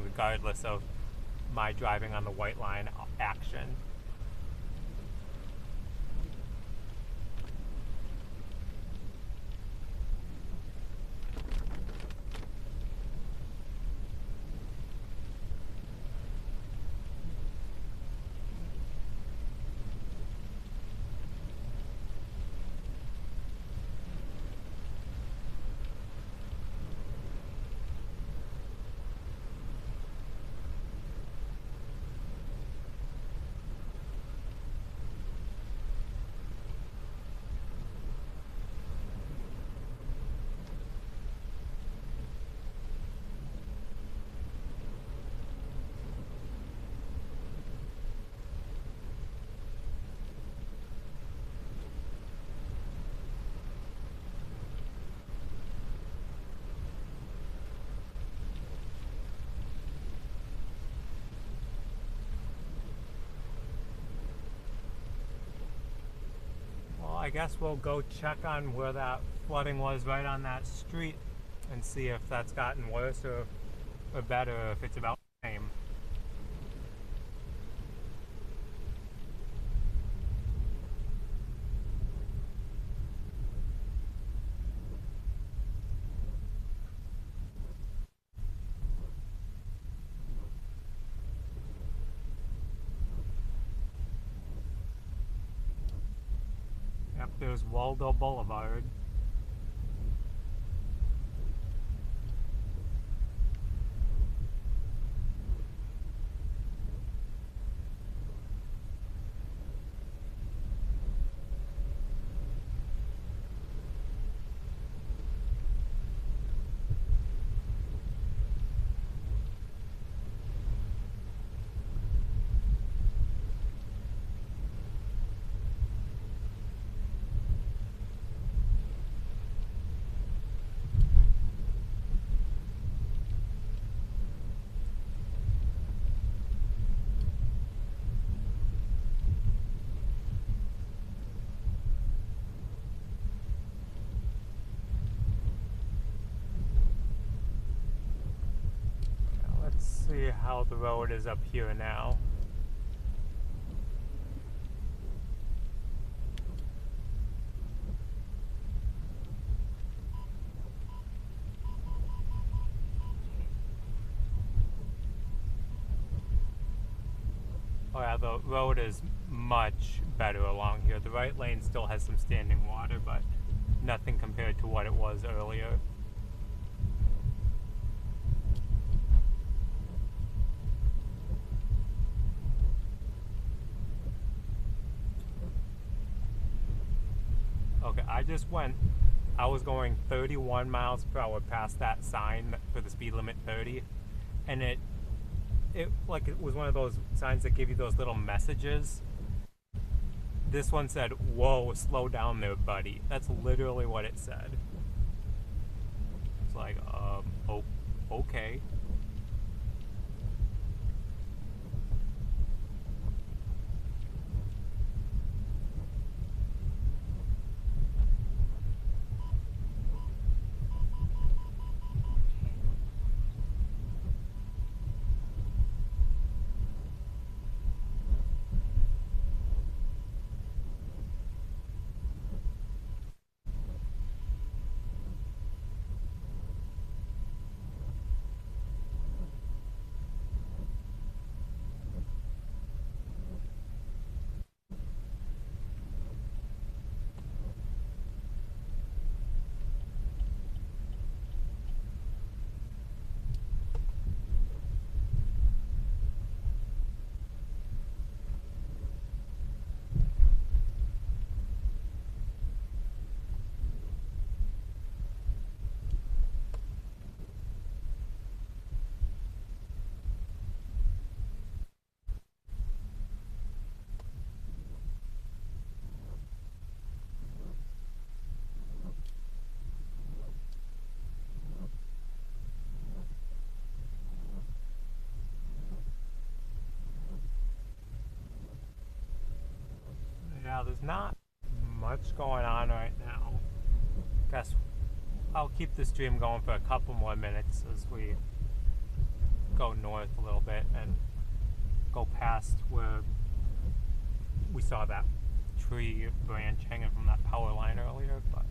regardless of my driving on the white line action. I guess we'll go check on where that flooding was right on that street and see if that's gotten worse or better, or if it's about the same. Yep, there's Waldo Boulevard. see how the road is up here now. Oh yeah, the road is much better along here. The right lane still has some standing water, but nothing compared to what it was earlier. Okay, I was going 31 miles per hour past that sign for the speed limit 30, and it was one of those signs that give you those little messages. This one said, "Whoa, slow down there, buddy." That's literally what it said. It's like, oh, okay. Yeah, there's not much going on right now. Guess I'll keep the stream going for a couple more minutes as we go north a little bit and go past where we saw that tree branch hanging from that power line earlier, but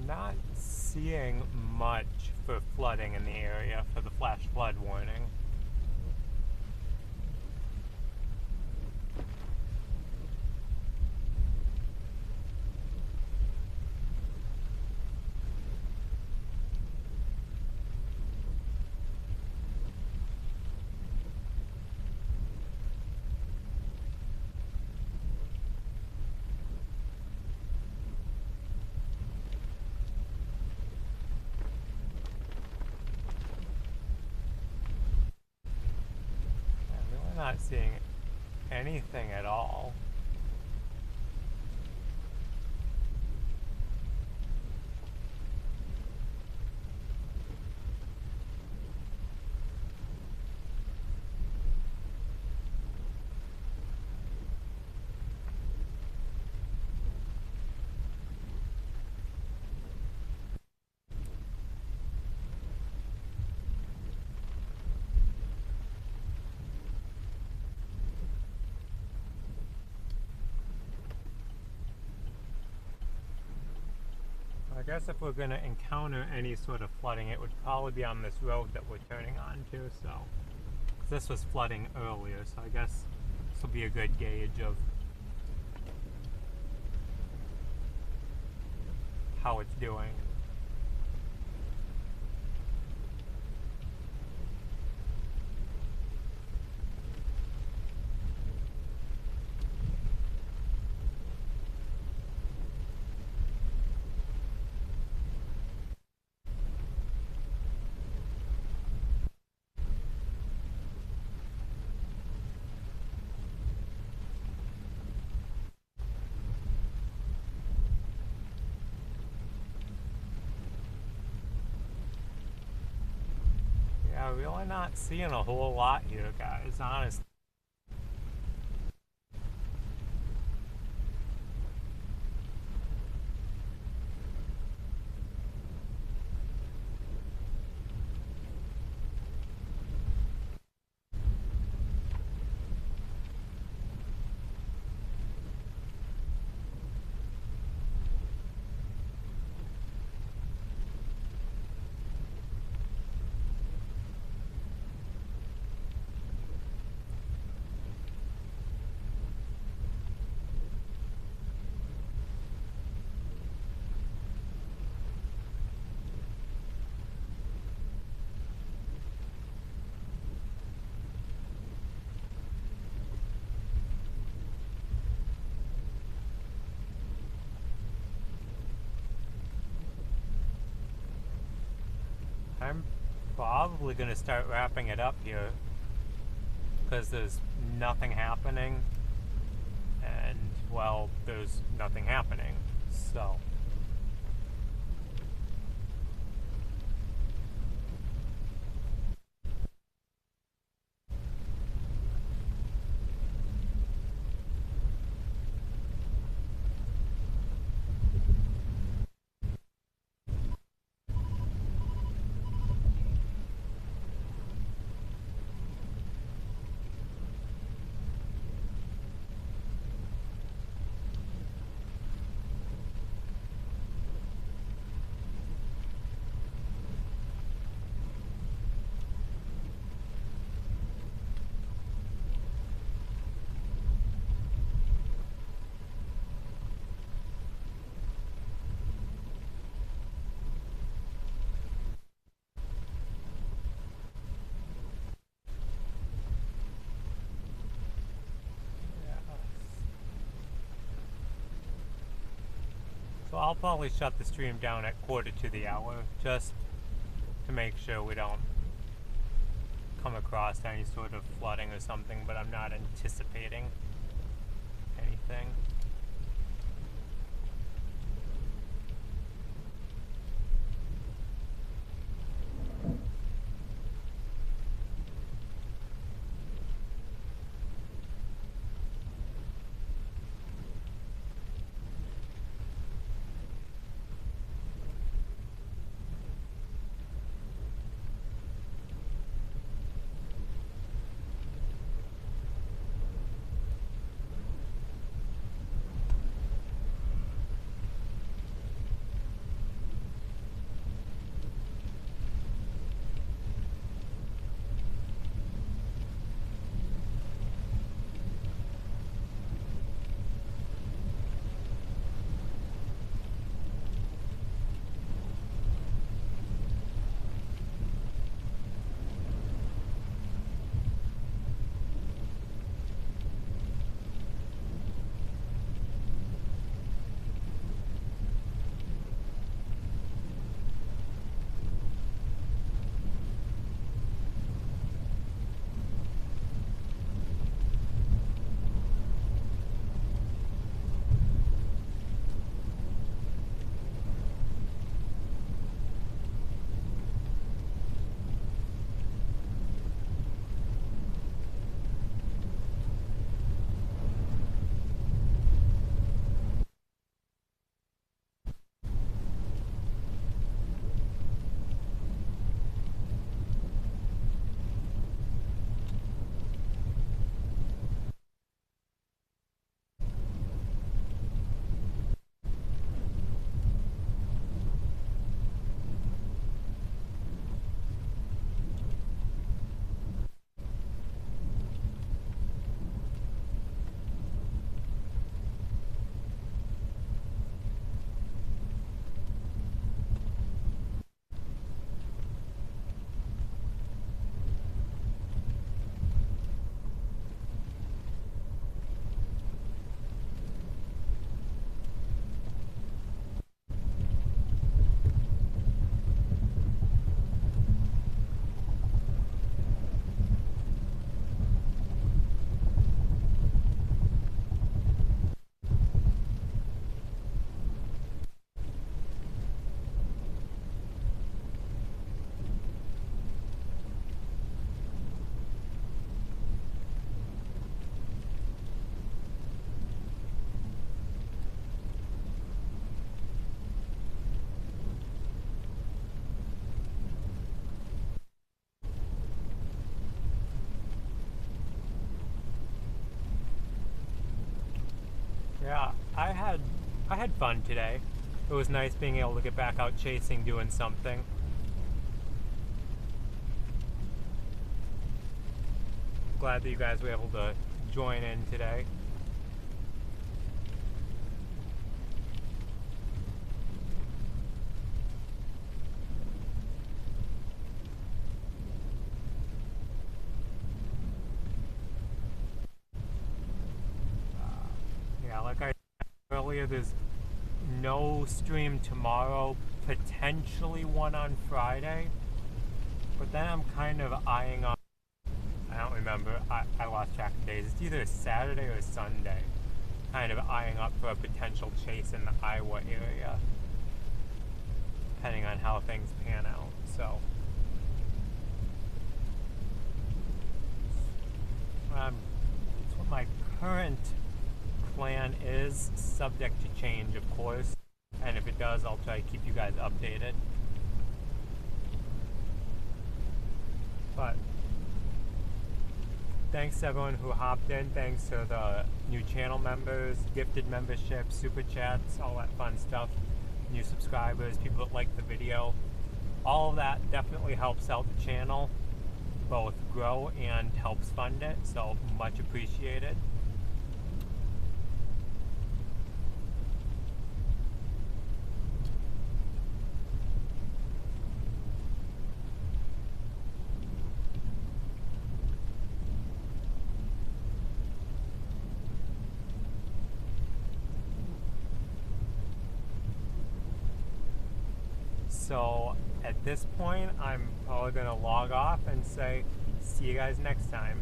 not seeing much for flooding in the area for the flash flood warning. Not seeing anything at all. I guess if we're going to encounter any sort of flooding, it would probably be on this road that we're turning onto, so. 'Cause this was flooding earlier, so I guess this will be a good gauge of how it's doing. Yeah, really not seeing a whole lot here, guys, honestly. I'm probably going to start wrapping it up here because there's nothing happening and, well, there's nothing happening, so. So I'll probably shut the stream down at 1:45 just to make sure we don't come across any sort of flooding or something, but I'm not anticipating anything. had fun today. It was nice being able to get back out chasing, doing something. Glad that you guys were able to join in today. Like I said earlier, there's no stream tomorrow, potentially one on Friday, but then I'm kind of eyeing on, I don't remember, I lost track of days, it's either Saturday or Sunday, kind of eyeing up for a potential chase in the Iowa area, depending on how things pan out. So it's what my current plan is, subject to change of course, and if it does, I'll try to keep you guys updated. But thanks to everyone who hopped in, thanks to the new channel members, gifted memberships, super chats, all that fun stuff, new subscribers, people that like the video. All of that definitely helps out the channel, both grow and helps fund it, so much appreciated. So at this point, I'm probably going to log off and say, see you guys next time.